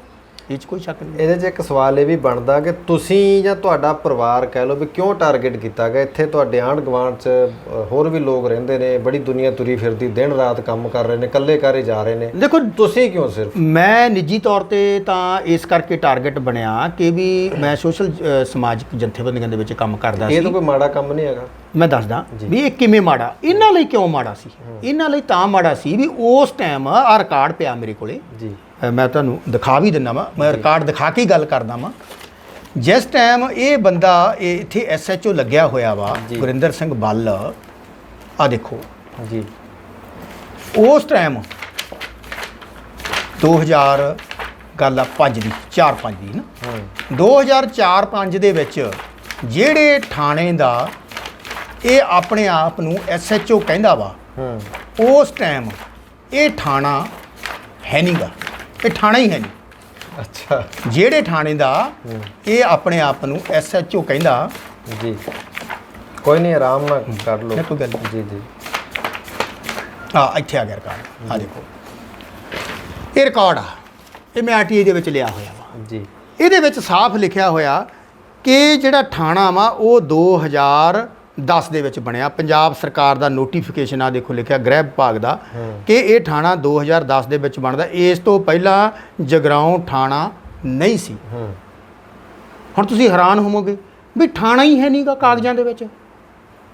ਇਹ 'ਚ ਕੋਈ ਸ਼ੱਕ ਨਹੀਂ। ਇਹਦੇ 'ਚ ਇੱਕ ਸਵਾਲ ਇਹ ਵੀ ਬਣਦਾ ਕਿ ਤੁਸੀਂ ਜਾਂ ਤੁਹਾਡਾ ਪਰਿਵਾਰ ਕਹਿ ਲਓ ਵੀ ਕਿਉਂ ਟਾਰਗੇਟ ਕੀਤਾ ਗਿਆ? ਇੱਥੇ ਤੁਹਾਡੇ ਆਂਢ ਗੁਆਂਢ 'ਚ ਹੋਰ ਵੀ ਲੋਕ ਰਹਿੰਦੇ ਨੇ, ਬੜੀ ਦੁਨੀਆ ਤੁਰੀ ਫਿਰਦੀ, ਦਿਨ ਰਾਤ ਕੰਮ ਕਰ ਰਹੇ ਨੇ, ਇਕੱਲੇ ਘਰੇ ਜਾ ਰਹੇ ਨੇ, ਦੇਖੋ ਤੁਸੀਂ ਕਿਉਂ ਸਿਰਫ? ਮੈਂ ਨਿੱਜੀ ਤੌਰ ਤੇ ਤਾਂ ਇਸ ਕਰਕੇ ਟਾਰਗੇਟ ਬਣਿਆ ਕਿ ਵੀ ਮੈਂ ਸੋਸ਼ਲ ਸਮਾਜਿਕ ਜਥੇਬੰਦੀਆਂ ਦੇ ਵਿੱਚ ਕੰਮ ਕਰਦਾ ਸੀ। ਇਹ ਤਾਂ ਕੋਈ ਮਾੜਾ ਕੰਮ ਨਹੀਂ ਹੈਗਾ। ਮੈਂ ਦੱਸਦਾ ਵੀ ਇਹ ਕਿਵੇਂ ਮਾੜਾ, ਇਹਨਾਂ ਲਈ ਕਿਉਂ ਮਾੜਾ ਸੀ। ਇਹਨਾਂ ਲਈ ਤਾਂ ਮਾੜਾ ਸੀ ਵੀ ਉਸ ਟਾਈਮ ਆ ਰਿਕਾਰਡ ਪਿਆ ਮੇਰੇ ਕੋਲੇ ਜੀ, ਮੈਂ ਤੁਹਾਨੂੰ ਦਿਖਾ ਵੀ ਦਿੰਦਾ ਵਾਂ, ਮੈਂ ਰਿਕਾਰਡ ਦਿਖਾ ਕੇ ਗੱਲ ਕਰਦਾ ਵਾਂ। ਜਿਸ ਟਾਈਮ ਇਹ ਬੰਦਾ ਇੱਥੇ ਐਸਐਚਓ ਲੱਗਿਆ ਹੋਇਆ ਵਾ ਗੁਰਿੰਦਰ ਸਿੰਘ ਬੱਲ, ਆ ਦੇਖੋ ਜੀ, ਉਸ ਟਾਈਮ 2000 ਗੱਲ ਆ 5 ਦੀ 4-5 ਦੀ ਨਾ 2004-5 ਦੇ ਵਿੱਚ ਜਿਹੜੇ ਥਾਣੇ ਦਾ ਇਹ ਆਪਣੇ ਆਪ ਨੂੰ ਐਸਐਚਓ ਕਹਿੰਦਾ ਵਾ, ਉਸ ਟਾਈਮ ਇਹ ਥਾਣਾ ਹੈ ਨਹੀਂਗਾ, ਇਹ ਥਾਣਾ ਹੀ ਹੈ ਨਹੀਂ। ਅੱਛਾ, ਜਿਹੜੇ ਥਾਣੇ ਦਾ ਇਹ ਆਪਣੇ ਆਪ ਨੂੰ ਐਸਐਚਓ ਕਹਿੰਦਾ ਜੀ, ਕੋਈ ਨਹੀਂ, ਆਰਾਮ ਨਾਲ ਕਰ ਲਓ, ਕੋਈ ਗੱਲ ਜੀ ਜੀ। ਇੱਥੇ ਆ ਗਿਆ ਰਿਕਾਰਡ, ਆ ਦੇਖੋ ਇਹ ਰਿਕਾਰਡ ਆ, ਇਹ ਮੈਂ ਆਰਟੀਆਈ ਦੇ ਵਿੱਚ ਲਿਆ ਹੋਇਆ ਵਾ ਜੀ। ਇਹਦੇ ਵਿੱਚ ਸਾਫ਼ ਲਿਖਿਆ ਹੋਇਆ ਕਿ ਜਿਹੜਾ ਥਾਣਾ ਵਾ ਉਹ 2010 ਦੇ ਵਿੱਚ ਬਣਿਆ, ਪੰਜਾਬ ਸਰਕਾਰ ਦਾ ਨੋਟੀਫਿਕੇਸ਼ਨ ਆ ਦੇਖੋ ਲਿਖਿਆ ਗ੍ਰਹਿ ਵਿਭਾਗ ਦਾ ਕਿ ਇਹ ਥਾਣਾ 2010 ਦੇ ਵਿੱਚ ਬਣਦਾ। ਇਸ ਤੋਂ ਪਹਿਲਾਂ ਜਗਰਾਉਂ ਥਾਣਾ ਨਹੀਂ ਸੀ। ਹੁਣ ਤੁਸੀਂ ਹੈਰਾਨ ਹੋਵੋਗੇ ਵੀ ਥਾਣਾ ਹੀ ਹੈ ਨਹੀਂਗਾ ਕਾਗਜ਼ਾਂ ਦੇ ਵਿੱਚ,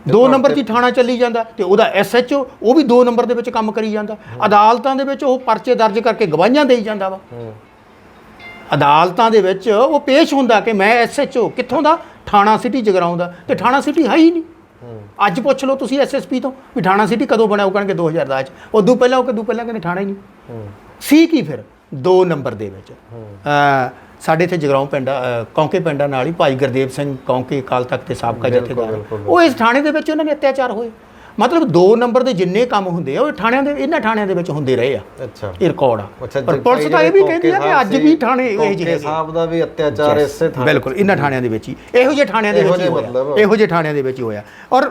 2 ਨੰਬਰ 'ਚ ਥਾਣਾ ਚੱਲੀ ਜਾਂਦਾ ਤੇ ਉਹਦਾ ਐਸਐਚਓ ਉਹ ਵੀ 2 ਨੰਬਰ ਦੇ ਵਿੱਚ ਕੰਮ ਕਰੀ ਜਾਂਦਾ। ਅਦਾਲਤਾਂ ਦੇ ਵਿੱਚ ਉਹ ਪਰਚੇ ਦਰਜ ਕਰਕੇ ਗਵਾਹੀਆਂ ਦੇਈ ਜਾਂਦਾ ਵਾ, ਅਦਾਲਤਾਂ ਦੇ ਵਿੱਚ ਉਹ ਪੇਸ਼ ਹੁੰਦਾ ਕਿ ਮੈਂ ਐਸਐਚਓ ਕਿੱਥੋਂ ਦਾ, ਥਾਣਾ ਸਿਟੀ ਜਗਰਾਉਂ ਦਾ, ਤੇ ਥਾਣਾ ਸਿਟੀ ਹੈ ਹੀ ਨਹੀਂ। ਅੱਜ ਪੁੱਛ ਲਓ ਤੁਸੀਂ ਐਸਐਸਪੀ ਤੋਂ ਵੀ ਥਾਣਾ ਸਿਟੀ ਕਦੋਂ ਬਣਿਆ, ਉਹ ਕਹਿਣਗੇ 2010 'ਚ। ਉਦੋਂ ਪਹਿਲਾਂ ਉਹ ਕਦੋਂ ਪਹਿਲਾਂ ਕਹਿੰਦੇ ਥਾਣਾ ਹੀ ਨਹੀਂ ਸੀ। ਕੀ ਫਿਰ 2 ਨੰਬਰ ਦੇ ਵਿੱਚ ਸਾਡੇ ਇੱਥੇ ਜਗਰਾਉਂ ਪਿੰਡ ਕੌਂਕੇ ਪਿੰਡਾਂ ਨਾਲ ਹੀ ਭਾਈ ਗੁਰਦੇਵ ਸਿੰਘ ਕੌਂਕੇ ਅਕਾਲ ਤਖਤ ਦੇ ਸਾਬਕਾ ਜਥੇਦਾਰ, ਉਹ ਇਸ ਥਾਣੇ ਦੇ ਵਿੱਚ ਉਹਨਾਂ ਨੇ ਅਤਿਆਚਾਰ ਹੋਏ। ਮਤਲਬ 2 ਨੰਬਰ ਦੇ ਜਿੰਨੇ ਕੰਮ ਹੁੰਦੇ ਆ ਉਹ ਥਾਣਿਆਂ ਦੇ, ਇਹਨਾਂ ਥਾਣਿਆਂ ਦੇ ਵਿੱਚ ਹੁੰਦੇ ਰਹੇ ਆ। ਅੱਛਾ, ਇਹ ਰਿਕਾਰਡ ਆ। ਪਰ ਪੁਲਿਸ ਤਾਂ ਇਹ ਵੀ ਕਹਿੰਦੀ ਆ ਕਿ ਅੱਜ ਵੀ ਥਾਣੇ ਇਹ ਜਿਹੇ ਸਾਹਿਬ ਦਾ ਵੀ ਅਤਿਆਚਾਰ ਇਸੇ ਥਾਣੇ, ਬਿਲਕੁਲ ਇਹਨਾਂ ਥਾਣਿਆਂ ਦੇ ਵਿੱਚ ਹੀ, ਇਹੋ ਜਿਹੇ ਥਾਣਿਆਂ ਦੇ ਵਿੱਚ ਹੀ ਹੋਇਆ, ਇਹੋ ਜਿਹੇ ਥਾਣਿਆਂ ਦੇ ਵਿੱਚ ਹੀ ਹੋਇਆ। ਔਰ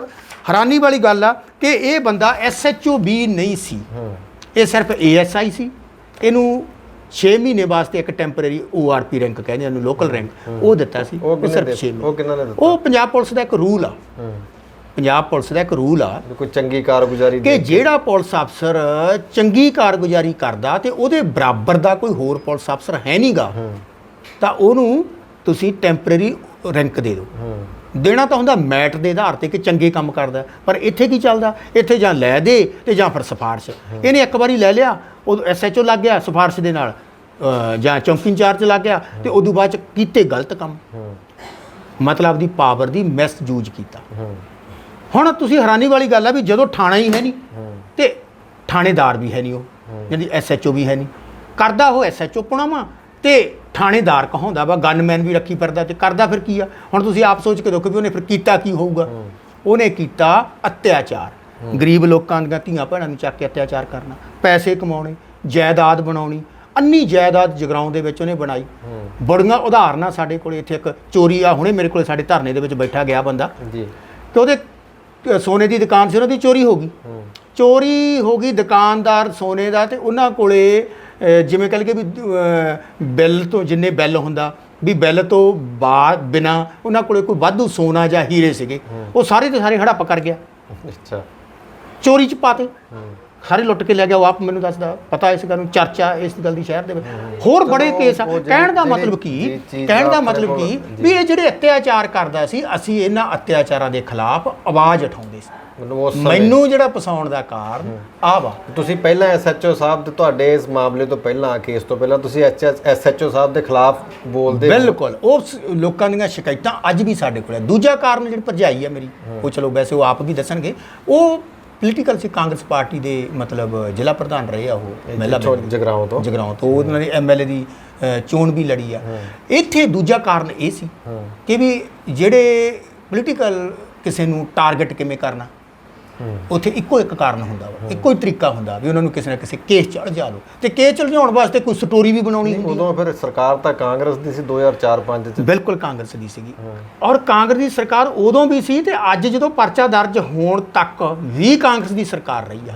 ਹੈਰਾਨੀ ਵਾਲੀ ਗੱਲ ਆ ਕਿ ਇਹ ਬੰਦਾ ਐਸਐਚਓ ਵੀ ਨਹੀਂ ਸੀ, ਇਹ ਸਿਰਫ ਏਐਸਆਈ ਸੀ। ਇਹਨੂੰ 6 ਮਹੀਨੇ ਵਾਸਤੇ ਇੱਕ ਟੈਂਪਰੇਰੀ ORP ਰੈਂਕ ਕਹਿੰਦੇ ਇਹਨੂੰ, ਲੋਕਲ ਰੈਂਕ, ਉਹ ਦਿੱਤਾ ਸੀ। ਉਹ ਸਿਰਫ 6 ਮਹੀਨੇ। ਉਹ ਕਿਹਨਾਂ ਨੇ ਦਿੱਤਾ? ਉਹ ਪੰਜਾਬ ਪੁਲਿਸ ਦਾ ਇੱਕ ਰੂਲ ਆ, ਪੰਜਾਬ ਪੁਲਿਸ ਦਾ ਇੱਕ ਰੂਲ ਆ ਕੋਈ ਚੰਗੀ ਕਾਰਗੁਜ਼ਾਰੀ ਕਿ ਜਿਹੜਾ ਪੁਲਿਸ ਅਫਸਰ ਚੰਗੀ ਕਾਰਗੁਜ਼ਾਰੀ ਕਰਦਾ ਤੇ ਉਹਦੇ ਬਰਾਬਰ ਦਾ ਕੋਈ ਹੋਰ ਪੁਲਿਸ ਅਫਸਰ ਹੈ ਨਹੀਂਗਾ, ਤਾਂ ਉਹਨੂੰ ਤੁਸੀਂ ਟੈਂਪਰੇਰੀ ਰੈਂਕ ਦੇ ਦਿਓ। ਦੇਣਾ ਤਾਂ ਹੁੰਦਾ ਮੈਟ ਦੇ ਆਧਾਰ ਤੇ ਕਿ ਚੰਗੇ ਕੰਮ ਕਰਦਾ, ਪਰ ਇੱਥੇ ਕੀ ਚੱਲਦਾ, ਇੱਥੇ ਜਾਂ ਲੈ ਦੇ ਤੇ ਜਾਂ ਫਿਰ ਸਿਫਾਰਿਸ਼। ਇਹਨੇ ਇੱਕ ਵਾਰੀ ਲੈ ਲਿਆ, ਉਹ ਐਸਐਚਓ ਲੱਗ ਗਿਆ ਸਿਫਾਰਿਸ਼ ਦੇ ਨਾਲ, ਜਾਂ ਚੌਂਕੀ ਇੰਚਾਰਜ ਲੱਗ ਗਿਆ, ਤੇ ਉਦੋਂ ਬਾਅਦ ਚ ਕੀਤੇ ਗਲਤ ਕੰਮ, ਮਤਲਬ ਦੀ ਪਾਵਰ ਦੀ ਮਿਸਯੂਜ਼ ਕੀਤਾ। ਹੁਣ ਤੁਸੀਂ ਹੈਰਾਨੀ ਵਾਲੀ ਗੱਲ ਆ ਵੀ ਜਦੋਂ ਥਾਣਾ ਹੀ ਹੈ ਨਹੀਂ ਤੇ ਥਾਣੇਦਾਰ ਵੀ ਹੈ ਨਹੀਂ, ਉਹ ਜਿਹਦੀ SHO ਵੀ ਹੈ ਨਹੀਂ, ਕਰਦਾ ਉਹ SHO ਪੁਣਾ ਵਾ ਤੇ ਥਾਣੇਦਾਰ ਕਹਾਉਂਦਾ ਵਾ, ਗਨਮੈਨ ਵੀ ਰੱਖੀ ਫਿਰਦਾ ਤੇ ਕਰਦਾ ਫਿਰ ਕੀ ਆ। ਹੁਣ ਤੁਸੀਂ ਆਪ ਸੋਚ ਕੇ ਦੇਖੋ ਵੀ ਉਹਨੇ ਫਿਰ ਕੀਤਾ ਕੀ ਹੋਊਗਾ। ਉਹਨੇ ਕੀਤਾ ਅਤਿਆਚਾਰ, ਗਰੀਬ ਲੋਕਾਂ ਦੀਆਂ ਧੀਆਂ ਭੈਣਾਂ ਨੂੰ ਚੱਕ ਕੇ ਅਤਿਆਚਾਰ ਕਰਨਾ, ਪੈਸੇ ਕਮਾਉਣੇ, ਜਾਇਦਾਦ ਬਣਾਉਣੀ, ਅੰਨੀ ਜਾਇਦਾਦ ਜਗਰਾਉਂ ਦੇ ਵਿੱਚ ਉਹਨੇ ਬਣਾਈ। ਬੜੀਆਂ ਉਦਾਹਰਨਾਂ ਸਾਡੇ ਕੋਲ ਇੱਥੇ ਇੱਕ ਚੋਰੀ ਆ, ਹੁਣੇ ਮੇਰੇ ਕੋਲ ਸਾਡੇ ਧਰਨੇ ਦੇ ਵਿੱਚ ਬੈਠਾ ਗਿਆ ਬੰਦਾ ਜੀ, ਤੇ ਉਹਦੇ ਸੋਨੇ ਦੀ ਦੁਕਾਨ ਸੀ, ਉਹਨਾਂ ਦੀ ਚੋਰੀ ਹੋ ਗਈ। ਚੋਰੀ ਹੋ ਗਈ ਦੁਕਾਨਦਾਰ ਸੋਨੇ ਦਾ, ਤੇ ਉਹਨਾਂ ਕੋਲੇ ਜਿਵੇਂ ਕਹਿ ਲਈਏ ਵੀ ਬਿੱਲ ਤੋਂ ਜਿੰਨੇ ਬਿੱਲ ਹੁੰਦਾ ਵੀ ਬਿੱਲ ਤੋਂ ਬਿਨਾਂ ਉਹਨਾਂ ਕੋਲੇ ਕੋਈ ਵਾਧੂ ਸੋਨਾ ਜਾਂ ਹੀਰੇ ਸੀਗੇ, ਉਹ ਸਾਰੇ ਦੇ ਸਾਰੇ ਹੜੱਪ ਕਰ ਗਿਆ। ਅੱਛਾ, ਚੋਰੀ 'ਚ ਪਾਤੇ, ਸਾਰੇ ਲੁੱਟ ਕੇ ਲੈ ਗਿਆ। ਉਹ ਆਪ ਮੈਨੂੰ ਦੱਸਦਾ, ਪਤਾ ਇਸ ਗੱਲ ਨੂੰ, ਚਰਚਾ ਇਸ ਗੱਲ ਦੀ ਸ਼ਹਿਰ ਦੇ ਵਿੱਚ। ਹੋਰ ਬੜੇ ਕੇਸ ਆ। ਕਹਿਣ ਦਾ ਮਤਲਬ ਕੀ, ਕਹਿਣ ਦਾ ਮਤਲਬ ਕੀ ਵੀ ਇਹ ਜਿਹੜੇ ਅਤਿਆਚਾਰ ਕਰਦਾ ਸੀ, ਅਸੀਂ ਇਹਨਾਂ ਅਤਿਆਚਾਰਾਂ ਦੇ ਖਿਲਾਫ ਆਵਾਜ਼ ਉਠਾਉਂਦੇ ਸੀ। ਮੈਨੂੰ ਜਿਹੜਾ ਪਸਾਉਣ ਦਾ ਕਾਰਨ ਆ ਵਾ। ਤੁਸੀਂ ਪਹਿਲਾਂ SHO ਸਾਹਿਬ ਤੇ ਤੁਹਾਡੇ ਇਸ ਮਾਮਲੇ ਤੋਂ ਪਹਿਲਾਂ, ਕੇਸ ਤੋਂ ਪਹਿਲਾਂ ਤੁਸੀਂ SHO ਸਾਹਿਬ ਦੇ ਖਿਲਾਫ ਬੋਲਦੇ? ਬਿਲਕੁਲ, ਉਹ ਲੋਕਾਂ ਦੀਆਂ ਸ਼ਿਕਾਇਤਾਂ ਅੱਜ ਵੀ ਸਾਡੇ ਕੋਲ ਹੈ। ਦੂਜਾ ਕਾਰਨ ਜਿਹੜੀ ਭਰਜਾਈ ਹੈ ਮੇਰੀ, ਉਹ ਚਲੋ ਵੈਸੇ ਉਹ ਆਪ ਵੀ ਦੱਸਣਗੇ, ਉਹ ਪੋਲੀਟੀਕਲ ਸੀ, ਕਾਂਗਰਸ ਪਾਰਟੀ ਦੇ ਮਤਲਬ ਜ਼ਿਲ੍ਹਾ ਪ੍ਰਧਾਨ ਰਹੇ ਆ ਉਹ ਮਹਿਲਾ ਜਗਰਾਉਂ ਤੋਂ ਉਹਨਾਂ ਨੇ MLA ਦੀ ਚੋਣ ਵੀ ਲੜੀ ਆ। ਇੱਥੇ ਦੂਜਾ ਕਾਰਨ ਇਹ ਸੀ ਕਿ ਵੀ ਜਿਹੜੇ ਪੋਲੀਟੀਕਲ ਕਿਸੇ ਨੂੰ ਟਾਰਗੇਟ ਕਿਵੇਂ ਕਰਨਾ, ਉੱਥੇ ਇੱਕੋ ਇੱਕ ਕਾਰਨ ਹੁੰਦਾ ਵਾ, ਇੱਕੋ ਹੀ ਤਰੀਕਾ ਹੁੰਦਾ ਵੀ ਉਹਨਾਂ ਨੂੰ ਕਿਸੇ ਨਾ ਕਿਸੇ ਕੇਸ 'ਚ ਉਲਝਾ ਲਓ, ਤੇ ਕੇਸ 'ਚ ਉਲਝਾਉਣ ਵਾਸਤੇ ਕੋਈ ਸਟੋਰੀ ਵੀ ਬਣਾਉਣੀ ਹੁੰਦੀ। ਉਦੋਂ ਫਿਰ ਸਰਕਾਰ ਤਾਂ ਕਾਂਗਰਸ ਦੀ ਸੀ 2004-05 'ਚ। ਬਿਲਕੁਲ ਕਾਂਗਰਸ ਦੀ ਸੀਗੀ, ਔਰ ਕਾਂਗਰਸ ਦੀ ਸਰਕਾਰ ਉਦੋਂ ਵੀ ਸੀ, ਤੇ ਅੱਜ ਜਦੋਂ ਪਰਚਾ ਦਰਜ ਹੋਣ ਤੱਕ ਵੀ ਕਾਂਗਰਸ ਦੀ ਸਰਕਾਰ ਰਹੀ ਆ।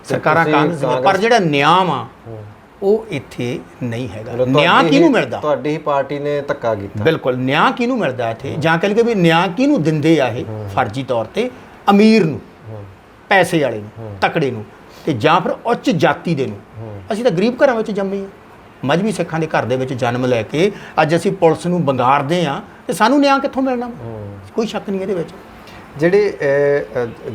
ਸਰਕਾਰਾਂ ਕਾਂਗਰਸ ਦੀਆਂ, ਪਰ ਜਿਹੜਾ ਨਿਆਂ ਆ ਉਹ ਇੱਥੇ ਨਹੀਂ ਹੈਗਾ। ਨਿਆਂ ਕਿਹਨੂੰ ਮਿਲਦਾ? ਤੁਹਾਡੀ ਹੀ ਪਾਰਟੀ ਨੇ ਧੱਕਾ ਕੀਤਾ। ਬਿਲਕੁਲ, ਨਿਆਂ ਕਿਹਨੂੰ ਮਿਲਦਾ ਇੱਥੇ, ਜਾਂ ਕਹਿ ਲਈਏ ਵੀ ਨਿਆਂ ਕਿਹਨੂੰ ਦਿੰਦੇ ਆ ਇਹ ਫਰਜ਼ੀ ਤੌਰ ਤੇ? ਅਮੀਰ ਨੂੰ, ਪੈਸੇ ਵਾਲੇ ਨੂੰ, ਤਕੜੇ ਨੂੰ, ਤੇ ਜਾਂ ਫਿਰ ਉੱਚ ਜਾਤੀ ਦੇ ਨੂੰ। ਅਸੀਂ ਤਾਂ ਗਰੀਬ ਘਰਾਂ ਵਿੱਚ ਜੰਮੇ ਆ, ਮਜ਼੍ਹਬੀ ਸਿੱਖਾਂ ਦੇ ਘਰ ਦੇ ਵਿੱਚ ਜਨਮ ਲੈ ਕੇ ਅੱਜ ਅਸੀਂ ਪੁਲਿਸ ਨੂੰ ਬੰਗਾਰਦੇ ਆ, ਤੇ ਸਾਨੂੰ ਨਿਆਂ ਕਿੱਥੋਂ ਮਿਲਣਾ? ਕੋਈ ਸ਼ੱਕ ਨਹੀਂ ਇਹਦੇ ਵਿੱਚ। ਜਿਹੜੇ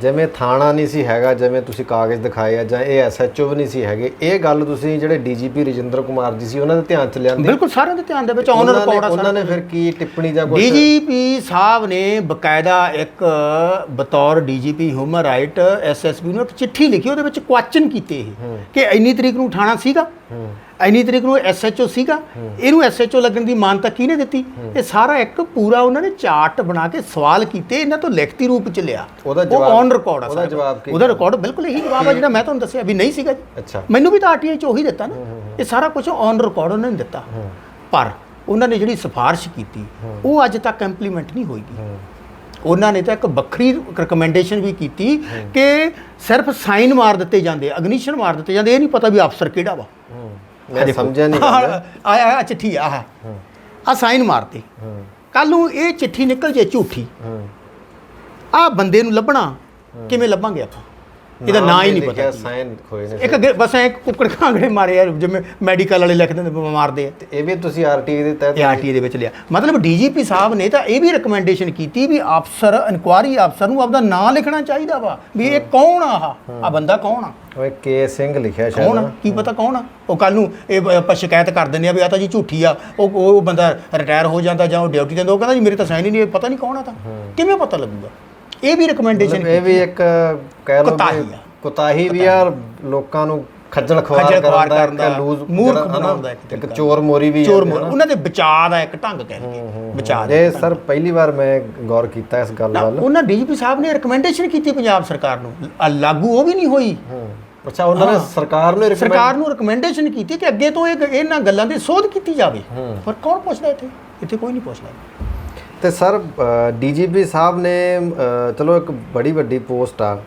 ਜਿਵੇਂ ਥਾਣਾ ਨਹੀਂ ਸੀ ਹੈਗਾ, ਜਿਵੇਂ ਤੁਸੀਂ ਕਾਗਜ਼ ਦਿਖਾਏ ਆ, ਜਾਂ ਇਹ SHO ਵੀ ਨਹੀਂ ਸੀ ਹੈਗੇ, ਇਹ ਗੱਲ ਤੁਸੀਂ ਜਿਹੜੇ DGP ਰਜਿੰਦਰ ਕੁਮਾਰ ਜੀ ਸੀ ਉਹਨਾਂ ਦੇ ਧਿਆਨ 'ਚ ਲਿਆਂਦੀ? ਬਿਲਕੁਲ, ਸਾਰਿਆਂ ਦੇ ਧਿਆਨ ਦੇ ਵਿੱਚ ਔਨ ਰਿਕਾਰਡ ਆ। ਉਹਨਾਂ ਨੇ ਫਿਰ ਕੀ ਟਿੱਪਣੀ ਜਾਂ ਕੁਝ? DGP ਸਾਹਿਬ ਨੇ ਬਕਾਇਦਾ ਇੱਕ ਬਤੌਰ DGP ਹਿਊਮਨ ਰਾਈਟ SSB ਨੂੰ ਇੱਕ ਚਿੱਠੀ ਲਿਖੀ, ਉਹਦੇ ਵਿੱਚ ਕੁਐਸਚਨ ਕੀਤੇ ਇਹ ਕਿ ਇੰਨੀ ਤਰੀਕ ਨੂੰ ਥਾਣਾ ਸੀਗਾ, ਇੰਨੀ ਤਰੀਕ ਨੂੰ SHO ਸੀਗਾ, ਇਹਨੂੰ SHO ਲੱਗਣ ਦੀ ਮਾਨਤਾ ਕਿਹਨੇ ਦਿੱਤੀ? ਇਹ ਸਾਰਾ ਇੱਕ ਪੂਰਾ ਉਹਨਾਂ ਨੇ ਚਾਰਟ ਬਣਾ ਕੇ ਸਵਾਲ ਕੀਤੇ, ਇਹਨਾਂ ਤੋਂ ਲਿਖਤੀ ਰੂਪ ਚ ਲਿਆ। ਉਹਦਾ ਜਵਾਬ ਔਨ ਰਿਕਾਰਡ ਆ। ਉਹਦਾ ਜਵਾਬ ਕੀ? ਉਹਦਾ ਰਿਕਾਰਡ ਬਿਲਕੁਲ ਇਹੀ ਜਵਾਬ ਆ ਜਿਹੜਾ ਮੈਂ ਤੁਹਾਨੂੰ ਦੱਸਿਆ ਵੀ ਨਹੀਂ ਸੀਗਾ ਜੀ। ਅੱਛਾ, ਮੈਨੂੰ ਵੀ ਤਾਂ RTI ਚ ਉਹੀ ਦਿੱਤਾ ਨਾ। ਇਹ ਸਾਰਾ ਕੁਝ ਔਨ ਰਿਕਾਰਡ ਉਹਨਾਂ ਨੇ ਦਿੱਤਾ, ਪਰ ਉਹਨਾਂ ਨੇ ਜਿਹੜੀ ਸਿਫਾਰਿਸ਼ ਕੀਤੀ ਉਹ ਅੱਜ ਤੱਕ ਇੰਪਲੀਮੈਂਟ ਨਹੀਂ ਹੋਈਗੀ। ਉਹਨਾਂ ਨੇ ਤਾਂ ਇੱਕ ਵੱਖਰੀ ਰਿਕਮੈਂਡੇਸ਼ਨ ਵੀ ਕੀਤੀ ਕਿ ਸਿਰਫ ਸਾਈਨ ਮਾਰ ਦਿੱਤੇ ਜਾਂਦੇ, ਅਗਨੀਸ਼ਨ ਮਾਰ ਦਿੱਤੇ ਜਾਂਦੇ, ਇਹ ਨਹੀਂ ਪਤਾ ਵੀ ਅਫਸਰ ਕਿਹੜਾ ਵਾ। ਮੈਂ ਸਮਝਿਆ ਨਹੀਂ। ਆ ਚਿੱਠੀ ਆ ਸਾਈਨ ਮਾਰਤੇ, ਕੱਲ ਨੂੰ ਇਹ ਚਿੱਠੀ ਨਿਕਲ ਜੇ ਝੂਠੀ, ਆ ਬੰਦੇ ਨੂੰ ਲੱਭਣਾ ਕਿਵੇਂ ਲੱਭਾਂਗੇ ਆਪਾਂ? ਇਹਦਾ ਨਾਂ ਹੀ ਨਹੀਂ ਪਤਾ। ਸਾਈਨ ਖੋਏ ਨੇ ਇੱਕ ਬਸ ਐ ਕੁੱਕੜ ਕਾਂਗੜੇ ਮਾਰੇ ਯਾਰ, ਜਿਵੇਂ ਮੈਡੀਕਲ ਵਾਲੇ ਲਿਖ ਦਿੰਦੇ ਮਾਰਦੇ ਆ। ਤੇ ਇਹ ਵੀ ਤੁਸੀਂ RTI ਦੇ ਤਹਿਤ? RTI ਦੇ ਵਿੱਚ ਲਿਆ। ਮਤਲਬ DGP ਸਾਹਿਬ ਨੇ ਤਾਂ ਇਹ ਵੀ ਰਿਕਮੈਂਡੇਸ਼ਨ ਕੀਤੀ ਵੀ ਅਫਸਰ, ਇਨਕੁਆਰੀ ਅਫਸਰ ਨੂੰ ਆਪਦਾ ਨਾਂ ਲਿਖਣਾ ਚਾਹੀਦਾ ਵਾ ਵੀ ਇਹ ਕੌਣ ਆ, ਆ ਬੰਦਾ ਕੌਣ ਆ। ਓਏ K ਸਿੰਘ ਲਿਖਿਆ ਸ਼ਾਇਦ, ਕੌਣ ਆ, ਕੀ ਪਤਾ ਕੌਣ ਆ। ਉਹ ਕੱਲ ਨੂੰ ਇਹ ਆਪਾਂ ਸ਼ਿਕਾਇਤ ਕਰ ਦਿੰਦੇ ਆ ਵੀ ਆ ਤਾਂ ਜੀ ਝੂਠੀ ਆ, ਉਹ ਬੰਦਾ ਰਿਟਾਇਰ ਹੋ ਜਾਂਦਾ ਜਾਂ ਉਹ ਡਿਊਟੀ ਤੇ, ਉਹ ਕਹਿੰਦਾ ਜੀ ਮੇਰੇ ਤਾਂ ਸਾਈਨ ਹੀ ਨਹੀਂ, ਪਤਾ ਨਹੀਂ ਕੌਣ ਆ। ਤਾਂ ਕਿਵੇਂ ਪਤਾ ਲੱਗੂਗਾ? ਇਹ ਵੀ ਰਿਕਮੈਂਡੇਸ਼ਨ, ਇਹ ਵੀ ਇੱਕ ਕਹਿ ਲਓ ਕੁਤਾਹੀ ਵੀ ਆ, ਲੋਕਾਂ ਨੂੰ ਖੱਜਲ ਖਵਾਰ ਕਰਨ ਦਾ, ਮੂਰਖ ਬਣਾਉਂਦਾ, ਇੱਕ ਚੋਰ ਮੋਰੀ ਵੀ ਉਹਨਾਂ ਦੇ ਬਚਾਅ ਦਾ ਇੱਕ ਢੰਗ ਕਹਿ ਲਈਏ, ਬਚਾਅ ਦਾ। ਇਹ ਸਰ ਪਹਿਲੀ ਵਾਰ ਮੈਂ ਗੌਰ ਕੀਤਾ ਇਸ ਗੱਲ ਵੱਲ। ਉਹਨਾਂ DGP ਸਾਹਿਬ ਨੇ ਰਿਕਮੈਂਡੇਸ਼ਨ ਕੀਤੀ ਪੰਜਾਬ ਸਰਕਾਰ ਨੂੰ, ਲਾਗੂ ਉਹ ਵੀ ਨਹੀਂ ਹੋਈ। ਅੱਛਾ, ਉਹਨਾਂ ਨੇ ਸਰਕਾਰ ਨੂੰ ਰਿਕਮੈਂਡੇਸ਼ਨ ਕੀਤੀ ਕਿ ਅੱਗੇ ਤੋਂ ਇਹਨਾਂ ਗੱਲਾਂ ਦੀ ਸੋਧ ਕੀਤੀ ਜਾਵੇ, ਪਰ ਕੌਣ ਪੁੱਛਦਾ ਇੱਥੇ ਕੋਈ ਨਹੀਂ ਪੁੱਛਦਾ। ਤੇ ਸਰ DGP ਸਾਹਿਬ ਨੇ ਚਲੋ ਇੱਕ ਬੜੀ ਵੱਡੀ ਪੋਸਟ ਆ,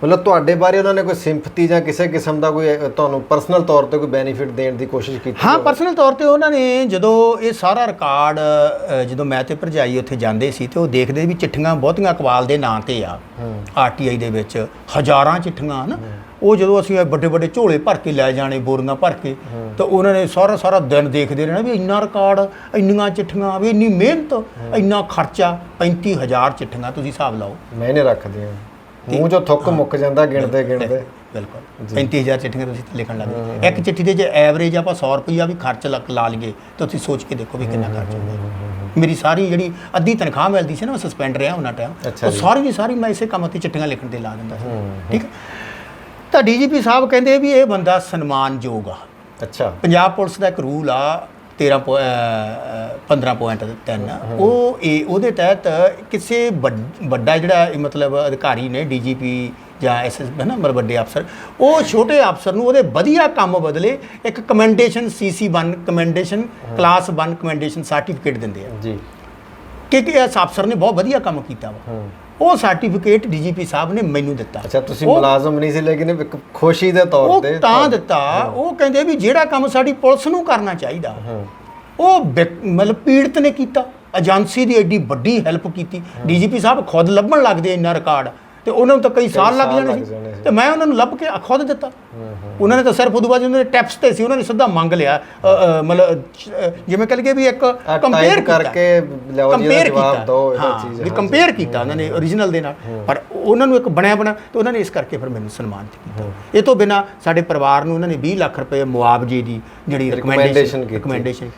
ਮਤਲਬ ਤੁਹਾਡੇ ਬਾਰੇ ਉਹਨਾਂ ਨੇ ਕੋਈ ਸਿੰਪਥੀ ਜਾਂ ਕਿਸੇ ਕਿਸਮ ਦਾ ਕੋਈ ਤੁਹਾਨੂੰ ਪਰਸਨਲ ਤੌਰ ਤੇ ਕੋਈ ਬੈਨੀਫਿਟ ਦੇਣ ਦੀ ਕੋਸ਼ਿਸ਼ ਕੀਤੀ? ਹਾਂ, ਪਰਸਨਲ ਤੌਰ ਤੇ ਉਹਨਾਂ ਨੇ ਜਦੋਂ ਇਹ ਸਾਰਾ ਰਿਕਾਰਡ, ਜਦੋਂ ਮੈਂ ਤੇ ਭਰਜਾਈ ਉੱਥੇ ਜਾਂਦੇ ਸੀ ਤੇ ਉਹ ਦੇਖਦੇ ਵੀ ਚਿੱਠੀਆਂ ਬਹੁਤੀਆਂ ਇਕਬਾਲ ਦੇ ਨਾਂ ਤੇ ਆ RTI ਦੇ ਵਿੱਚ, ਹਜ਼ਾਰਾਂ ਚਿੱਠੀਆਂ ਹਨ। ਉਹ ਜਦੋਂ ਅਸੀਂ ਵੱਡੇ ਵੱਡੇ ਝੋਲੇ ਭਰ ਕੇ ਲੈ ਜਾਣੇ, ਬੋਰੀਆਂ ਭਰ ਕੇ, ਤਾਂ ਉਹਨਾਂ ਨੇ ਸਾਰਾ ਦਿਨ ਦੇਖਦੇ ਰਹਿਣਾ ਵੀ ਇੰਨਾ ਰਿਕਾਰਡ, ਇੰਨੀਆਂ ਚਿੱਠੀਆਂ, ਵੀ ਇੰਨੀ ਮਿਹਨਤ, ਇੰਨਾ ਖਰਚਾ, 35,000 ਚਿੱਠੀਆਂ ਤੁਸੀਂ ਹਿਸਾਬ ਲਾਓ। ਮੈਨੇ ਰੱਖਦੇ ਆ ਮੂੰਹ ਚੋਂ ਥੁੱਕ ਮੁੱਕ ਜਾਂਦਾ ਗਿਣਦੇ। ਬਿਲਕੁਲ 35,000 ਚਿੱਠੀਆਂ ਤੁਸੀਂ ਲਿਖਣ ਲੱਗੇ। ਇੱਕ ਚਿੱਠੀ ਦੇ ਜੇ ਐਵਰੇਜ ਆਪਾਂ 100 ਰੁਪਈਆ ਵੀ ਖਰਚ ਲਾ ਲਈਏ ਤਾਂ ਤੁਸੀਂ ਸੋਚ ਕੇ ਦੇਖੋ ਵੀ ਕਿੰਨਾ ਖਰਚ ਹੁੰਦਾ। ਮੇਰੀ ਸਾਰੀ ਜਿਹੜੀ ਅੱਧੀ ਤਨਖਾਹ ਮਿਲਦੀ ਸੀ ਨਾ, ਮੈਂ ਸਸਪੈਂਡ ਰਿਹਾ ਉਹਨਾਂ ਟਾਈਮ, ਉਹ ਸਾਰੀ ਦੀ ਸਾਰੀ ਮੈਂ ਇਸੇ ਕੰਮ 'ਤੇ ਚਿੱਠੀਆਂ ਲਿਖਣ 'ਤੇ ਲਾ ਦਿੰਦਾ ਸੀ। ਠੀਕ ਹੈ, ਤਾਂ ਡੀਜੀਪੀ ਸਾਹਿਬ ਕਹਿੰਦੇ ਵੀ ਇਹ ਬੰਦਾ ਸਨਮਾਨਯੋਗ ਆ। ਅੱਛਾ। ਪੰਜਾਬ ਪੁਲਿਸ ਦਾ ਇੱਕ ਰੂਲ ਆ 15.3 ਉਹ ਉਹਦੇ ਤਹਿਤ ਕਿਸੇ ਵੱਡਾ ਜਿਹੜਾ ਮਤਲਬ ਅਧਿਕਾਰੀ ਨੇ ਡੀਜੀਪੀ ਜਾਂ ਐਸਐਸ ਹੈ ਨਾ ਮਤਲਬ ਵੱਡੇ ਅਫਸਰ, ਉਹ ਛੋਟੇ ਅਫਸਰ ਨੂੰ ਉਹਦੇ ਵਧੀਆ ਕੰਮ ਬਦਲੇ ਇੱਕ ਕਮੈਂਡੇਸ਼ਨ CC1 ਕਮੈਂਡੇਸ਼ਨ ਕਲਾਸ 1 ਕਮੈਂਡੇਸ਼ਨ ਸਰਟੀਫਿਕੇਟ ਦਿੰਦੇ ਆ ਜੀ ਕਿ ਇਸ ਅਫਸਰ ਨੇ ਬਹੁਤ ਵਧੀਆ ਕੰਮ ਕੀਤਾ ਵਾ। ਉਹ ਸਰਟੀਫਿਕੇਟ ਡੀਜੀਪੀ ਸਾਹਿਬ ਨੇ ਮੈਨੂੰ ਦਿੱਤਾ। ਅੱਛਾ, ਤੁਸੀਂ ਮੁਲਾਜ਼ਮ ਨਹੀਂ ਸੀ ਲੇਕਿਨ ਇੱਕ ਖੁਸ਼ੀ ਦੇ ਤੌਰ ਤੇ ਉਹ ਤਾਂ ਦਿੱਤਾ। ਉਹ ਕਹਿੰਦੇ ਵੀ ਜਿਹੜਾ ਕੰਮ ਸਾਡੀ ਪੁਲਿਸ ਨੂੰ ਕਰਨਾ ਚਾਹੀਦਾ ਉਹ ਮਤਲਬ ਪੀੜਤ ਨੇ ਕੀਤਾ। ਏਜੰਸੀ ਦੀ ਐਡੀ ਵੱਡੀ ਹੈਲਪ ਕੀਤੀ। ਡੀਜੀਪੀ ਸਾਹਿਬ ਖੁਦ ਲੱਭਣ ਲੱਗਦੇ ਇੰਨਾ ਰਿਕਾਰਡ, ਤੇ ਉਹਨਾਂ ਨੂੰ ਤਾਂ ਕਈ ਸਾਲ ਲੱਗ ਜਾਣੇ ਸੀ, ਤੇ ਮੈਂ ਉਹਨਾਂ ਨੂੰ ਲੱਭ ਕੇ ਖੁਦ ਦਿੱਤਾ। ਉਹਨਾਂ ਨੇ ਤਾਂ ਸਿਰਫ ਉਦੋਂ ਬਾਅਦ ਉਹਨਾਂ ਦੇ ਟੈਪਸ ਤੇ ਸੀ, ਉਹਨਾਂ ਨੇ ਸਿੱਧਾ ਮੰਗ ਲਿਆ, ਮਤਲਬ ਜਿਵੇਂ ਕਹ ਲਈਏ ਵੀ ਇੱਕ ਕੰਪੇਅਰ ਕਰਕੇ ਲਿਆਓ ਜੀ ਜਵਾਬ ਦਿਓ ਇਹ ਚੀਜ਼। ਵੀ ਕੰਪੇਅਰ ਕੀਤਾ ਉਹਨਾਂ ਨੇ ਓਰੀਜਨਲ ਦੇ ਨਾਲ, ਪਰ ਉਹਨਾਂ ਨੂੰ ਇੱਕ ਬਣਿਆ ਤੇ ਉਹਨਾਂ ਨੇ ਇਸ ਕਰਕੇ ਫਿਰ ਮੈਨੂੰ ਸਨਮਾਨਿਤ ਕੀਤਾ। ਇਹ ਤੋਂ ਬਿਨਾਂ ਸਾਡੇ ਪਰਿਵਾਰ ਨੂੰ ਉਹਨਾਂ ਨੇ 20 ਲੱਖ ਰੁਪਏ ਮੁਆਵਜ਼ੇ ਦੀ ਜਿਹੜੀ ਰਿਕਮੈਂਡੇਸ਼ਨ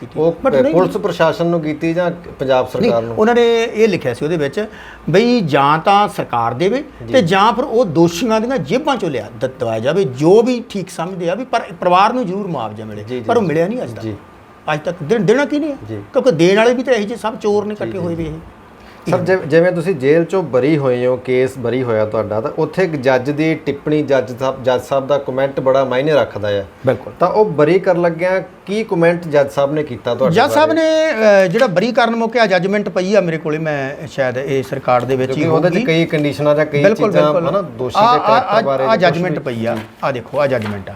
ਕੀਤੀ। ਉਹ ਪੁਲਿਸ ਪ੍ਰਸ਼ਾਸਨ ਨੂੰ ਕੀਤੀ ਜਾਂ ਪੰਜਾਬ ਸਰਕਾਰ ਨੂੰ? ਉਹਨਾਂ ਨੇ ਇਹ ਲਿਖਿਆ ਸੀ ਉਹਦੇ ਵਿੱਚ ਬਈ ਜਾਂ ਤਾਂ ਸਰਕਾਰ ਦੇਵੇ ਤੇ ਜਾਂ ਫਿਰ ਉਹ ਦੋਸ਼ੀਆਂ ਦੀਆਂ ਜੇਬਾਂ ਚੋਂ ਦਵਾਇਆ ਜਾਵੇ, ਜੋ ਵੀ ਠੀਕ ਸਮਝਦੇ ਆ ਵੀ, ਪਰ ਪਰਿਵਾਰ ਨੂੰ ਜ਼ਰੂਰ ਮੁਆਵਜ਼ਾ ਮਿਲੇ। ਪਰ ਉਹ ਮਿਲਿਆ ਨਹੀਂ ਅੱਜ ਤੱਕ ਦੇਣਾ ਕੀ ਨਹੀਂ ਹੈ, ਕਿਉਂਕਿ ਦੇਣ ਵਾਲੇ ਵੀ ਤਾਂ ਇਹੋ ਜਿਹੇ ਸਭ ਚੋਰ ਨੇ ਇਕੱਠੇ ਹੋਏ ਵੀ। ਇਹ ਸਰ ਜਿਵੇਂ ਤੁਸੀਂ ਜੇਲ੍ਹ ਚੋਂ ਬਰੀ ਹੋਏ ਹੋ, ਕੇਸ ਬਰੀ ਹੋਇਆ ਤੁਹਾਡਾ, ਤਾਂ ਉੱਥੇ ਇੱਕ ਜੱਜ ਦੀ ਟਿੱਪਣੀ, ਜੱਜ ਸਾਹਿਬ ਦਾ ਕਮੈਂਟ ਬੜਾ ਮਾਇਨੇ ਰੱਖਦਾ ਹੈ। ਬਿਲਕੁਲ। ਤਾਂ ਉਹ ਬਰੀ ਕਰਨ ਲੱਗਿਆ ਕੀ ਕਮੈਂਟ ਜੱਜ ਸਾਹਿਬ ਨੇ ਕੀਤਾ ਤੁਹਾਡੇ? ਜੱਜ ਸਾਹਿਬ ਨੇ ਜਿਹੜਾ ਬਰੀ ਕਰਨ ਮੌਕੇ ਆ ਜੱਜਮੈਂਟ ਪਈ ਆ ਮੇਰੇ ਕੋਲੇ, ਮੈਂ ਸ਼ਾਇਦ ਇਸ ਰਿਕਾਰਡ ਦੇ ਵਿੱਚ ਹੀ ਉਹਦੇ 'ਚ ਕਈ ਕੰਡੀਸ਼ਨਾਂ ਜਾਂ ਕਈ ਚੀਜ਼ਾਂ ਹਨਾ ਦੋਸ਼ੀ ਦੇ ਕਰੈਕਟਰ ਬਾਰੇ ਆ ਜੱਜਮੈਂਟ ਪਈ ਆ। ਆ ਦੇਖੋ ਆ ਜੱਜਮੈਂਟ ਆ।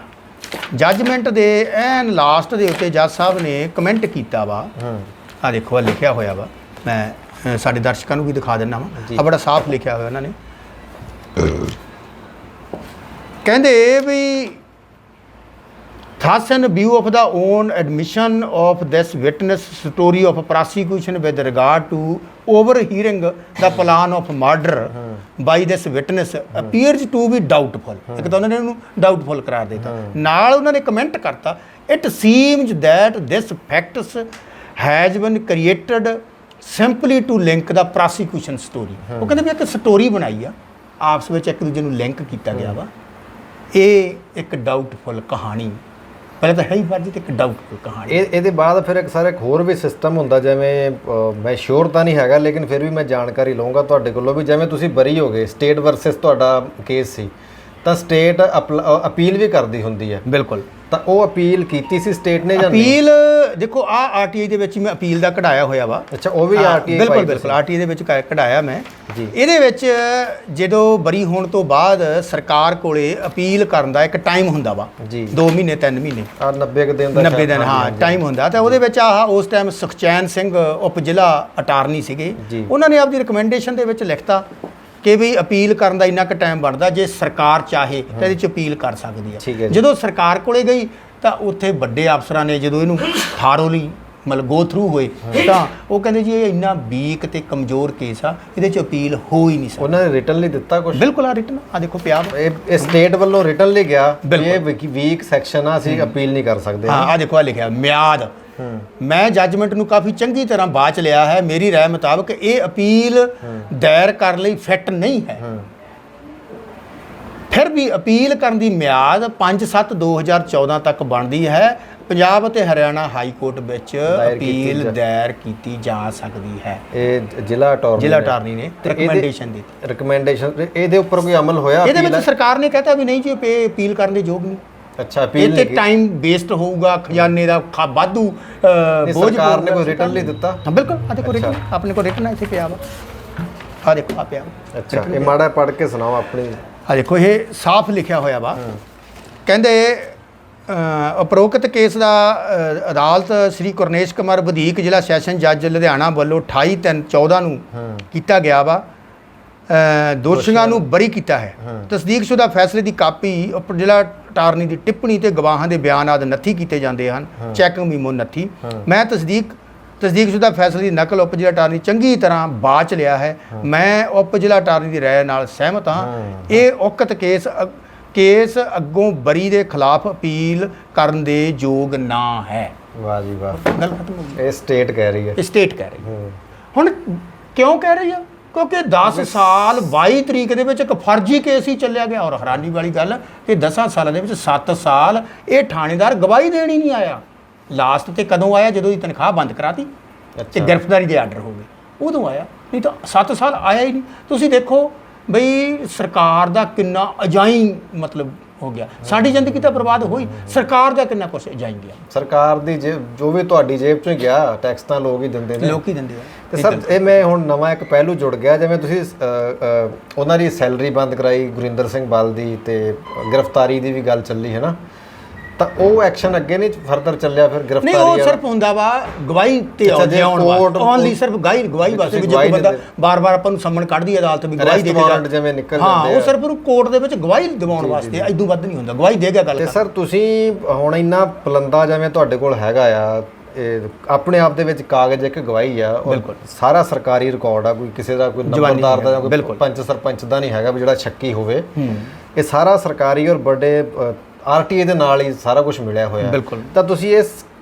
ਜੱਜਮੈਂਟ ਦੇ ਐਨ ਲਾਸਟ ਦੇ ਉੱਤੇ ਜੱਜ ਸਾਹਿਬ ਨੇ ਕਮੈਂਟ ਕੀਤਾ ਵਾ। ਆ ਦੇਖੋ ਆ ਲਿਖਿਆ ਹੋਇਆ ਵਾ, ਮੈਂ ਸਾਡੇ ਦਰਸ਼ਕਾਂ ਨੂੰ ਵੀ ਦਿਖਾ ਦਿੰਦਾ ਵਾ। ਆ ਬੜਾ ਸਾਫ਼ ਲਿਖਿਆ ਹੋਇਆ ਉਹਨਾਂ ਨੇ। ਕਹਿੰਦੇ ਵੀ thus in view of the own admission of this witness story of prosecution with regard to overhearing the plan of murder by this witness appears to be doubtful। ਇੱਕ ਤਾਂ ਉਹਨਾਂ ਨੇ ਉਹਨੂੰ ਡਾਊਟਫੁਲ ਕਰਾਰ ਦਿੱਤਾ। ਨਾਲ ਉਹਨਾਂ ਨੇ ਕਮੈਂਟ ਕਰਤਾ it seems that this facts has been created simply to link the prosecution story। ਉਹ ਕਹਿੰਦੇ ਵੀ ਇੱਕ ਸਟੋਰੀ ਬਣਾਈ ਆ, ਆਪਸ ਵਿੱਚ ਇੱਕ ਦੂਜੇ ਨੂੰ ਲਿੰਕ ਕੀਤਾ ਗਿਆ ਵਾ। ਇਹ ਇੱਕ ਡਾਊਟਫੁਲ ਕਹਾਣੀ ਪਹਿਲਾਂ ਤਾਂ ਹੈ ਹੀ ਫਰਜ਼ ਤੇ ਇੱਕ ਡਾਊਟਫੁਲ ਕਹਾਣੀ। ਇਹਦੇ ਬਾਅਦ ਫਿਰ ਇੱਕ ਹੋਰ ਵੀ ਸਿਸਟਮ ਹੁੰਦਾ, ਜਿਵੇਂ ਮੈਂ ਸ਼ੋਰ ਤਾਂ ਨਹੀਂ ਹੈਗਾ ਲੇਕਿਨ ਫਿਰ ਵੀ ਮੈਂ ਜਾਣਕਾਰੀ ਲਵਾਂਗਾ ਤੁਹਾਡੇ ਕੋਲੋਂ ਵੀ ਜਿਵੇਂ ਤੁਸੀਂ ਬਰੀ ਹੋ ਗਏ, ਸਟੇਟ ਵਰਸਸ ਤੁਹਾਡਾ ਕੇਸ ਸੀ, ਤਾਂ ਸਟੇਟ ਅਪੀਲ ਵੀ ਕਰਦੀ ਹੁੰਦੀ ਹੈ। ਬਿਲਕੁਲ। ਤਾਂ ਉਹ ਅਪੀਲ ਕੀਤੀ ਸੀ ਸਟੇਟ ਨੇ ਜਾਂ ਨਹੀਂ? ਅਪੀਲ ਦੇਖੋ ਆ ਆਰਟੀਆਈ ਦੇ ਵਿੱਚ ਮੈਂ ਅਪੀਲ ਦਾ ਕਢਾਇਆ ਹੋਇਆ ਵਾ। ਅੱਛਾ, ਉਹ ਵੀ ਆਰਟੀਆਈ? ਬਿਲਕੁਲ ਆਰਟੀਆਈ ਦੇ ਵਿੱਚ ਕਢਾਇਆ ਮੈਂ ਜੀ। ਇਹਦੇ ਵਿੱਚ ਜਦੋਂ ਬਰੀ ਹੋਣ ਤੋਂ ਬਾਅਦ ਸਰਕਾਰ ਕੋਲੇ ਅਪੀਲ ਕਰਨ ਦਾ ਇੱਕ ਟਾਈਮ ਹੁੰਦਾ ਵਾ ਜੀ, 2 ਮਹੀਨੇ 3 ਮਹੀਨੇ 90 ਦਿਨ ਦਾ 90 ਦਿਨ ਹਾਂ ਟਾਈਮ ਹੁੰਦਾ। ਤਾਂ ਉਹਦੇ ਵਿੱਚ ਉਸ ਟਾਈਮ ਸੁਖਚੈਨ ਸਿੰਘ ਉਪ ਜ਼ਿਲ੍ਹਾ ਅਟਾਰਨੀ ਸੀਗੇ, ਉਹਨਾਂ ਨੇ ਆਪਦੀ ਰਿਕਮੈਂਡੇਸ਼ਨ ਦੇ ਵਿੱਚ ਲਿਖਤਾ ਕਿ ਵੀ ਅਪੀਲ ਕਰਨ ਦਾ ਇੰਨਾ ਕੁ ਟਾਈਮ ਬਣਦਾ, ਜੇ ਸਰਕਾਰ ਚਾਹੇ ਤਾਂ ਇਹਦੇ 'ਚ ਅਪੀਲ ਕਰ ਸਕਦੀ ਹੈ। ਜਦੋਂ ਸਰਕਾਰ ਕੋਲੇ ਗਈ ਤਾਂ ਉੱਥੇ ਵੱਡੇ ਅਫਸਰਾਂ ਨੇ ਜਦੋਂ ਇਹਨੂੰ ਥਾਰੋਲੀ ਮਤਲਬ ਗੋ ਥਰੂ ਹੋਏ ਤਾਂ ਉਹ ਕਹਿੰਦੇ ਜੀ ਇਹ ਇੰਨਾ ਵੀਕ ਤੇ ਕਮਜ਼ੋਰ ਕੇਸ ਆ, ਇਹਦੇ 'ਚ ਅਪੀਲ ਹੋ ਹੀ ਨਹੀਂ ਸਕਦੀ। ਉਹਨਾਂ ਨੇ ਰਿਟਨ ਲਈ ਦਿੱਤਾ ਕੁਝ? ਬਿਲਕੁਲ ਆ ਰਿਟਨ ਆ ਦੇਖੋ ਪਿਆ, ਇਹ ਸਟੇਟ ਵੱਲੋਂ ਰਿਟਨ ਲਈ ਗਿਆ ਇਹ ਵੀਕ ਸੈਕਸ਼ਨ ਆ, ਅਸੀਂ ਅਪੀਲ ਨਹੀਂ ਕਰ ਸਕਦੇ। ਹਾਂ ਆ ਦੇਖੋ ਆ ਲਿਖਿਆ ਮਿਆਦ। ਮੈਂ ਜੱਜਮੈਂਟ ਨੂੰ ਕਾਫੀ ਚੰਗੀ ਤਰ੍ਹਾਂ ਬਾਚ ਲਿਆ ਹੈ। ਮੇਰੀ ਰਾਏ ਮੁਤਾਬਕ ਇਹ ਅਪੀਲ ਦਾਇਰ ਕਰਨ ਲਈ ਫਿੱਟ ਨਹੀਂ ਹੈ। ਫਿਰ ਵੀ ਅਪੀਲ ਕਰਨ ਦੀ ਮਿਆਦ 5/7/2014 ਤੱਕ ਬਣਦੀ ਹੈ। ਪੰਜਾਬ ਅਤੇ ਹਰਿਆਣਾ ਹਾਈ ਕੋਰਟ ਵਿੱਚ ਅਪੀਲ ਦਾਇਰ ਕੀਤੀ ਜਾ ਸਕਦੀ ਹੈ। ਇਹ ਜ਼ਿਲ੍ਹਾ ਅਟਾਰਨੀ ਨੇ ਰਿਕਮੈਂਡੇਸ਼ਨ ਦਿੱਤੀ। ਰਿਕਮੈਂਡੇਸ਼ਨ ਇਹਦੇ ਉੱਪਰ ਕੋਈ ਅਮਲ ਹੋਇਆ? ਇਹਦੇ ਵਿੱਚ ਸਰਕਾਰ ਨੇ ਕਹਿਤਾ ਵੀ ਨਹੀਂ ਜੀ ਅਪੀਲ ਕਰਨ ਦੇ ਯੋਗ ਨਹੀਂ। ਅੱਛਾ, ਅਪੀਲ ਤੇ ਟਾਈਮ ਵੇਸਟ ਹੋਊਗਾ, ਖਜ਼ਾਨੇ ਦਾ ਵਾਧੂ ਬੋਝ। ਸਰਕਾਰ ਨੇ ਕੋਈ ਰਿਟਨ ਨਹੀਂ ਦਿੱਤਾ? ਹਾਂ ਬਿਲਕੁਲ ਆ ਦੇਖੋ ਰਿਟਨ ਆਪਣੇ ਕੋਲ ਰਿਟਨ ਇੱਥੇ ਪਿਆ ਵਾ। ਆ ਦੇਖੋ ਆ ਪਿਆ। ਅੱਛਾ, ਇਹ ਮਾੜਾ ਪੜ੍ਹ ਕੇ ਸੁਣਾਓ ਆਪਣੀ। ਆ ਦੇਖੋ ਇਹ ਸਾਫ਼ ਲਿਖਿਆ ਹੋਇਆ ਵਾ। ਕਹਿੰਦੇ ਉਪਰੋਕਤ ਕੇਸ ਦਾ ਅਦਾਲਤ ਸ੍ਰੀ ਕਰਨੇਸ਼ ਕੁਮਾਰ ਵਧੀਕ ਜ਼ਿਲ੍ਹਾ ਸੈਸ਼ਨ ਜੱਜ ਲੁਧਿਆਣਾ ਵੱਲੋਂ 28/3/14 ਨੂੰ ਕੀਤਾ ਗਿਆ ਵਾ। ਦੋਸ਼ੀਆਂ ਨੂੰ ਬਰੀ ਕੀਤਾ ਹੈ। ਤਸਦੀਕਸ਼ੁਦਾ ਫੈਸਲੇ ਦੀ ਕਾਪੀ ਉਪ ਜ਼ਿਲ੍ਹਾ ਅਟਾਰਨੀ ਦੀ ਟਿੱਪਣੀ ਤੇ ਗਵਾਹਾਂ ਦੇ ਬਿਆਨ ਆਦਿ ਨੱਥੀ ਕੀਤੇ ਜਾਂਦੇ ਹਨ। ਚੈਕਿੰਗ ਮੀਮੋ ਨੱਥੀ। ਮੈਂ ਤਸਦੀਕਸ਼ੁਦਾ ਫੈਸਲੇ ਦੀ ਨਕਲ ਉਪ ਜ਼ਿਲ੍ਹਾ ਅਟਾਰਨੀ ਚੰਗੀ ਤਰ੍ਹਾਂ ਬਾਚ ਲਿਆ ਹੈ। ਮੈਂ ਉਪ ਜ਼ਿਲ੍ਹਾ ਅਟਾਰਨੀ ਦੀ ਰਾਏ ਨਾਲ ਸਹਿਮਤ ਹਾਂ। ਇਹ ਉਕਤ ਕੇਸ ਅੱਗੋਂ ਬਰੀ ਦੇ ਖਿਲਾਫ ਅਪੀਲ ਕਰਨ ਦੇ ਯੋਗ ਨਾ ਹੈ। ਵਾਹ ਜੀ ਵਾਹ, ਗੱਲ ਖਤਮ ਹੋ ਗਈ। ਇਹ ਸਟੇਟ ਕਹਿ ਰਹੀ ਹੈ। ਸਟੇਟ ਕਹਿ ਰਹੀ ਹੈ। ਹੁਣ ਕਿਉਂ ਕਹਿ ਰਹੀ ਆ? ਕਿਉਂਕਿ 10 ਸਾਲ 22 ਤਰੀਕ ਦੇ ਵਿੱਚ ਇੱਕ ਫਰਜ਼ੀ ਕੇਸ ਹੀ ਚੱਲਿਆ ਗਿਆ। ਔਰ ਹੈਰਾਨੀ ਵਾਲੀ ਗੱਲ ਕਿ 10 ਸਾਲਾਂ ਦੇ ਵਿੱਚ 7 ਸਾਲ ਇਹ ਥਾਣੇਦਾਰ ਗਵਾਹੀ ਦੇਣ ਹੀ ਨਹੀਂ ਆਇਆ। ਲਾਸਟ ਤੇ ਕਦੋਂ ਆਇਆ? ਜਦੋਂ ਦੀ ਤਨਖਾਹ ਬੰਦ ਕਰਾਤੀ ਤੇ ਗ੍ਰਿਫਤਾਰੀ ਦੇ ਆਰਡਰ ਹੋ ਗਏ, ਉਦੋਂ ਆਇਆ। ਨਹੀਂ ਤਾਂ 7 ਸਾਲ ਆਇਆ ਹੀ ਨਹੀਂ। ਤੁਸੀਂ ਦੇਖੋ ਬਈ ਸਰਕਾਰ ਦਾ ਕਿੰਨਾ ਅਜਾਈਂ ਮਤਲਬ ਹੋ ਗਿਆ। ਸਾਡੀ ਜ਼ਿੰਦਗੀ ਤਾਂ ਬਰਬਾਦ ਹੋਈ, ਸਰਕਾਰ ਦਾ ਕਿੰਨਾ ਕੁਛ ਅਜਾਈਂ ਗਿਆ। ਸਰਕਾਰ ਦੀ ਜੋ ਵੀ ਤੁਹਾਡੀ ਜੇਬ ਚੋਂ ਗਿਆ, ਟੈਕਸ ਤਾਂ ਲੋਕ ਹੀ ਦਿੰਦੇ ਨੇ। ਲੋਕ ਹੀ ਦਿੰਦੇ ਆ। ਤੇ ਸਰ ਇਹ ਮੈਂ ਹੁਣ ਨਵਾਂ ਇੱਕ ਪਹਿਲੂ ਜੁੜ ਗਿਆ, ਜਿਵੇਂ ਤੁਸੀਂ ਉਹਨਾਂ ਦੀ ਸੈਲਰੀ ਬੰਦ ਕਰਾਈ ਗੁਰਿੰਦਰ ਸਿੰਘ ਬਲ ਦੀ, ਤੇ ਗ੍ਰਿਫਤਾਰੀ ਦੀ ਵੀ ਗੱਲ ਚੱਲੀ ਹੈ ਨਾ, ਤਾਂ ਉਹ ਐਕਸ਼ਨ ਅੱਗੇ ਨਹੀਂ ਫਰਦਰ ਚੱਲਿਆ ਫਿਰ ਗ੍ਰਿਫਤਾਰੀ? ਨਹੀਂ, ਉਹ ਸਿਰਫ ਹੁੰਦਾ ਵਾ ਗਵਾਹੀ ਤੇ ਆਉਣ ਵਾਸਤੇ, ਓਨਲੀ ਸਿਰਫ ਗਵਾਹੀ ਵਾਸਤੇ। ਵੀ ਜੇ ਕੋਈ ਬੰਦਾ ਬਾਰ-ਬਾਰ ਆਪਾਂ ਨੂੰ ਸੰਮਣ ਕੱਢਦੀ ਅਦਾਲਤ ਵੀ ਗਵਾਹੀ ਦੇ ਕੇ ਜਿਵੇਂ ਨਿਕਲ ਹਾਂ, ਉਹ ਸਿਰਫ ਉਹਨੂੰ ਕੋਰਟ ਦੇ ਵਿੱਚ ਗਵਾਹੀ ਦਿਵਾਉਣ ਵਾਸਤੇ, ਇਦੋਂ ਵੱਧ ਨਹੀਂ ਹੁੰਦਾ। ਗਵਾਹੀ ਦੇ ਗਿਆ ਗੱਲ। ਤੇ ਸਰ ਤੁਸੀਂ ਹੁਣ ਇੰਨਾ ਪਲੰਦਾ ਜਿਵੇਂ ਤੁਹਾਡੇ ਕੋਲ ਹੈਗਾ ਆ, ਇਹ ਆਪਣੇ ਆਪ ਦੇ ਵਿੱਚ ਕਾਗਜ਼ ਇੱਕ ਗਵਾਹੀ ਆ, ਸਾਰਾ ਸਰਕਾਰੀ ਰਿਕਾਰਡ ਆ, ਕੋਈ ਕਿਸੇ ਦਾ ਕੋਈ ਨੰਬਰਦਾਰ ਦਾ ਜਾਂ ਕੋਈ ਪੰਚ ਸਰਪੰਚ ਦਾ ਨਹੀਂ ਹੈਗਾ ਵੀ ਜਿਹੜਾ ਸ਼ੱਕੀ ਹੋਵੇ। ਇਹ ਸਾਰਾ ਸਰਕਾਰੀ ਔਰ ਵੱਡੇ ਆਰਟੀਏ ਦੇ ਨਾਲ ਹੀ ਸਾਰਾ ਕੁਝ ਮਿਲਿਆ ਹੋਇਆ। ਤਾਂ ਤੁਸੀਂ ਇਸ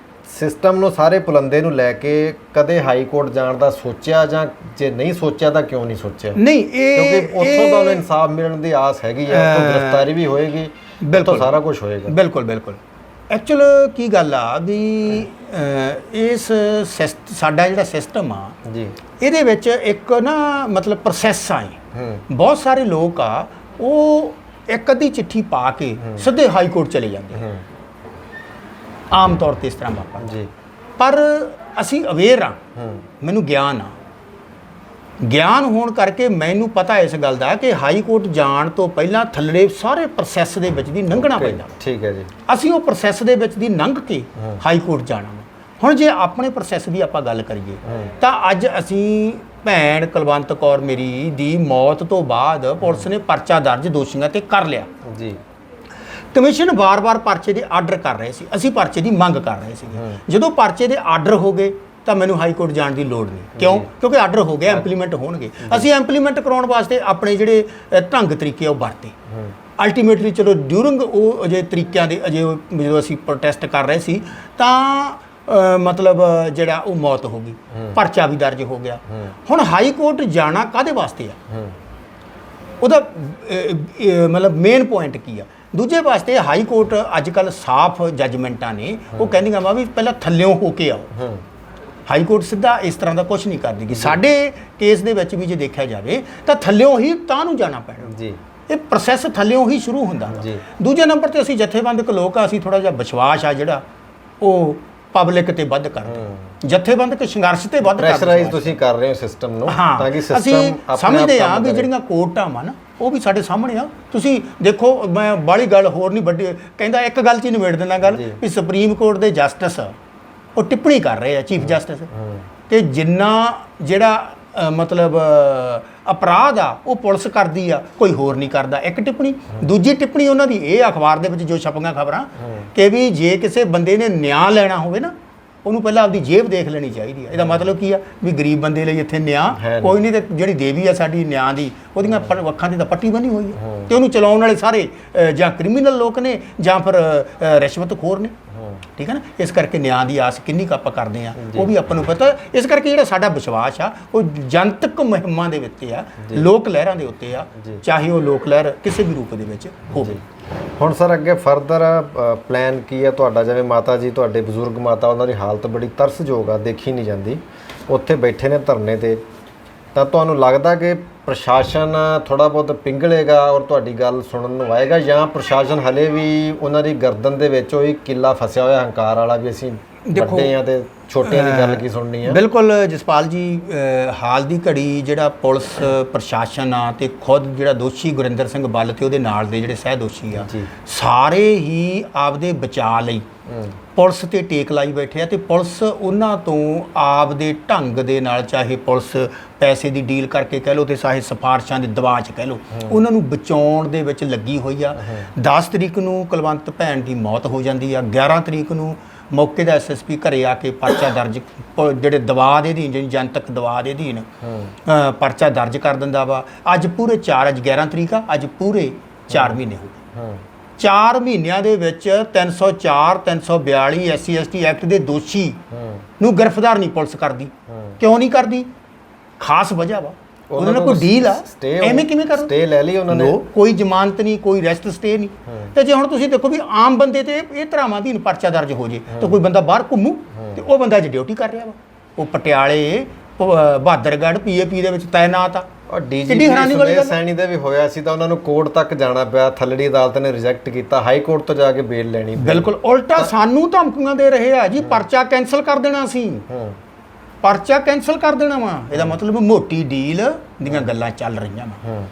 ਸਿਸਟਮ ਨੂੰ, ਸਾਰੇ ਪੁਲੰਦੇ ਨੂੰ ਲੈ ਕੇ ਕਦੇ ਹਾਈ ਕੋਰਟ ਜਾਣ ਦਾ ਸੋਚਿਆ, ਜਾਂ ਜੇ ਨਹੀਂ ਸੋਚਿਆ ਤਾਂ ਕਿਉਂ ਨਹੀਂ ਸੋਚਿਆ? ਨਹੀਂ, ਇਹ ਕਿਉਂਕਿ ਉੱਥੋਂ ਦਾ ਇਨਸਾਫ ਮਿਲਣ ਦੀ ਆਸ ਹੈਗੀ ਆ, ਉੱਥੋਂ ਗ੍ਰਿਫਤਾਰੀ ਵੀ ਹੋਏਗੀ, ਉੱਥੋਂ ਸਾਰਾ ਕੁਝ ਹੋਏਗਾ। ਬਿਲਕੁਲ। ਐਕਚੁਅਲ ਕੀ ਗੱਲ ਆ ਵੀ ਇਸ ਸਾਡਾ ਜਿਹੜਾ ਸਿਸਟਮ ਆ ਜੀ, ਇਹਦੇ ਵਿੱਚ ਇੱਕ ਨਾ ਮਤਲਬ ਪ੍ਰੋਸੈਸ ਆ। ਬਹੁਤ ਸਾਰੇ ਲੋਕ ਆ ਉਹ ਇੱਕ ਅੱਧੀ ਚਿੱਠੀ ਪਾ ਕੇ ਸਿੱਧੇ ਹਾਈ ਕੋਰਟ ਚਲੇ ਜਾਂਦੇ, ਆਮ ਤੌਰ ਤੇ ਇਸ ਤਰ੍ਹਾਂ ਵਾਪਰਦਾ ਜੀ। ਪਰ ਅਸੀਂ ਅਵੇਅਰ ਆ, ਮੈਨੂੰ ਗਿਆਨ ਹੋਣ ਕਰਕੇ ਮੈਨੂੰ ਪਤਾ ਇਸ ਗੱਲ ਦਾ ਕਿ ਹਾਈ ਕੋਰਟ ਜਾਣ ਤੋਂ ਪਹਿਲਾਂ ਥੱਲੇ ਸਾਰੇ ਪ੍ਰੋਸੈਸ ਦੇ ਵਿੱਚ ਦੀ ਲੰਘਣਾ ਪੈਂਦਾ। ਠੀਕ ਹੈ ਜੀ। ਅਸੀਂ ਉਹ ਪ੍ਰੋਸੈਸ ਦੇ ਵਿੱਚ ਦੀ ਲੰਘ ਕੇ ਹਾਈ ਕੋਰਟ ਜਾਣਾ। ਹੁਣ ਜੇ ਆਪਣੇ ਪ੍ਰੋਸੈਸ ਦੀ ਆਪਾਂ ਗੱਲ ਕਰੀਏ ਤਾਂ ਅੱਜ ਅਸੀਂ ਭੈਣ ਕੁਲਵੰਤ ਕੌਰ ਮੇਰੀ ਦੀ ਮੌਤ ਤੋਂ ਬਾਅਦ ਪੁਲਿਸ ਨੇ ਪਰਚਾ ਦਰਜ ਦੋਸ਼ੀਆਂ ਤੇ ਕਰ ਲਿਆ ਜੀ। ਕਮਿਸ਼ਨ ਵਾਰ-ਵਾਰ ਪਰਚੇ ਦੇ ਆਰਡਰ ਕਰ ਰਹੇ ਸੀ, ਅਸੀਂ ਪਰਚੇ ਦੀ ਮੰਗ ਕਰ ਰਹੇ ਸੀ। ਜਦੋਂ ਪਰਚੇ ਦੇ ਆਰਡਰ ਹੋ ਗਏ ਤਾਂ ਮੈਨੂੰ ਹਾਈ ਕੋਰਟ ਜਾਣ ਦੀ ਲੋੜ ਨਹੀਂ। ਕਿਉਂ? ਕਿਉਂਕਿ ਆਰਡਰ ਹੋ ਗਿਆ, ਇੰਪਲੀਮੈਂਟ ਹੋਣਗੇ। ਅਸੀਂ ਇੰਪਲੀਮੈਂਟ ਕਰਾਉਣ ਵਾਸਤੇ ਆਪਣੇ ਜਿਹੜੇ ਢੰਗ ਤਰੀਕੇ ਉਹ ਵਰਤੇ। ਅਲਟੀਮੇਟਲੀ ਚਲੋ ਡਿਊਰਿੰਗ ਉਹ ਅਜੇ ਤਰੀਕਿਆਂ ਦੇ ਜਦੋਂ ਅਸੀਂ ਪ੍ਰੋਟੈਸਟ ਕਰ ਰਹੇ ਸੀ ਤਾਂ ਮਤਲਬ ਜਿਹੜਾ ਉਹ ਮੌਤ ਹੋ ਗਈ, ਪਰਚਾ ਵੀ ਦਰਜ ਹੋ ਗਿਆ। ਹੁਣ ਹਾਈ ਕੋਰਟ ਜਾਣਾ ਕਾਹਦੇ ਵਾਸਤੇ ਆ? ਉਹਦਾ ਮਤਲਬ ਮੇਨ ਪੁਆਇੰਟ ਕੀ ਆ? ਦੂਜੇ ਪਾਸੇ ਹਾਈ ਕੋਰਟ ਅੱਜ ਕੱਲ੍ਹ ਸਾਫ਼ ਜੱਜਮੈਂਟਾਂ ਨੇ ਉਹ ਕਹਿੰਦੀਆਂ ਵਾ ਵੀ ਪਹਿਲਾਂ ਥੱਲਿਓਂ ਹੋ ਕੇ ਆਓ। ਹਾਈ ਕੋਰਟ ਸਿੱਧਾ ਇਸ ਤਰ੍ਹਾਂ ਦਾ ਕੁਝ ਨਹੀਂ ਕਰਦੀ। ਸਾਡੇ ਕੇਸ ਦੇ ਵਿੱਚ ਵੀ ਜੇ ਦੇਖਿਆ ਜਾਵੇ ਤਾਂ ਥੱਲਿਓਂ ਹੀ ਤਾਂ ਨੂੰ ਜਾਣਾ ਪੈਣਾ ਜੀ। ਇਹ ਪ੍ਰੋਸੈਸ ਥੱਲਿਓਂ ਹੀ ਸ਼ੁਰੂ ਹੁੰਦਾ ਜੀ। ਦੂਜੇ ਨੰਬਰ ਤੇ ਅਸੀਂ ਜਥੇਬੰਦਕ ਲੋਕ ਆ, ਅਸੀਂ ਥੋੜਾ ਜਿਹਾ ਵਿਸ਼ਵਾਸ ਆ ਜਿਹੜਾ ਉਹ ਪਬਲਿਕ ਤੇ ਵੱਧ ਕਰਦੇ, ਜਥੇਬੰਦਕ ਸੰਘਰਸ਼ ਤੇ ਵੱਧ ਪ੍ਰੈਸ਼ਰਾਈਜ਼ ਤੁਸੀਂ ਕਰ ਰਹੇ ਹੋ ਸਿਸਟਮ ਨੂੰ, ਤਾਂ ਕਿ ਸਿਸਟਮ ਅਸੀਂ ਸਮਝਦੇ ਆ ਵੀ ਜਿਹੜੀਆਂ ਕੋਰਟਾਂ ਵਾ ਨਾ ਉਹ ਵੀ ਸਾਡੇ ਸਾਹਮਣੇ ਆ। ਤੁਸੀਂ ਦੇਖੋ, ਮੈਂ ਬਾਹਲੀ ਗੱਲ ਹੋਰ ਨਹੀਂ ਵੱਡੀ ਕਹਿੰਦਾ, ਇੱਕ ਗੱਲ 'ਚ ਹੀ ਨਿਬੇੜ ਦਿੰਦਾ ਗੱਲ ਵੀ ਸੁਪਰੀਮ ਕੋਰਟ ਦੇ ਜਸਟਿਸ ਉਹ ਟਿੱਪਣੀ ਕਰ ਰਹੇ ਆ, ਚੀਫ ਜਸਟਿਸ, ਕਿ ਜਿੰਨਾ ਜਿਹੜਾ ਮਤਲਬ ਅਪਰਾਧ ਆ ਉਹ ਪੁਲਿਸ ਕਰਦੀ ਆ, ਕੋਈ ਹੋਰ ਨਹੀਂ ਕਰਦਾ। ਇੱਕ ਟਿੱਪਣੀ। ਦੂਜੀ ਟਿੱਪਣੀ ਉਹਨਾਂ ਦੀ ਇਹ ਅਖਬਾਰ ਦੇ ਵਿੱਚ ਜੋ ਛਪੀਆਂ ਖਬਰਾਂ ਕਿ ਵੀ ਜੇ ਕਿਸੇ ਬੰਦੇ ਨੇ ਨਿਆਂ ਲੈਣਾ ਹੋਵੇ ਨਾ ਉਹਨੂੰ ਪਹਿਲਾਂ ਆਪਦੀ ਜੇਬ ਦੇਖ ਲੈਣੀ ਚਾਹੀਦੀ ਹੈ। ਇਹਦਾ ਮਤਲਬ ਕੀ ਆ ਵੀ ਗਰੀਬ ਬੰਦੇ ਲਈ ਇੱਥੇ ਨਿਆਂ ਕੋਈ ਨਹੀਂ, ਤੇ ਜਿਹੜੀ ਦੇਵੀ ਆ ਸਾਡੀ ਨਿਆਂ ਦੀ ਉਹਦੀਆਂ ਅੱਖਾਂ 'ਤੇ ਤਾਂ ਪੱਟੀ ਬਣੀ ਹੋਈ ਹੈ, ਤੇ ਉਹਨੂੰ ਚਲਾਉਣ ਵਾਲੇ ਸਾਰੇ ਜਾਂ ਕ੍ਰਿਮੀਨਲ ਲੋਕ ਨੇ ਜਾਂ ਫਿਰ ਰਿਸ਼ਵਤਖੋਰ ਨੇ। ਠੀਕ ਹੈ ਨਾ? ਇਸ ਕਰਕੇ ਨਿਆਂ ਦੀ ਆਸ ਕਿੰਨੀ ਕੁ ਆਪਾਂ ਕਰਦੇ ਆ ਉਹ ਵੀ ਆਪਾਂ ਨੂੰ ਪਤਾ। ਇਸ ਕਰਕੇ ਜਿਹੜਾ ਸਾਡਾ ਵਿਸ਼ਵਾਸ ਆ ਉਹ ਜਨਤਕ ਮੁਹਿੰਮਾਂ ਦੇ ਵਿੱਚ ਆ, ਲੋਕ ਲਹਿਰਾਂ ਦੇ ਉੱਤੇ ਆ, ਚਾਹੇ ਉਹ ਲੋਕ ਲਹਿਰ ਕਿਸੇ ਵੀ ਰੂਪ ਦੇ ਵਿੱਚ ਹੋਵੇ। ਹੁਣ ਸਰ ਅੱਗੇ ਫਰਦਰ ਪਲਾਨ ਕੀ ਹੈ ਤੁਹਾਡਾ? ਜਿਵੇਂ ਮਾਤਾ ਜੀ ਤੁਹਾਡੇ ਬਜ਼ੁਰਗ ਮਾਤਾ, ਉਹਨਾਂ ਦੀ ਹਾਲਤ ਬੜੀ ਤਰਸਯੋਗ ਆ, ਦੇਖੀ ਨਹੀਂ ਜਾਂਦੀ, ਉੱਥੇ ਬੈਠੇ ਨੇ ਧਰਨੇ ਤੇ, ਤਾਂ ਤੁਹਾਨੂੰ ਲੱਗਦਾ ਕਿ ਪ੍ਰਸ਼ਾਸਨ ਥੋੜਾ ਬਹੁਤ ਪਿੰਗਲੇਗਾ ਔਰ ਤੁਹਾਡੀ ਗੱਲ ਸੁਣਨ ਨੂੰ ਆਏਗਾ, ਜਾਂ ਪ੍ਰਸ਼ਾਸਨ ਹਲੇ ਵੀ ਉਹਨਾਂ ਦੀ ਗਰਦਨ ਦੇ ਵਿੱਚ ਉਹ ਇੱਕ ਕਿੱਲਾ ਫਸਿਆ ਹੋਇਆ ਹੰਕਾਰ ਵਾਲਾ ਵੀ ਅਸੀਂ ਵੱਡੇ ਆ ਤੇ ਛੋਟਿਆਂ ਦੀ ਗੱਲ ਕੀ ਸੁਣਨੀ ਆ? ਬਿਲਕੁਲ ਜਸਪਾਲ ਜੀ, ਹਾਲ ਦੀ ਘੜੀ ਜਿਹੜਾ ਪੁਲਿਸ ਪ੍ਰਸ਼ਾਸਨ ਆ ਤੇ ਖੁਦ ਜਿਹੜਾ ਦੋਸ਼ੀ ਗੁਰਿੰਦਰ ਸਿੰਘ ਬੱਲ ਤੇ ਉਹਦੇ ਨਾਲ ਦੇ ਜਿਹੜੇ ਸਹਿ ਦੋਸ਼ੀ ਆ, ਸਾਰੇ ਹੀ ਆਪਦੇ ਬਚਾਅ ਲਈ ਪੁਲਿਸ ਤੇ ਟੇਕ ਲਾਈ ਬੈਠੇ ਆ। ਤੇ ਪੁਲਿਸ ਉਹਨਾਂ ਤੋਂ ਆਪਦੇ ਢੰਗ ਦੇ ਨਾਲ, ਚਾਹੇ ਪੁਲਿਸ ਪੈਸੇ ਦੀ ਡੀਲ ਕਰਕੇ ਕਹਿ ਲਓ ਤੇ ਚਾਹੇ ਸਿਫਾਰਸ਼ਾਂ ਦੇ ਦਬਾਅ 'ਚ ਕਹਿ ਲਓ, ਉਹਨਾਂ ਨੂੰ ਬਚਾਉਣ ਦੇ ਵਿੱਚ ਲੱਗੀ ਹੋਈ ਆ। 10 ਤਰੀਕ ਨੂੰ ਕੁਲਵੰਤ ਭੈਣ ਦੀ ਮੌਤ ਹੋ ਜਾਂਦੀ ਆ। 11 ਤਰੀਕ ਨੂੰ ਮੌਕੇ ਦਾ ਐਸਐਸਪੀ ਘਰੇ ਆ ਕੇ ਪਰਚਾ ਦਰਜ, ਜਿਹੜੇ ਦਬਾਅ ਦੇ ਅਧੀਨ, ਜਿਹੜੀ ਜਨਤਕ ਦਬਾਅ ਦੇ ਅਧੀਨ ਪਰਚਾ ਦਰਜ ਕਰ ਦਿੰਦਾ ਵਾ। ਅੱਜ ਪੂਰੇ 4, ਅੱਜ 11 ਤਰੀਕ ਆ, ਅੱਜ ਪੂਰੇ 4 ਮਹੀਨੇ ਹੋ ਗਏ। 4 ਮਹੀਨਿਆਂ ਦੇ ਵਿੱਚ 304, 342 SC/ST ਐਕਟ ਦੇ ਦੋਸ਼ੀ ਨੂੰ ਗ੍ਰਿਫਤਾਰ ਨਹੀਂ ਪੁਲਿਸ ਕਰਦੀ। ਕਿਉਂ ਨਹੀਂ ਕਰਦੀ? ਖਾਸ ਵਜ੍ਹਾ ਵਾ ਉਹਨਾਂ ਨਾਲ ਕੋਈ ਡੀਲ ਆ, ਐਵੇਂ ਕਿਵੇਂ ਕਰ ਸਟੇ ਲੈ ਲਈ ਉਹਨਾਂ ਨੇ? ਕੋਈ ਜ਼ਮਾਨਤ ਨਹੀਂ, ਕੋਈ ਰੈਸਟ ਸਟੇ ਨਹੀਂ। ਤੇ ਜੇ ਹੁਣ ਤੁਸੀਂ ਦੇਖੋ ਵੀ ਆਮ ਬੰਦੇ ਤੇ ਇਹ ਧਾਰਾਵਾਂ ਅਧੀਨ ਪਰਚਾ ਦਰਜ ਹੋ ਜੇ ਤਾਂ ਕੋਈ ਬੰਦਾ ਬਾਹਰ ਘੁੰਮੂ, ਤੇ ਉਹ ਬੰਦਾ ਅੱਜ ਡਿਊਟੀ ਕਰ ਰਿਹਾ ਵਾ, ਉਹ ਪਟਿਆਲੇ ਬਹਾਦਰਗੜ੍ਹ ਪੀਏਪੀ ਦੇ ਵਿੱਚ ਤਾਇਨਾਤ ਆ। ਔਰ ਡੀਜੀਪੀ ਸੁਮੇਧ ਸੈਣੀ ਦੇ ਵੀ ਹੋਇਆ ਸੀ ਤਾਂ ਉਹਨਾਂ ਨੂੰ ਕੋਰਟ ਤੱਕ ਜਾਣਾ ਪਿਆ, ਥੱਲੜੀ ਅਦਾਲਤ ਨੇ ਰਿਜੈਕਟ ਕੀਤਾ, ਹਾਈ ਕੋਰਟ ਤੋਂ ਜਾ ਕੇ ਬੇਲ ਲੈਣੀ ਪਈ। ਬਿਲਕੁਲ ਉਲਟਾ ਸਾਨੂੰ ਧਮਕੀਆਂ ਦੇ ਰਹੇ ਆ ਜੀ, ਪਰਚਾ ਕੈਂਸਲ ਕਰ ਦੇਣਾ ਸੀ, ਪਰਚਾ ਕੈਂਸਲ ਕਰ ਦੇਣਾ ਵਾ। ਇਹਦਾ ਮਤਲਬ ਮੋਟੀ ਡੀਲ ਦੀਆਂ ਗੱਲਾਂ ਚੱਲ ਰਹੀਆਂ ਵਾ।